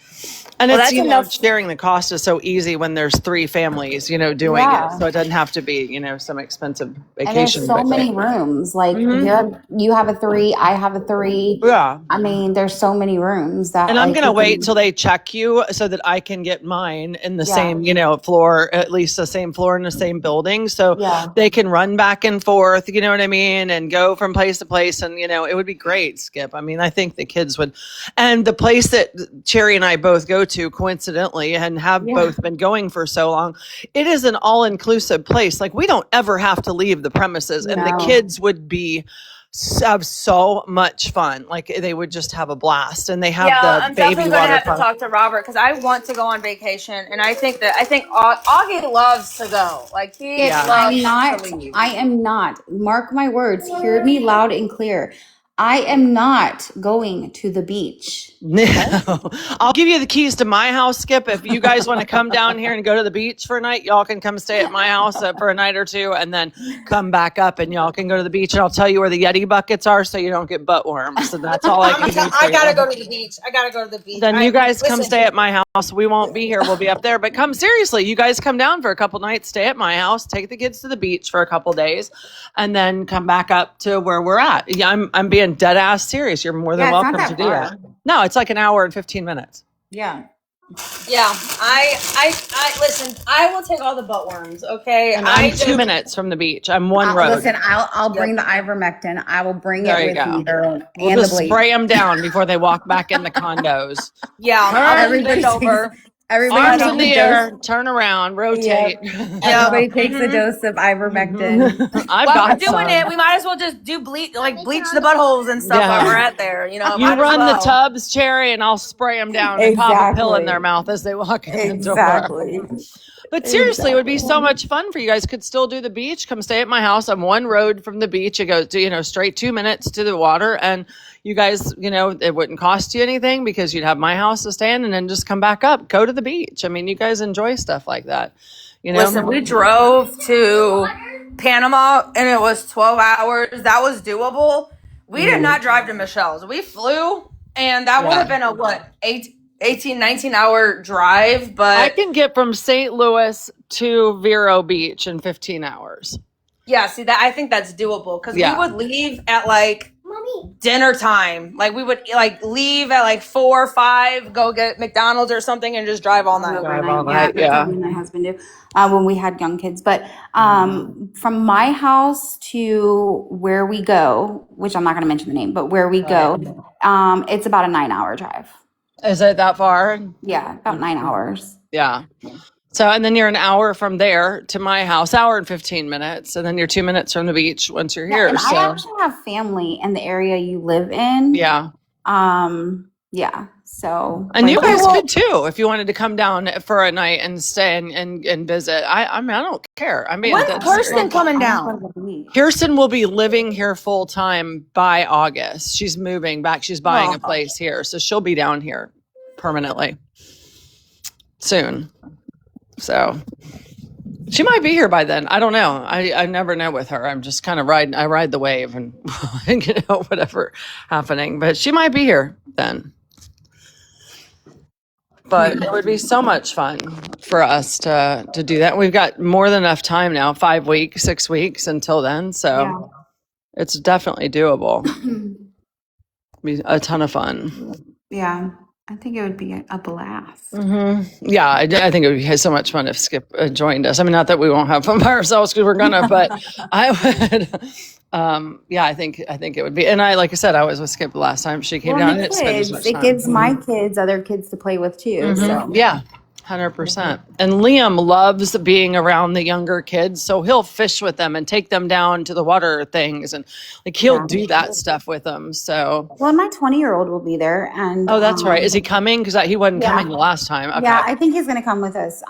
And Well, it's, that's enough. sharing the cost is so easy when there's 3 families, doing Yeah. it. So it doesn't have to be, some expensive And there's vacation. so many rooms. Like you have a 3, I have a 3. Yeah. I mean, there's so many rooms that. And I'm like, going to you wait can- till they check you so that I can get mine in the Yeah. same, floor, at least the same floor in the same building. So Yeah. they can run back and forth, you know what I mean? And go from place to place. And, it would be great, Skip. I mean, I think the kids would. And the place that Cherry and I both go to, coincidentally, and have both been going for so long, it is an all-inclusive place. Like, we don't ever have to leave the premises. And the No. kids would have so much fun. Like, they would just have a blast. And they have the I'm baby definitely gonna water have to park. talk to Robert because I want to go on vacation, and I think Augie loves to go. Like he loves to leave. I am not. Mark my words. Hear me loud and clear. I am not going to the beach. No, I'll give you the keys to my house, Skip. If you guys want to come down here and go to the beach for a night, y'all can come stay at my house for a night or 2 and then come back up and y'all can go to the beach and I'll tell you where the Yeti buckets are so you don't get butt worms. So that's all I can do. I gotta go to the beach. Then you guys come stay at my house. We won't be here. We'll be up there. But come seriously, you guys come down for a couple nights, stay at my house, take the kids to the beach for a couple days, and then come back up to where we're at. Yeah, I'm being dead ass serious. You're more than Yeah, it's not welcome that to do far. that. No, it's like an hour and 15 minutes. Yeah. Yeah, I listen. I will take all the butt worms. Okay, And I'm 2 minutes from the beach. I'm one road. Listen, I'll bring the ivermectin. I will bring There it you with go. me, girl, We'll and the just bleach. spray them down before they walk back in the condos. Yeah, I'll Everybody bend over. Everybody Arms takes in the a air, turn around, rotate. Everybody takes a dose of ivermectin. I've While got we're doing some. it, we might as well just do bleach the buttholes and stuff Yeah. while we're at there. You might as run the well. tubs, Cherry, and I'll spray them down and pop a pill in their mouth as they walk in the door. Exactly. But seriously, it would be so much fun for you guys. Could still do the beach. Come stay at my house. I'm one road from the beach. It goes to, straight 2 minutes to the water. And you guys, it wouldn't cost you anything because you'd have my house to stay in and then just come back up, go to the beach. I mean, you guys enjoy stuff like that. Listen, we drove to Panama and it was 12 hours. That was doable. We did not drive to Michelle's. We flew and that would have been a 18, 19-hour drive. I But can get from St. Louis to Vero Beach in 15 hours. yeah, see that I think that's doable because Yeah. we would leave at like dinner time. Like we would leave at like 4 or 5, go get McDonald's or something and just drive all night. Drive all night, That's yeah. what me and my husband do when we had young kids. But from my house to where we go, which I'm not going to mention the name, but where we go, it's about a 9-hour drive. Is it that far? Yeah, about 9 hours. Yeah. So, and then you're an hour from there to my house, hour and 15 minutes. And then you're 2 minutes from the beach once you're here. And I So, actually have family in the area you live in. yeah. Yeah. So And you break- guys could too if you wanted to come down for a night and stay and visit. I mean, I don't care. I mean, When's that's Kirsten coming I down? wanna go to the beach. Kirsten will be living here full time by August. She's moving back. She's buying a Oh. place here. So she'll be down here permanently soon. So she might be here by then. I don't know. I never know with her. I'm just kind of I ride the wave and whatever happening. But she might be here then. But it would be so much fun for us to do that. We've got more than enough time now, 5 weeks, 6 weeks until then. So it's definitely doable. Be a ton of fun. Yeah, I think it would be a blast. Yeah, I think it would be so much fun if Skip joined us. I mean, not that we won't have fun by ourselves because we're gonna, but I would. Yeah, I think it would be. And like I said, I was with Skip the last time she came Well, down. and And the it spent as kids, much it time. gives my kids other kids to play with too. So Yeah, 100%. And Liam loves being around the younger kids, so he'll fish with them and take them down to the water things, and like he'll do that stuff with them. So, well, my 20-year-old will be there, and oh, that's right. Is he coming? Because he wasn't Yeah. coming the last time. Okay. Yeah, I think he's gonna come with us.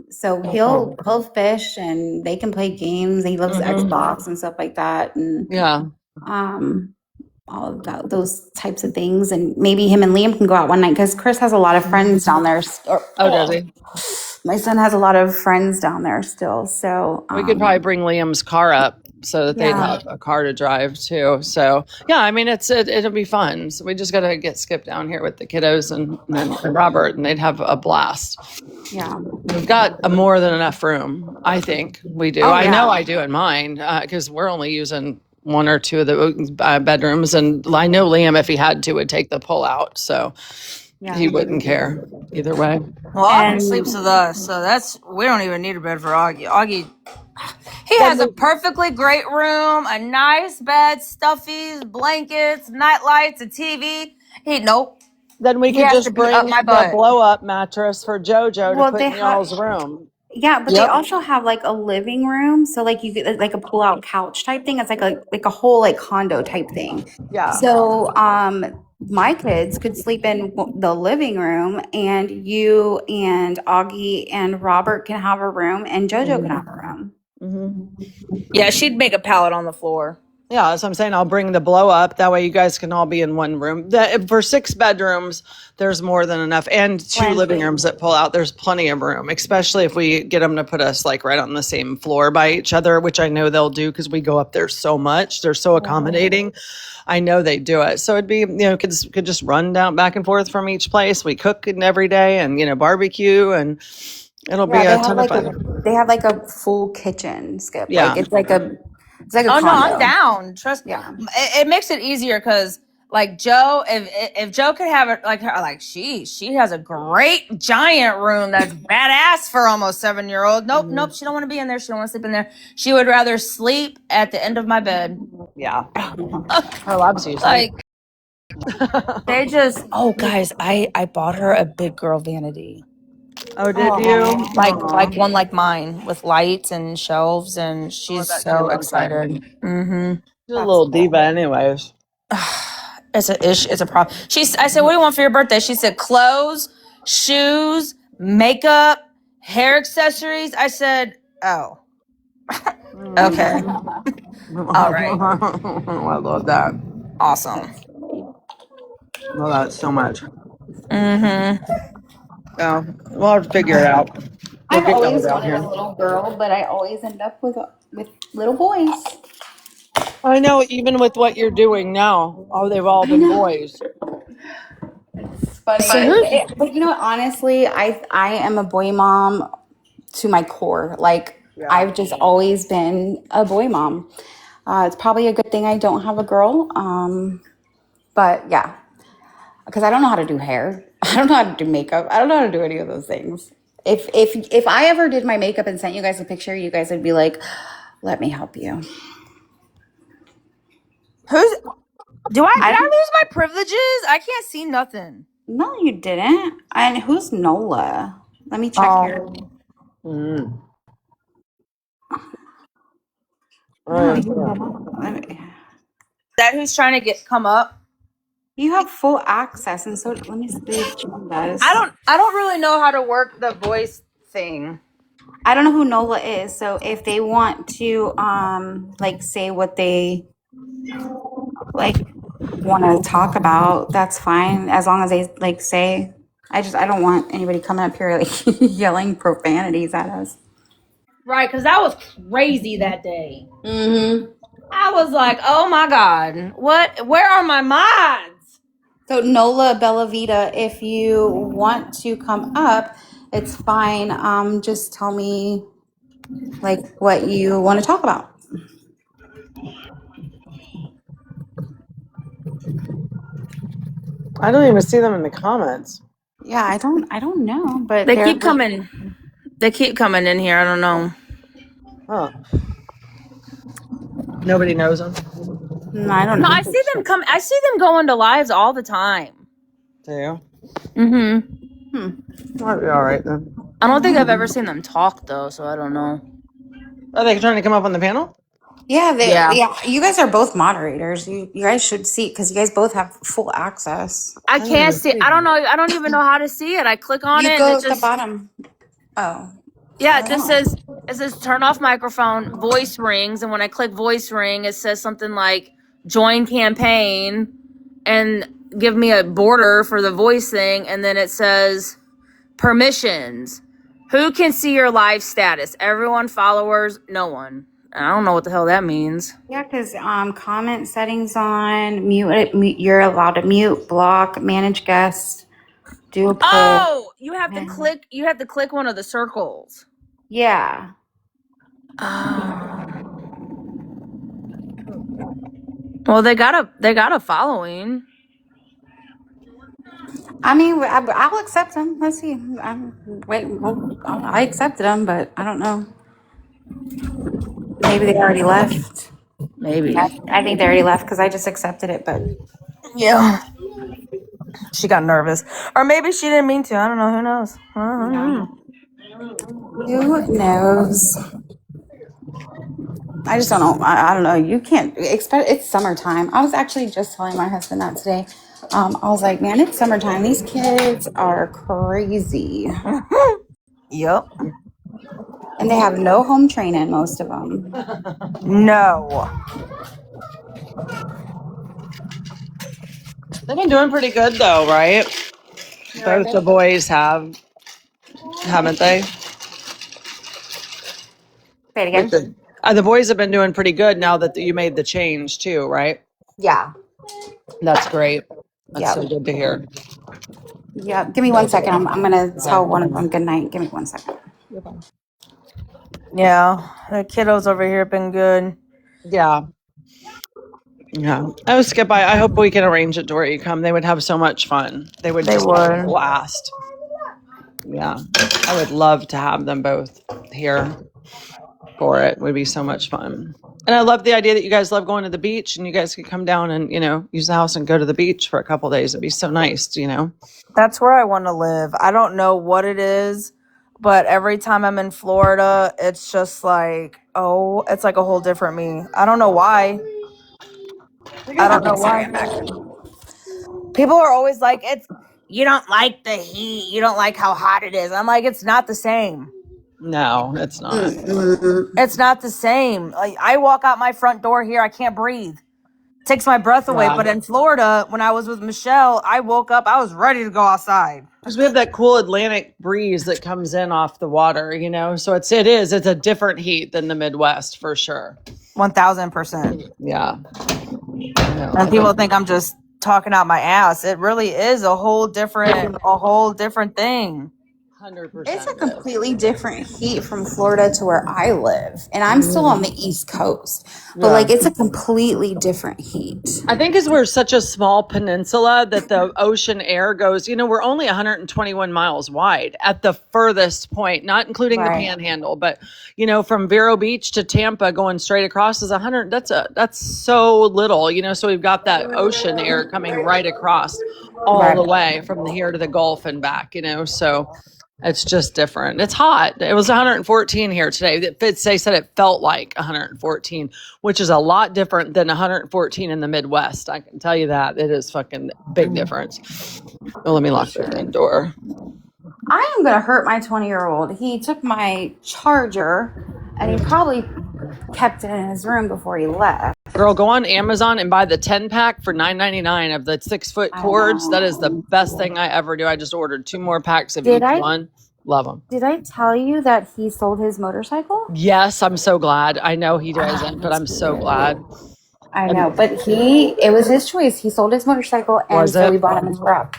So he'll fish and they can play games. He loves Xbox and stuff like that, and Yeah. all of those types of things. And maybe him and Liam can go out one night because Chris has a lot of friends down there. Oh, does he? My son has a lot of friends down there still. So We could probably bring Liam's car up so that they'd Yeah. have a car to drive too. So yeah, I mean it'll be fun. So we just gotta get Skip down here with the kiddos and Robert, and they'd have a blast. yeah. We've got a more than enough room. I think we do. Oh, I know yeah. I do in mine because we're only using one or two of the bedrooms, and I know Liam, if he had to, would take the pull out. So Yeah. he wouldn't care either way. Well, Augie And- sleeps with us, so we don't even need a bed for Augie. Augie, he has a perfectly great room, a nice bed, stuffies, blankets, night lights, a TV. Nope. Then we He could has just to be bring up my the butt. blow up mattress for JoJo Well, to put they in y'all's room. Yeah, but Yep. they also have like a living room, so like you get like a pull out couch type thing. It's like a whole like condo type thing. Yeah. So my kids could sleep in the living room, and you and Augie and Robert can have a room, and JoJo can have a room. Yeah, she'd make a pallet on the floor. Yeah, that's what I'm saying. I'll bring the blow up. That way you guys can all be in one room. For 6 bedrooms, there's more than enough. And 2 living rooms that pull out. There's plenty of room, especially if we get them to put us like right on the same floor by each other, which I know they'll do because we go up there so much. They're so accommodating. I know they do it. So it'd be, kids could just run down back and forth from each place. We cook every day and, barbecue, and it'll be a ton of fun. They have like a full kitchen, Skip. Yeah. Like it's like a Oh no, condo. I'm down. Trust me. Yeah. It makes it easier because like Joe, if Joe could have it like her, like she has a great giant room that's badass for almost 7-year-old. Nope, she don't want to be in there. She don't want to sleep in there. She would rather sleep at the end of my bed. Yeah. Her loves you. Like they just guys, I bought her a big girl vanity. Oh, did you? Like one like mine with lights and shelves, and she's that so could excited. Mm-hmm. She's a little diva anyways. It's a problem. I said, what do you want for your birthday? She said, clothes, shoes, makeup, hair accessories. I said, oh. Okay. All right. I love that. Awesome. I love that so much. Mm-hmm. Yeah, we'll have to figure it out. I've We'll get always those out wanted here. a little girl, but I always end up with little boys. I know, even with what you're doing now, they've all been boys. It's funny. But you know what? Honestly, I am a boy mom to my core. Like I've just always been a boy mom. It's probably a good thing I don't have a girl. But yeah, because I don't know how to do hair. I don't know how to do makeup. I don't know how to do any of those things. If I ever did my makeup and sent you guys a picture, you guys would be like, "Let me help you." Did I lose my privileges? I can't see nothing. No, you didn't. And who's Nola? Let me check here. Mm. Let me- Is that who's trying to come up? You have full access, and so let me see if John does. I don't really know how to work the voice thing. I don't know who NOLA is, so if they want to like say what they like want to talk about, that's fine as long as they like say. I don't want anybody coming up here like yelling profanities at us. Right, because that was crazy that day. Mm-hmm. I was like, oh my God, what? Where are my mods? So NOLA Bellavita, if you want to come up, it's fine. Just tell me like what you want to talk about. I don't even see them in the comments. Yeah, I don't know, but They they're keep coming. They keep coming in here. I don't know. Huh. Nobody knows them. No, I don't No, know. I see them come. I see them going to lives all the time. Do you? Mm-hmm. Might be all right then. I don't think I've ever seen them talk though, so I don't know. Are they trying to come up on the panel? Yeah, Yeah. yeah. You guys are both moderators. You guys should see because you guys both have full access. I can't see. I don't know. I don't even know how to see it. I click on You it. go And at it the just bottom. Oh, yeah. It just says turn off microphone. Voice rings, and when I click voice ring, it says something like join campaign, and give me a border for the voice thing, and then it says permissions. Who can see your live status? Everyone, followers, no one. I don't know what the hell that means. yeah. Because comment settings on mute. You're allowed to mute, block, manage guests, do a poll. Oh, you have to click. You have to click one of the circles. Yeah. Well, they got a following. I mean, I'll accept them. Let's see. I accepted them, but I don't know. Maybe they already left. Maybe. I think they already left because I just accepted it. But Yeah. She got nervous, or maybe she didn't mean to. I don't know. Who knows? who knows? I just don't know. I don't know. You can't expect. It's summertime. I was actually just telling my husband that today. I was like, man, it's summertime. These kids are crazy, Yep. and they have no home training. Most of them. No. They've been doing pretty good though, right? Both the boys have, haven't they? Say it again. The boys have been doing pretty good now that you made the change too, right? Yeah. That's great. That's Yeah. so good to hear. Yeah. Give me 1 second. I'm gonna tell one of them good night. Give me 1 second. Yeah, the kiddos over here have been good. Yeah. Yeah. Oh, Skip, I hope we can arrange it to where you come. They would have so much fun. They would have a blast. Yeah. I would love to have them both here for it. It would be so much fun. And I love the idea that you guys love going to the beach and you guys could come down and, use the house and go to the beach for a couple of days. It'd be so nice, That's where I want to live. I don't know what it is, but every time I'm in Florida, it's just like, it's like a whole different me. I don't know why. I don't know why. People are always like, you don't like the heat. You don't like how hot it is. I'm like, it's not the same. No, it's not. It's not the same. Like, I walk out my front door here, I can't breathe. It takes my breath away. Yeah. But in Florida, when I was with Michelle, I woke up, I was ready to go outside. Because we have that cool Atlantic breeze that comes in off the water, so it's a different heat than the Midwest for sure. 1000%. Yeah. And people think I'm just talking out my ass. It really is a whole different thing. 100%. It's a completely different heat from Florida to where I live, and I'm still on the East Coast. But like, it's a completely different heat. I think because we're such a small peninsula that the ocean air goes, we're only 121 miles wide at the furthest point, not including the panhandle, but from Vero Beach to Tampa going straight across is 100. That's so little, so we've got that ocean air coming right across all Right. the way from here to the Gulf and back, so it's just different. It's hot. It was 114 here today. They said it felt like 114, which is a lot different than 114 in the Midwest. I can tell you that. It is fucking big difference. Well, let me lock the front door. I am going to hurt my 20-year-old. He took my charger and he probably kept it in his room before he left. Girl, go on Amazon and buy the 10-pack for $9.99 of the 6-foot cords. That is the best thing I ever do. I just ordered 2 more packs of each one. Love them. Did I tell you that he sold his motorcycle? Yes, I'm so glad. I know he doesn't, but I'm so glad. I know, but it was his choice. He sold his motorcycle, and so we bought him his truck.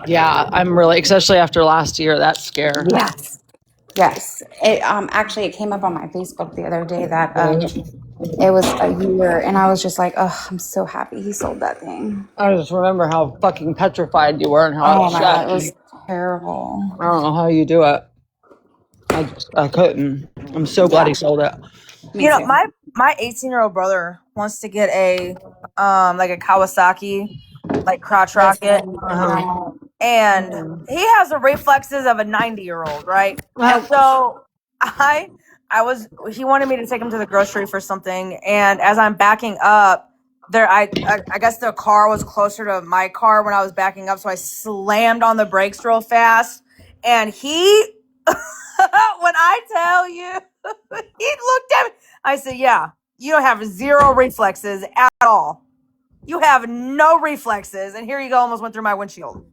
Yeah, I'm really, especially after last year, that scare. Yes. It came up on my Facebook the other day that it was a year, and I was just like, oh, I'm so happy he sold that thing. I just remember how fucking petrified you were and how Oh my God, it was terrible. I don't know how you do it. I couldn't. I'm so glad he sold it. You know, my 18-year-old brother wants to get a like a Kawasaki like crotch rocket, and he has the reflexes of a 90-year-old, right? And so he wanted me to take him to the grocery for something, and as I'm backing up there, I guess the car was closer to my car when I was backing up, so I slammed on the brakes real fast, and he when I tell you, he looked at me. I said, yeah, you don't have zero reflexes at all. You have no reflexes. And here you go, almost went through my windshield.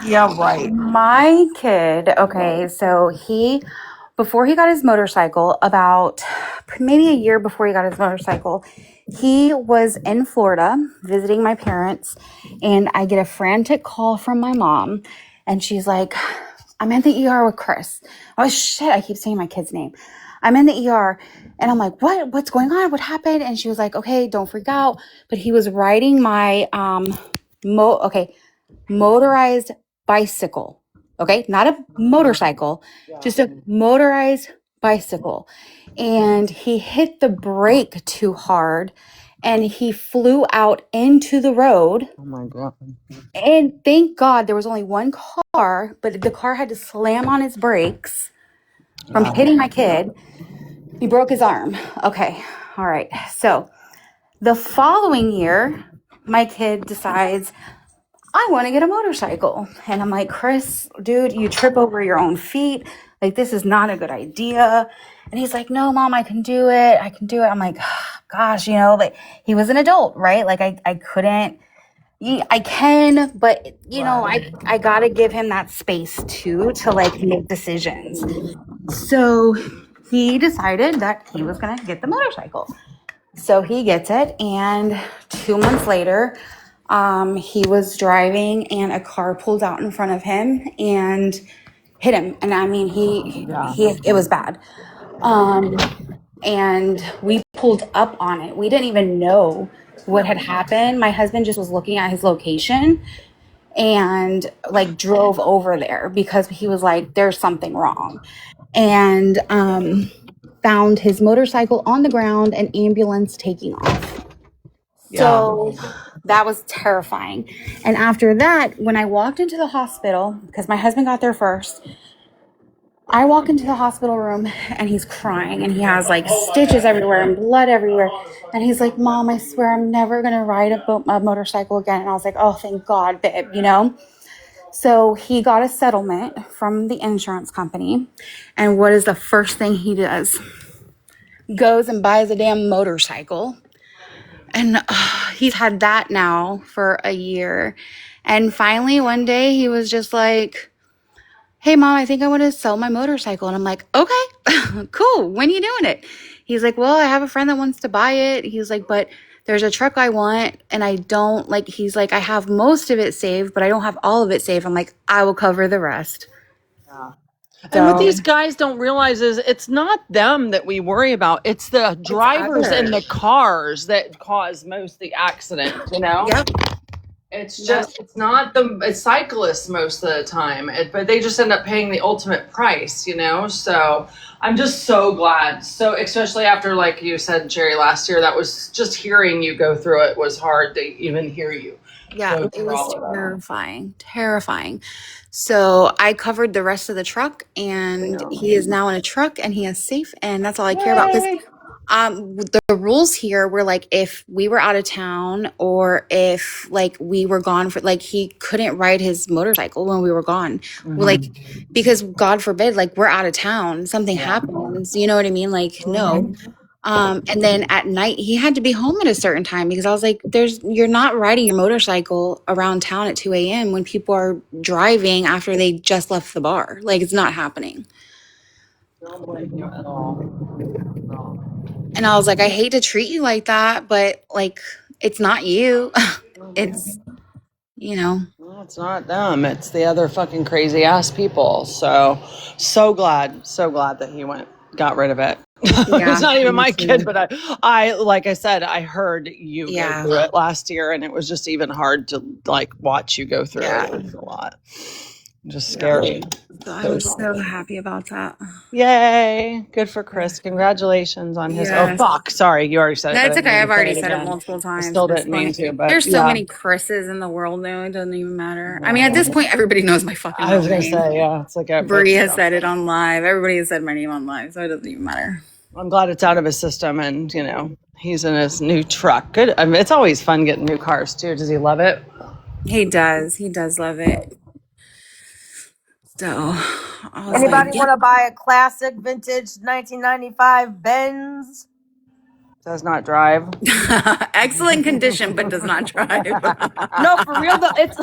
Yeah, right. My kid, okay, so before he got his motorcycle, about maybe a year before he got his motorcycle, he was in Florida visiting my parents, and I get a frantic call from my mom, and she's like, I'm at the ER with Chris. Oh shit, I keep saying my kid's name. I'm in the ER, and I'm like, what's going on? What happened? And she was like, okay, don't freak out. But he was riding my motorized bicycle. Okay, not a motorcycle, just a motorized bicycle. And he hit the brake too hard, and he flew out into the road. Oh my God. And thank God there was only one car, but the car had to slam on its brakes from hitting my kid. He broke his arm. Okay. All right. So the following year, my kid decides, I want to get a motorcycle. And I'm like, Chris, dude, you trip over your own feet. Like, this is not a good idea. And he's like, no, Mom, I can do it. I can do it. I'm like, gosh, like he was an adult, right? Like I couldn't. I can, but I gotta give him that space too to like make decisions. So he decided that he was gonna get the motorcycle. So he gets it, and 2 months later, he was driving, and a car pulled out in front of him and hit him. And I mean, it was bad. And we pulled up on it. We didn't even know what had happened. My husband just was looking at his location and like drove over there because he was like, there's something wrong. And found his motorcycle on the ground and ambulance taking off. So that was terrifying. And after that, when I walked into the hospital, because my husband got there first, I walk into the hospital room and he's crying and he has like stitches everywhere and blood everywhere. And he's like, Mom, I swear I'm never going to ride a motorcycle again. And I was like, oh, thank God, babe, So he got a settlement from the insurance company. And what is the first thing he does? Goes and buys a damn motorcycle. And he's had that now for a year. And finally, one day he was just like, hey, Mom, I think I want to sell my motorcycle. And I'm like, okay, cool. When are you doing it? He's like, well, I have a friend that wants to buy it. He's like, but there's a truck I want. And I don't like, he's like, I have most of it saved, but I don't have all of it saved. I'm like, I will cover the rest. Yeah. And what these guys don't realize is it's not them that we worry about. It's the drivers and the cars that cause most of the accidents, Yep. It's just, it's not it's cyclists most of the time, but they just end up paying the ultimate price, So I'm just so glad. So especially after, like you said, Jerry, last year, that was just hearing you go through it was hard to even hear you. Yeah, go it through was all of that. terrifying. So I covered the rest of the truck, and he is now in a truck, and he is safe, and that's all I care about. Because Yay. the rules here were like, if we were out of town or if like we were gone for like, he couldn't ride his motorcycle when we were gone. We're like, because God forbid, like we're out of town, something happens, you know what I mean? Like, no. And then at night he had to be home at a certain time, because I was like, you're not riding your motorcycle around town at 2 a.m. when people are driving after they just left the bar. Like, it's not happening. Don't blame you at all. No. And I was like, I hate to treat you like that, but like, it's not you. It's, you know. Well, it's not them. It's the other fucking crazy ass people. So glad that he got rid of it. Yeah, It's not even me my too. kid, but I like I said, I heard you Yeah. go through it last year, and it was just even hard to like watch you go through Yeah. it. It was a lot. Just scary. So I was so happy about that. Yay. Good for Chris. Congratulations on his. Yes. Oh, fuck. Sorry. You already said it. That's but I okay. didn't I've mean to already say said it again. multiple times. I still It's didn't mean funny. to, but There's so yeah. many Chris's in the world now. It doesn't even matter. I mean, at this point, everybody knows my fucking I was real going to name. say, yeah, it's like a Bree has said it on live. Everybody has said my name on live, so it doesn't even matter. I'm glad it's out of his system, and he's in his new truck. Good. I mean, it's always fun getting new cars too. Does he love it? He does. He does love it. So I was Anybody like, want to buy a classic vintage 1995 Benz? Does not drive. excellent condition, but does not drive. No, for real though. It's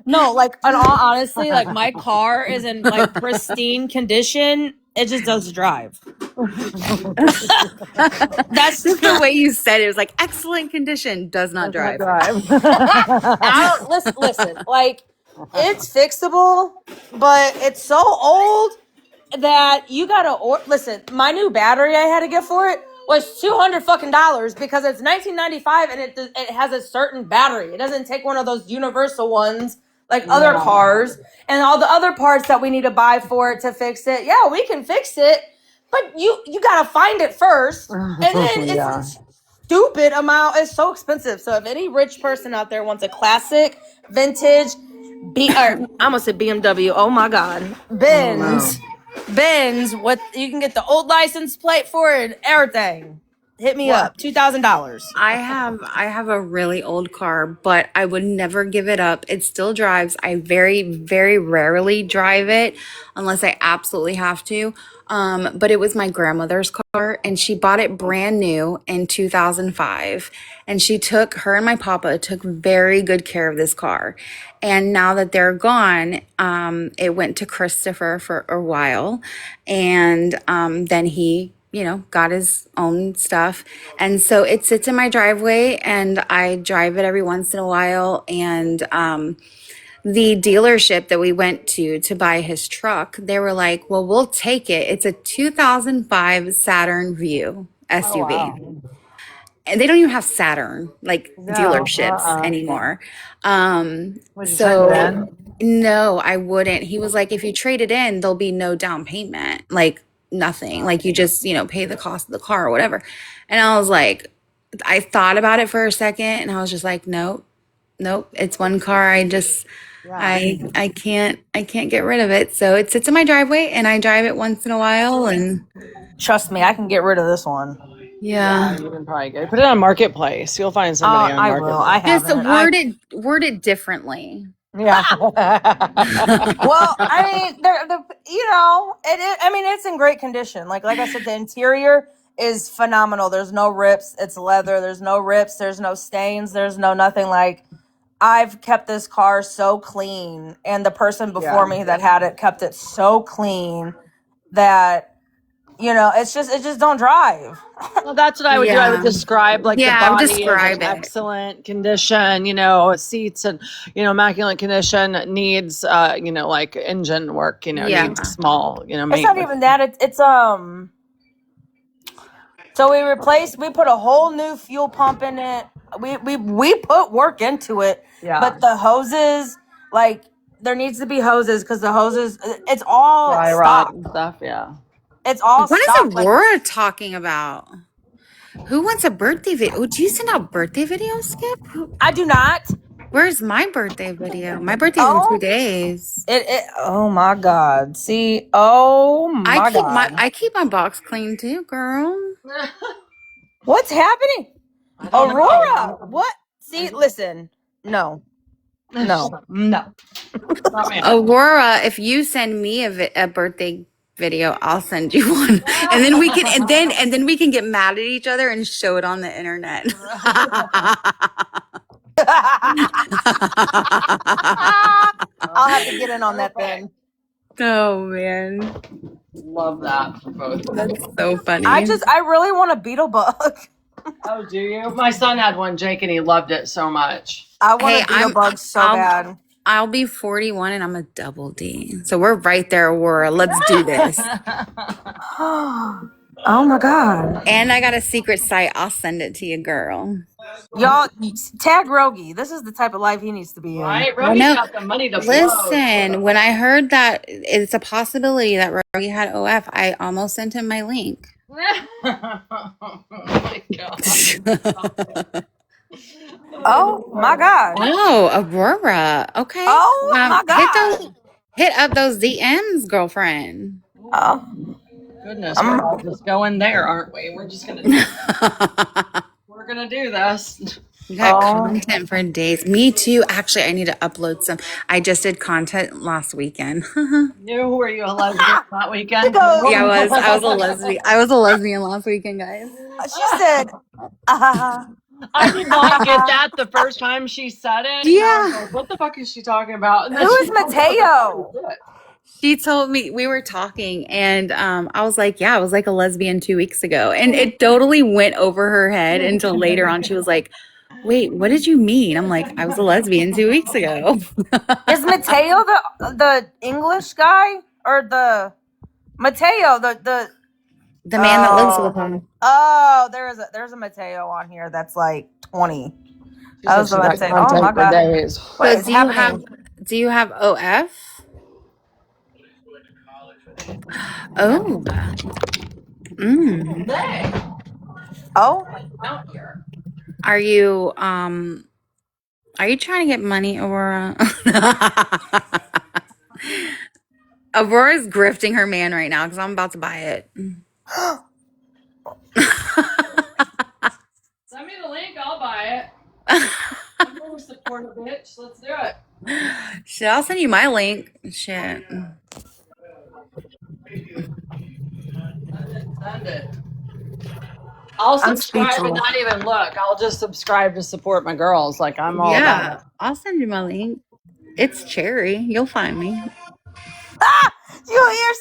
no, like in all honesty, like my car is in like pristine condition. It just doesn't drive. That's just the way you said it. It was like excellent condition, does not drive. I don't listen. Like it's fixable, but it's so old that you gotta listen. My new battery I had to get for it was $200 fucking because it's 1995 and it has a certain battery. It doesn't take one of those universal ones like other cars, and all the other parts that we need to buy for it to fix it. Yeah, we can fix it, but you gotta find it first, and then it's stupid amount. It's so expensive. So if any rich person out there wants a classic vintage I'm gonna say BMW. Oh my God, Benz. What you can get the old license plate for it and everything. Hit me up. $2,000. I have a really old car, but I would never give it up. It still drives. I very, very rarely drive it unless I absolutely have to. But it was my grandmother's car, and she bought it brand new in 2005. And her and my papa took very good care of this car. And now that they're gone, it went to Christopher for a while. And then he got his own stuff. And so it sits in my driveway, and I drive it every once in a while. And the dealership that we went to buy his truck, they were like, well, we'll take it. It's a 2005 Saturn Vue SUV. Oh, wow. And they don't even have Saturn dealerships anymore. Would you trade it in? No, I wouldn't. He was like, if you trade it in, there'll be no down payment. Like, nothing. Like, you just pay the cost of the car or whatever. And I was like, I thought about it for a second, and I was just like, nope, it's one car. I can't get rid of it. So it sits in my driveway, and I drive it once in a while. And Trust me, I can get rid of this one. yeah, You can probably put it on Marketplace. You'll find somebody on I Marketplace. will. I just haven't. word it differently. Yeah. Well, I mean, it's in great condition. Like I said, the interior is phenomenal. There's no rips. It's leather. There's no rips. There's no stains. There's no nothing. Like, I've kept this car so clean, and the person before me that had it kept it so clean that it just don't drive. Well, that's what I would do. I would describe the I would body describe is in it. excellent condition, seats and, immaculate condition, needs, like engine work, needs small, It's not even that. It's so we put a whole new fuel pump in it. We put work into it. Yeah. But the hoses, like, there needs to be hoses, because the hoses, it's all dry stock. rot and stuff. Yeah. It's all What stock. is Aurora talking about? Who wants a birthday video? Do you send out birthday videos, Skip? I do not. Where's my birthday video? My birthday's in 2 days. Oh my God. See, oh my God. I keep my box clean too, girl. What's happening? Aurora, what? See, listen. No. Not me. Aurora, if you send me a birthday video, I'll send you one, and then we can and then we can get mad at each other and show it on the internet. I'll have to get in on that then. Oh man, Love that for both. that's so funny. I really want a beetle bug. Oh, do you? My son had one, Jake, and he loved it so much. I want a beetle bug so bad. I'll be 41 and I'm a double D. So we're right there, Aurora. Let's do this. Oh my God. And I got a secret site. I'll send it to you, girl. Y'all tag Rogie. This is the type of life he needs to be in. Right? Roby's got the money to Listen, when I heard that it's a possibility that Rogie had OF, I almost sent him my link. Oh my God. Oh my God. Oh, Aurora. Okay. Oh my God. Hit up those DMs, girlfriend. Oh. Goodness, we're all just going there, aren't we? We're just gonna do this. We got content for days. Me too. Actually, I need to upload some. I just did content last weekend. Were you a lesbian that weekend? Yeah, I was. I was a lesbian. I was a lesbian last weekend, guys. She said, I did not get that the first time she said it. Yeah. Like, what the fuck is she talking about? And then who is Mateo? She told me, we were talking, and I was like, yeah, I was like a lesbian 2 weeks ago. And it totally went over her head until later on. She was like, wait, what did you mean? I'm like, I was a lesbian 2 weeks ago. Is Mateo the English guy? Or the Mateo, the man that lives with him. Oh, there's a Mateo on here that's like 20. I was about to say, oh my God. What is happening? Do you have OF? Oh. Oh. Are you trying to get money, Aurora? Aurora's grifting her man right now because I'm about to buy it. Send me the link, I'll buy it. I'm going to support a bitch. Let's do it. Shit, I'll send you my link. Shit. Send it. I'll subscribe and not even look. I'll just subscribe to support my girls. Like I'm all about it. I'll send you my link. It's Cherry. You'll find me. You hear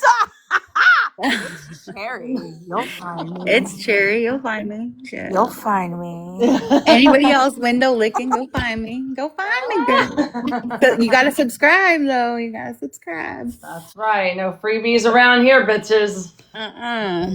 It's Cherry. You'll find me. It's Cherry. You'll find me. Shit. You'll find me. Anybody else window licking? Go find me. Go find me, girl. You gotta subscribe though. You gotta subscribe. That's right. No freebies around here, bitches.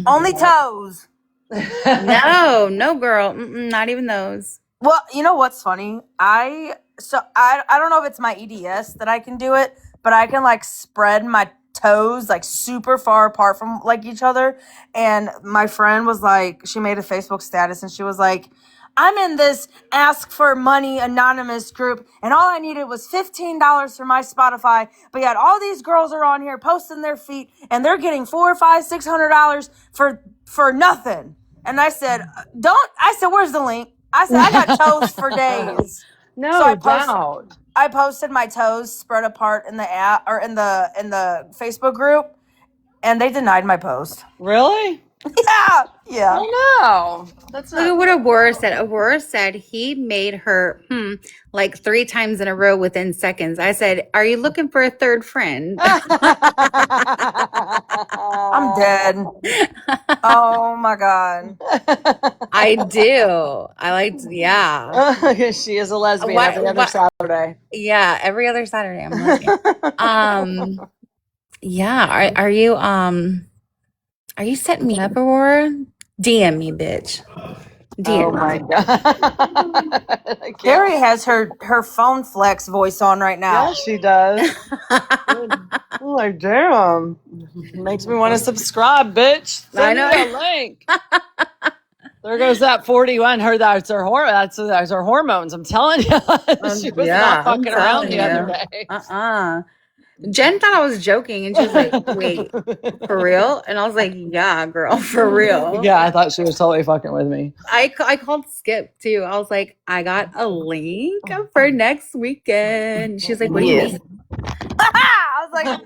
Only toes. No, girl. Not even those. Well, you know what's funny? I don't know if it's my EDS that I can do it, but I can like spread my toes like super far apart from like each other. And my friend was like, she made a Facebook status and she was like, I'm in this ask for money anonymous group and all I needed was $15 for my Spotify, but yet all these girls are on here posting their feet and they're getting $400, $500, $600 for nothing. And I said, where's the link? I said, I got toes for days. No doubt. I posted my toes spread apart in the app or in the Facebook group, and they denied my post. Really? Yeah. Oh no. Look at what Aurora said. Aurora said he made her like 3 times in a row within seconds. I said, are you looking for a third friend? I'm dead. Oh my God. I do. I like, yeah. She is a lesbian every other Saturday. Yeah, every other Saturday. I'm lesbian. Yeah. Are you setting me up, Aurora? DM me, bitch. DM. Oh my God. Carrie has her phone flex voice on right now. Yeah, she does. Oh, like, damn. Makes me want to subscribe, bitch. Send I know. me a link. There goes that 41. That's her hormones. I'm telling you. She was not fucking around the other day. Jen thought I was joking, and she was like, "Wait, for real?" And I was like, "Yeah, girl, for real." Yeah, I thought she was totally fucking with me. I called Skip too. I was like, "I got a link for next weekend." She's like, "What do you mean?" I was like,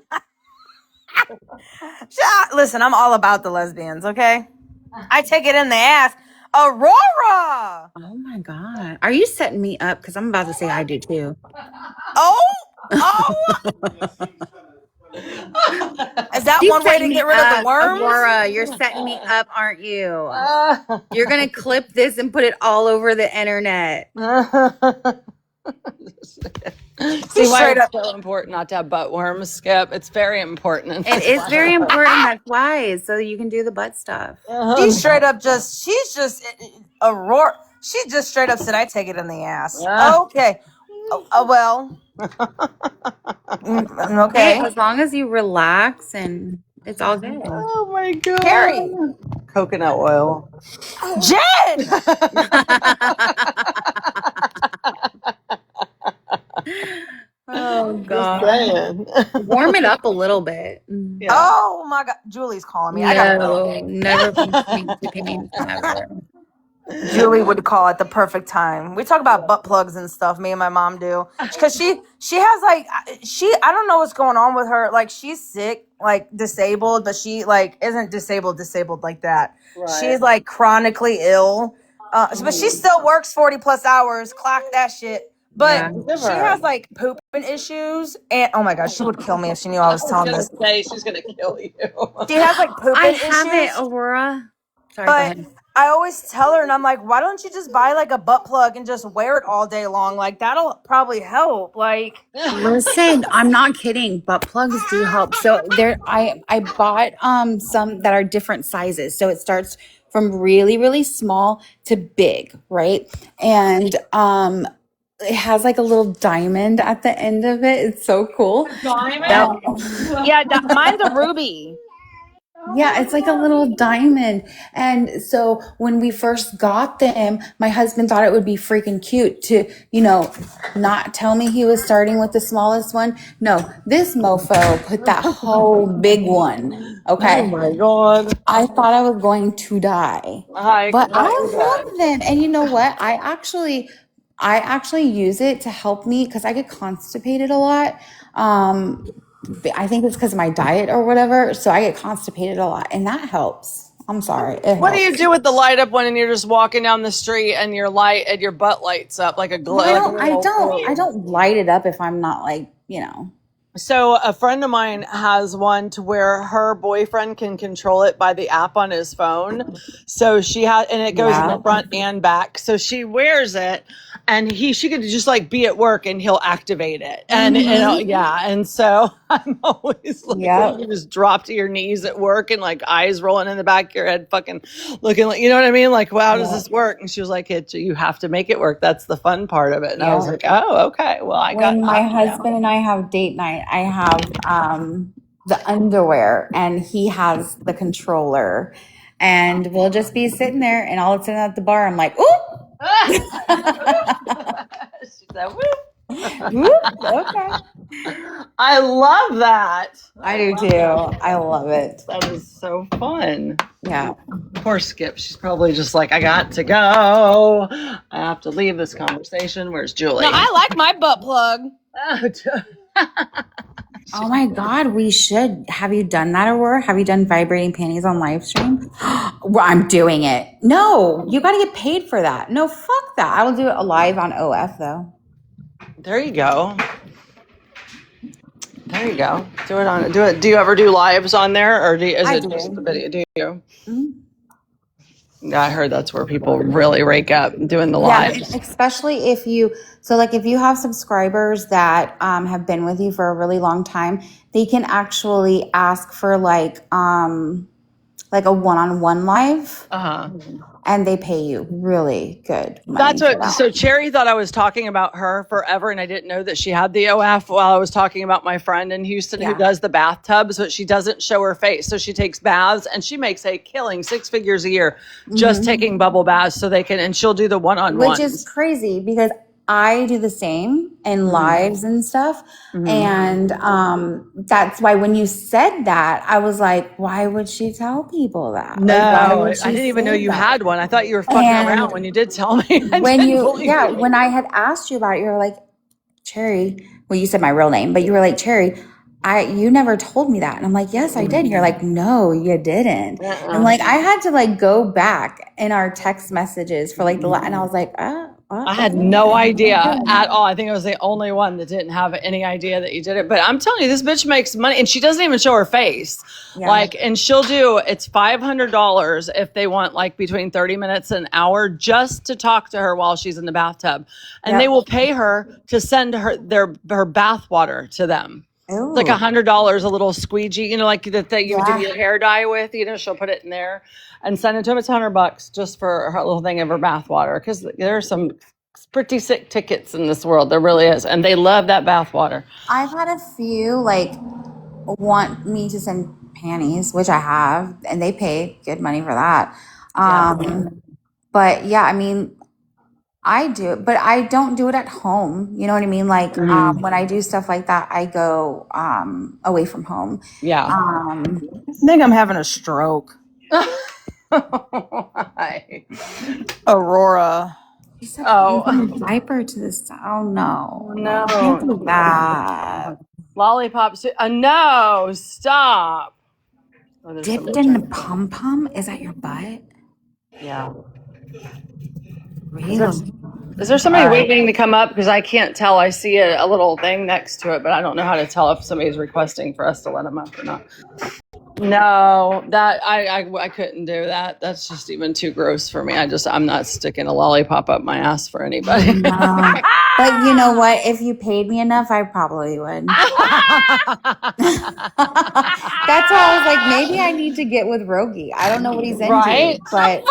listen, I'm all about the lesbians, okay? I take it in the ass. Aurora! Oh my god, are you setting me up? Because I'm about to say I do too. Oh! Is that one way to get rid of the worms? Aurora, you're setting me up, aren't you? You're gonna clip this and put it all over the internet. See why it's so important not to have butt worms, Skip. It's very important. It is very important. That's why, so you can do the butt stuff. She's just Aurora. She just straight up said, "I take it in the ass." Okay. Well. Okay. Hey, as long as you relax and it's all good. Oh my god. Carrie. Coconut oil. Jen! Oh god. Warm it up a little bit. Yeah. Oh my god. Julie's calling me. I gotta go. Never been never. Julie would call at the perfect time. We talk about butt plugs and stuff. Me and my mom do, because she has like I don't know what's going on with her. Like she's sick, like disabled, but she like isn't disabled like that. Right. She's like chronically ill, but she still works 40+ hours. Clock that shit. But she has like pooping issues, and oh my god, she would kill me if she knew I was telling this. She's gonna kill you. She has like pooping issues. I have it, Aurora. Sorry, but go ahead. I always tell her, and I'm like, why don't you just buy like a butt plug and just wear it all day long? Like that'll probably help. Like, listen, I'm not kidding. Butt plugs do help. So I bought some that are different sizes. So it starts from really, really small to big, right? And it has like a little diamond at the end of it. It's so cool. diamond? Yeah, mine's a ruby. Yeah, it's like a little diamond. And so when we first got them, my husband thought it would be freaking cute to, not tell me he was starting with the smallest one. No, this mofo put that whole big one. Okay. Oh my god. I thought I was going to die. But I love them. And you know what? I actually use it to help me because I get constipated a lot. I think it's because of my diet or whatever. So I get constipated a lot, and that helps. I'm sorry. What do you do with the light up one and you're just walking down the street and your butt lights up like a glow? I don't light it up if I'm not like, So a friend of mine has one to where her boyfriend can control it by the app on his phone. So and it goes in the front and back. So she wears it, and she could just like be at work and he'll activate it. And and so I'm always like, you just drop to your knees at work and like eyes rolling in the back of your head, fucking looking like, you know what I mean? Like, wow, how does this work? And she was like, you have to make it work. That's the fun part of it. And I was like, oh, okay. Well, when my husband and I have date night, I have the underwear and he has the controller, and we'll just be sitting there, and all of a sudden at the bar I'm like, ooh. She's like, okay. I love that. I do too. I love it. That is so fun. Yeah. Poor Skip. She's probably just like, I got to go. I have to leave this conversation. Where's Julie? No, I like my butt plug. Oh my God, we should. Have you done that, Aurora? Have you done vibrating panties on live stream? Well, I'm doing it. No, you got to get paid for that. No, fuck that. I will do it live on OF though. There you go. Do it. Do you ever do lives on there, or is it just the video? Do you? Mm-hmm. Yeah, I heard that's where people really rake up doing the lives. Yeah, especially if you have subscribers that have been with you for a really long time, they can actually ask for like like a one-on-one live, Uh-huh. and they pay you really good money That's for what. that. So Cherry thought I was talking about her forever, and I didn't know that she had the OF while I was talking about my friend in Houston who Yeah. does the bathtubs, but she doesn't show her face. So she takes baths, and she makes a killing 6 figures a year just taking bubble baths, so they can. And she'll do the one-on-one. Which is crazy because I do the same in lives and stuff. And that's why when you said that, I was like, why would she tell people that? No, Like, why would I she didn't even say know you that? had one. I thought you were fucking And around when you did tell me. I when didn't you, believe yeah, you. when I had asked you about it, you were like, Cherry, well, you said my real name, but you were like, Cherry, you never told me that. And I'm like, yes, I did. And you're like, no, you didn't. And like, I had to like go back in our text messages for like and I was like, I had no idea at all. I think I was the only one that didn't have any idea that you did it. But I'm telling you, this bitch makes money, and she doesn't even show her face. Yeah. Like, and she'll do. It's $500 if they want like between 30 minutes and an hour just to talk to her while she's in the bathtub, and Yeah. they will pay her to send her bath water to them. Ooh. It's like $100, a little squeegee, you know, like that you Yeah. do your hair dye with. You know, she'll put it in there and send it to him. It's $100 just for her little thing of her bath water, because there are some pretty sick tickets in this world. There really is, and they love that bath water. I've had a few like want me to send panties, which I have, and they pay good money for that. But yeah, I mean, I do it, but I don't do it at home. You know what I mean? Like when I do stuff like that, I go away from home. Yeah. I think I'm having a stroke. Aurora. Diaper to this. Oh no, No. Can't do that. Lollipops. No, stop. Oh, there's Dipped somebody in the trying- pom pom. Is that your butt? Yeah. Really? Is there somebody waiting to come up? Because I can't tell. I see a little thing next to it, but I don't know how to tell if somebody's requesting for us to let them up or not. No, that I couldn't do that. That's just even too gross for me. I'm not sticking a lollipop up my ass for anybody. No. But you know what? If you paid me enough, I probably would. That's why I was like, maybe I need to get with Rogi. I don't know what he's into, Right? but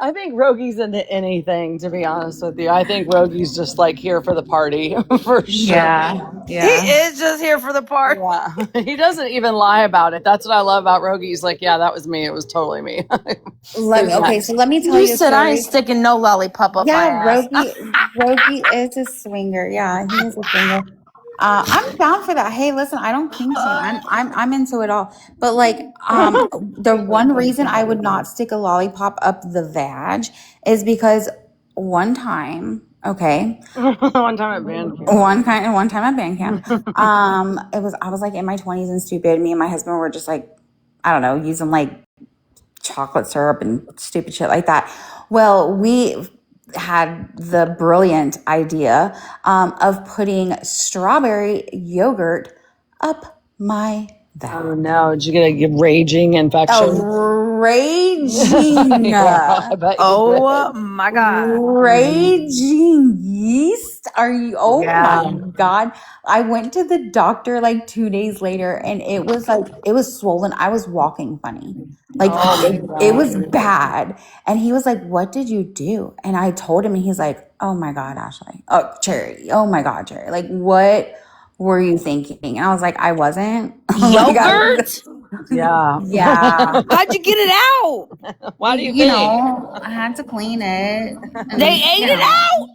I think Rogi's into anything, to be honest with you. I think Rogi's just like here for the party for sure. He is just here for the part. Yeah. He doesn't even lie about it. That's what I love about Rogi. He's like, yeah, that was me. It was totally me. so let me tell You you. a said I ain't story. sticking no lollipop up my ass. Rogi is a swinger. Yeah, he is a swinger. I'm down for that. Hey, listen, I don't kink shame. I'm into it all. But like, the one reason I would not stick a lollipop up the vag is because one time, okay, One time at band camp. one time at band camp, I was like in my 20s and stupid. Me and my husband were just like, I don't know, using like chocolate syrup and stupid shit like that. Well, we had the brilliant idea of putting strawberry yogurt up my vag. Oh no, did you get a raging infection? Raging. Yeah, I bet you Oh my God. Raging yeast? Are you? Oh Yeah. my God. I went to the doctor like 2 days later and it was swollen. I was walking funny. Like it was bad. And he was like, what did you do? And I told him and he's like, oh my God, Ashley. Oh, Cherry. Oh my God, Cherry. Like, what were you thinking? And I was like, I wasn't. Like, Yogurt? Yeah. yeah. How'd you get it out? Why do you You think? know, I had to clean it. And, They ate it out?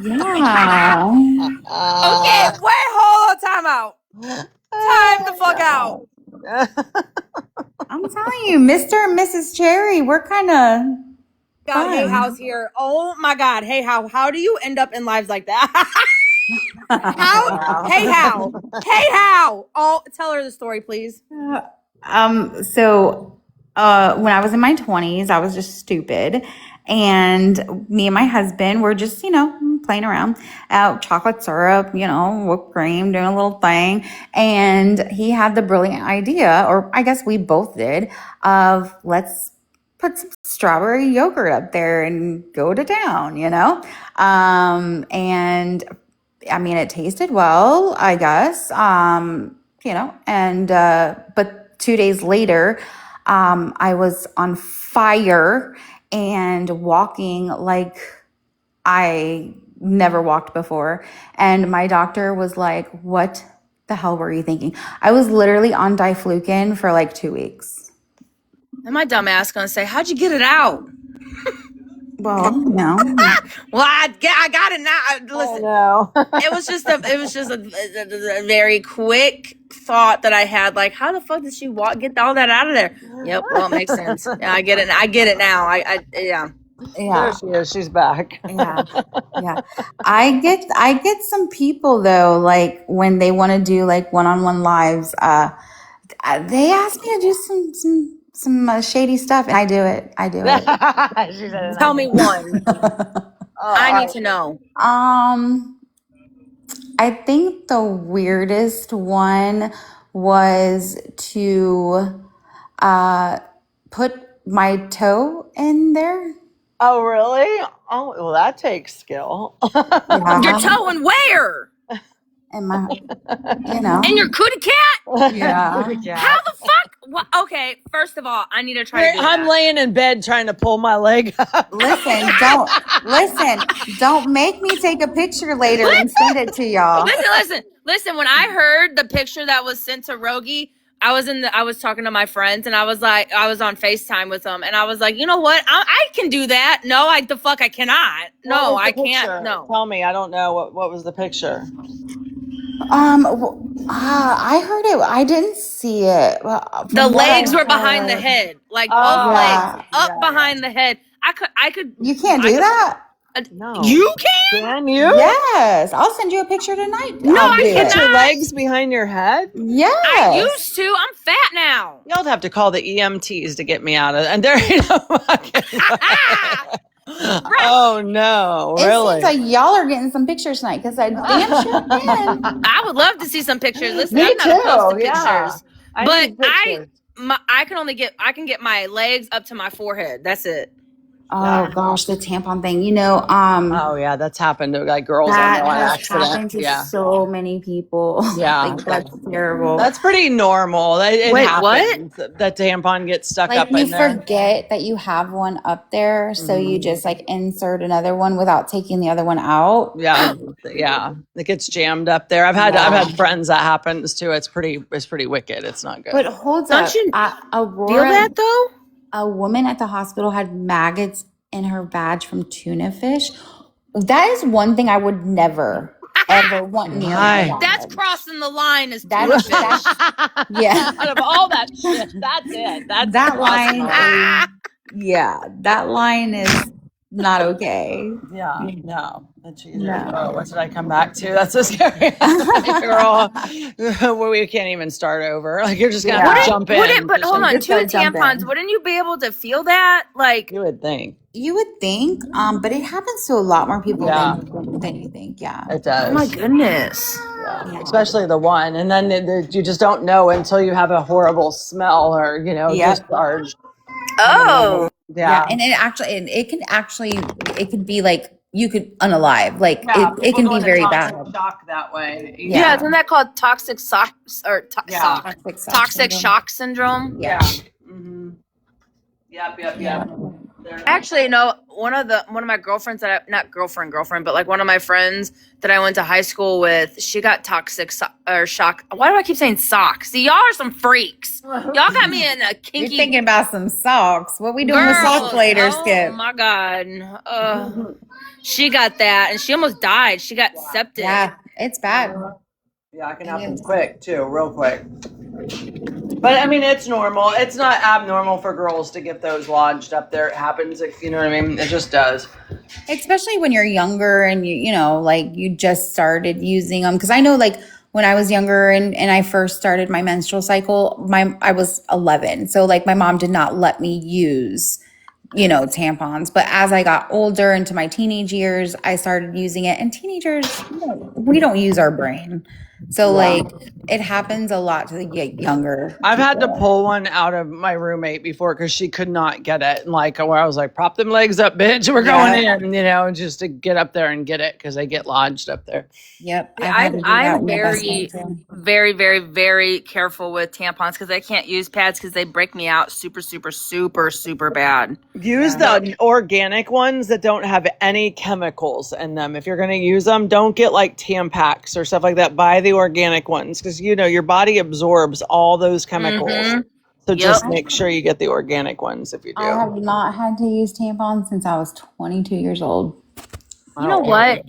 Yeah. Okay, wait, hold on, time out. Time the fuck out. I'm telling you, Mr. and Mrs. Cherry, we're kind of Got Hey fun. House here. Oh my God. Hey, how do you end up in lives like that? How? Hey, how? Hey, how? Oh, tell her the story, please. So when I was in my 20s, I was just stupid. And me and my husband were just, playing around out chocolate syrup, whipped cream, doing a little thing. And he had the brilliant idea, or I guess we both did, of let's put some strawberry yogurt up there and go to town, and I mean, it tasted well, I guess. and but 2 days later, I was on fire and walking like I never walked before. And my doctor was like, what the hell were you thinking? I was literally on diflucan for like 2 weeks. And my dumb ass gonna say, how'd you get it out? Well, no. Well, I got it now. Listen, No. it was just a very quick thought that I had. Like, how the fuck did she get all that out of there? Yep. Well, it makes sense. Yeah, I get it. I get it now. Yeah. Yeah. There she is. She's back. Yeah. Yeah. I get some people though, like when they want to do like one-on-one lives, they ask me to do some shady stuff, and I do it. She said, Tell me one. I need to know. I think the weirdest one was to put my toe in there. Oh, really? Oh, well, that takes skill. Yeah. Your toe and where? And my, And your cootie cat? yeah. How the fuck? What? Okay, first of all, I need to try to do I'm that. laying in bed trying to pull my leg up. Listen, don't make me take a picture later and send it to y'all. Listen. When I heard the picture that was sent to Rogie, I was talking to my friends, and I was on FaceTime with them, and I was like, you know what? I can do that. No, I cannot. No, I can't. No. Tell me. I don't know. What was the picture? I heard it. I didn't see it. The legs were behind the head, like both yeah. legs up behind the head. I could. You can't do that? No. You can? Can you? Yes. I'll send you a picture tonight. No, I'll I do cannot. it. Your legs behind your head? Yes. I used to. I'm fat now. Y'all have to call the EMTs to get me out of and there. Oh no! It Really? seems like y'all are getting some pictures tonight because I damn sure can. I would love to see some pictures. Listen, Me I'm not opposed to too, yeah. pictures, but need pictures. I can get my legs up to my forehead. That's it. Oh gosh, the tampon thing. Oh yeah, that's happened to like girls that on has accident. happened to Yeah, so many people. Yeah. Like, that's terrible. that's pretty normal. It Wait, happens. That tampon gets stuck Like up you in there. forget that you have one up there, so you just like insert another one without taking the other one out. Yeah, yeah, it gets jammed up there. I've had friends that happens to. It's pretty wicked. It's not good. But hold Don't up, you Aurora, Feel that though? a woman at the hospital had maggots in her vag from tuna fish. That is one thing I would never ever want near my Why? That's vag. crossing the line as That tuna is fish. yeah. Out of all that shit, that's it. That's That line Ah! that line is not okay. Yeah, no. No. Oh, what did I come back to? That's so scary. Girl, where we can't even start over. Like you're just gonna have to jump in. But hold on, Just two gotta jump tampons. in. Wouldn't you be able to feel that? Like, You would think You would think, but it happens to a lot more people Yeah. than you think. Yeah. it does. oh my goodness. Yeah. Especially the one, and then you just don't know until you have a horrible smell or Yep. discharge. Oh, Yeah. And it could be like you could unalive. Like it can be very bad. Shock that way. yeah. Isn't that called toxic shock or Yeah. toxic shock syndrome? Yeah. Mm-hmm. Yep. Actually, no. One of my girlfriends not girlfriend, but like one of my friends that I went to high school with, she got toxic shock. Why do I keep saying socks? See, y'all are some freaks. Y'all got me in a You're kinky. thinking about some socks. What we doing with Girl, socks later, oh Skip? my god. She got that and she almost died. She got septic. Yeah, it's bad. Yeah, it can happen quick too, real quick. But I mean, it's normal. It's not abnormal for girls to get those lodged up there. It happens, you know what I mean? It just does. Especially when you're younger and you just started using them. Because I know, like, when I was younger and I first started my menstrual cycle, I was 11. So, like, my mom did not let me use, tampons. But as I got older into my teenage years, I started using it. And teenagers, we don't use our brain. So Yeah. like it happens a lot to the younger. I've had to people. pull one out of my roommate before because she could not get it. And like, where I was like, prop them legs up, bitch. We're going in, just to get up there and get it because they get lodged up there. Yep. I've had to do that I'm with my best very, friend, too. very, very, very careful with tampons because I can't use pads because they break me out super, super, super, super bad. Use the organic ones that don't have any chemicals in them. If you're going to use them, don't get like Tampax or stuff like that. Buy the organic ones because, your body absorbs all those chemicals. Mhm. So Yep. just make sure you get the organic ones if you do. I have not had to use tampons since I was 22 years old. You know what?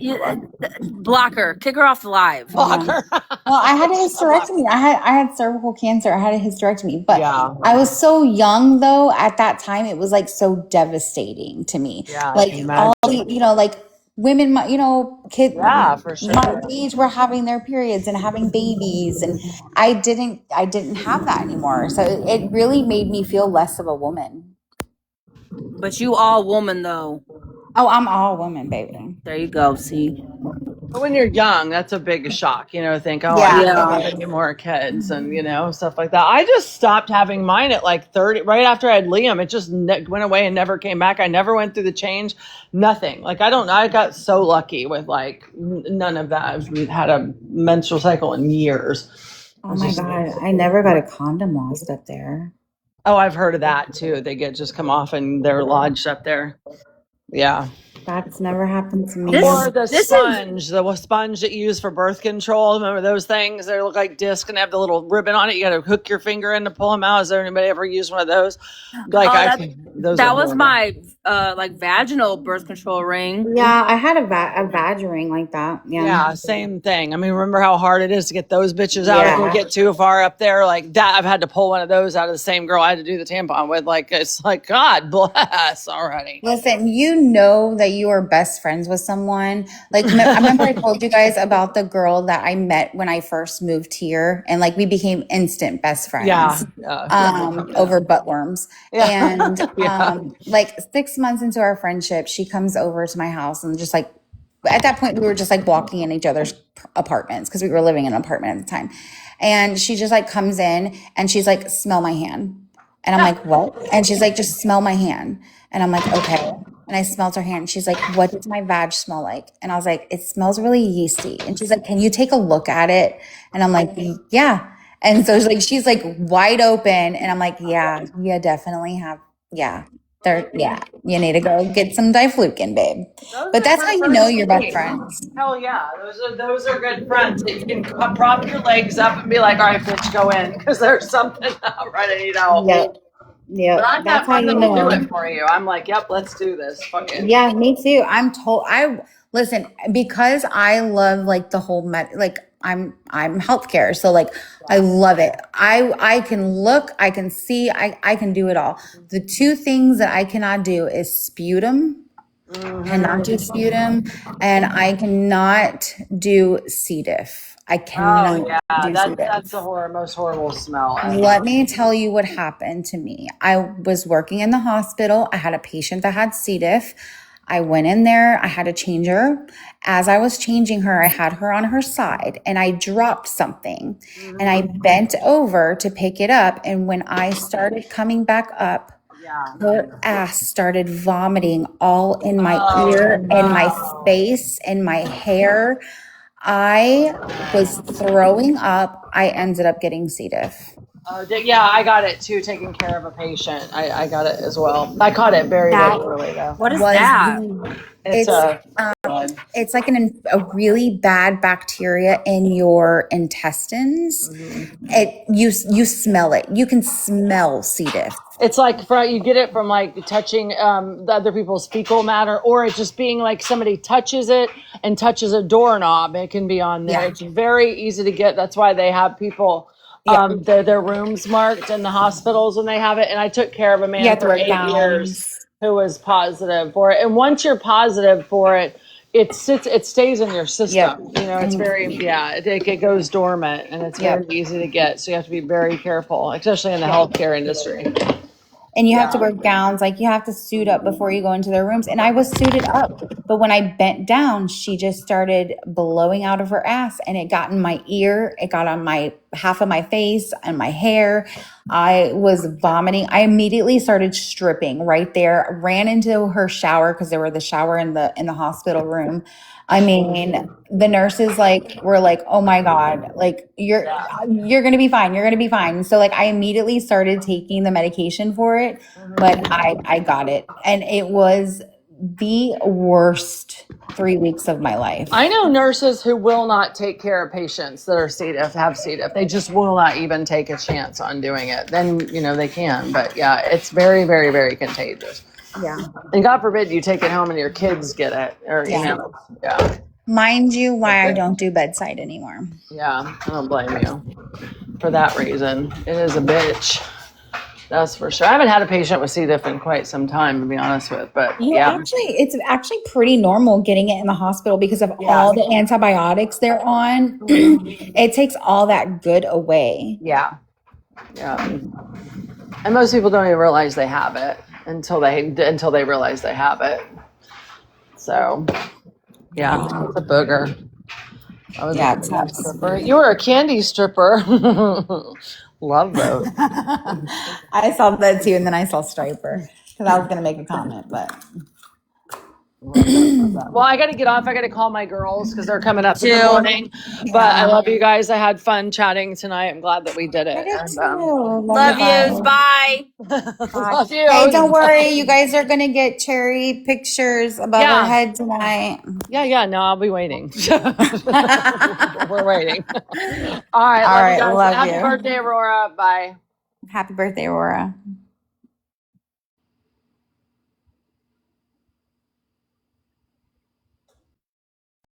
Block her. Kick her off the live. Blocker. Well, I had a hysterectomy. I had cervical cancer. I had a hysterectomy, but Yeah. I was so young though at that time. It was like so devastating to me. Yeah, I Like can all imagine. the, like women, kids, Yeah, for sure. my age were having their periods and having babies, and I didn't have that anymore. So it really made me feel less of a woman. But you all woman though. Oh, I'm all woman, baby. There you go. See. But when you're young, that's a big shock, think, oh, Yeah. I don't have any more kids and, stuff like that. I just stopped having mine at like 30, right after I had Liam. It just went away and never came back. I never went through the change, nothing. Like, I got so lucky with like none of that. I've had a menstrual cycle in years. Oh my God. I never got a condom lost up there. Oh, I've heard of that too. They just come off and they're lodged up there. Yeah. That's never happened to me. Or the sponge that you use for birth control. Remember those things? They look like discs and have the little ribbon on it. You got to hook your finger in to pull them out. Has there anybody ever used one of those? Like that was my vaginal birth control ring. Yeah, I had a vag ring like that. Yeah, same thing. I mean, remember how hard it is to get those bitches out if you get too far up there like that. I've had to pull one of those out of the same girl I had to do the tampon with. Like, it's like, God bless already. Listen, that you are best friends with someone. Like, I remember I told you guys about the girl that I met when I first moved here, and like we became instant best friends. Over butt worms. Yeah. And like 6 months into our friendship, she comes over to my house and just like, at that point we were just like walking in each other's apartments because we were living in an apartment at the time. And she just like comes in and she's like, smell my hand. And I'm like, what? And she's like, just smell my hand. And I'm like, okay. And I smelled her hand. She's like, what does my vag smell like? And I was like, it smells really yeasty. And she's like, can you take a look at it? And I'm like, yeah. And so she's like wide open. And I'm like, yeah, you definitely have, you need to go get some diflucan, babe. But that's how you know you're best friends. Hell yeah. Those are good friends that you can prop your legs up and be like, all right, bitch, go in. Because there's something right, I need help. Yep. Yeah, But I'm that's not how you to know. do it for you. I'm like, yep, let's do this. Fuck it. Yeah, me too. Listen, because I love like the whole I'm healthcare. So like I love it. I can look, I can see, I can do it all. The two things that I cannot do is sputum. Cannot do sputum, and I cannot do C. diff. I cannot do C. diff. That's the most horrible smell. Let me tell you what happened to me. I was working in the hospital. I had a patient that had C. diff. I went in there. I had to change her. As I was changing her, I had her on her side and I dropped something and I bent over to pick it up. And when I started coming back up, her ass started vomiting all in my ear and my face and my hair. I was throwing up. I ended up getting C. diff. I got it too, taking care of a patient. I got it as well. I caught it very early though. What is that? It's like a really bad bacteria in your intestines. You smell it. You can smell C. diff. It's like you get it from like touching the other people's fecal matter, or it's just being like somebody touches it and touches a doorknob. It can be on there. Yeah. It's very easy to get. That's why they have people their rooms marked in the hospitals when they have it. And I took care of a man for 8 years who was positive for it. And once you're positive for it, it stays in your system. It's very, it goes dormant and it's very easy to get. So you have to be very careful, especially in the healthcare industry. and you have to wear gowns, like you have to suit up before you go into their rooms. And I was suited up, but when I bent down, she just started blowing out of her ass, and it got in my ear. It got on my half of my face and my hair. I was vomiting. I immediately started stripping right there, ran into her shower because there were the shower in the hospital room. I mean, the nurses were like, "Oh my God, like you're going to be fine. You're going to be fine." So like I immediately started taking the medication for it, but I got it. And it was the worst 3 weeks of my life. I know nurses who will not take care of patients that are C. diff, have C. diff. They just will not even take a chance on doing it. Then, they can. But yeah, it's very, very, very contagious. Yeah. And God forbid you take it home and your kids get it. Or, yeah. Mind you, why I don't do bedside anymore. Yeah, I don't blame you for that reason. It is a bitch. That's for sure. I haven't had a patient with C. diff in quite some time, to be honest with, but It's actually pretty normal getting it in the hospital because of all the antibiotics they're on. It takes all that good away. Yeah. And most people don't even realize they have it until they realize they have it. So, yeah, it's a booger. I was a candy stripper. You were a candy stripper. Love those. I saw that too, and then I saw Striper because I was going to make a comment, but. Well, I got to get off. I got to call my girls because they're coming up in the morning. But I love you guys. I had fun chatting tonight. I'm glad that we did it. Love yous. Bye. Love you. Hey, don't worry. You guys are going to get cherry pictures above our head tonight. Yeah. No, I'll be waiting. We're waiting. All right. Love you. Happy birthday, Aurora. Bye. Happy birthday, Aurora.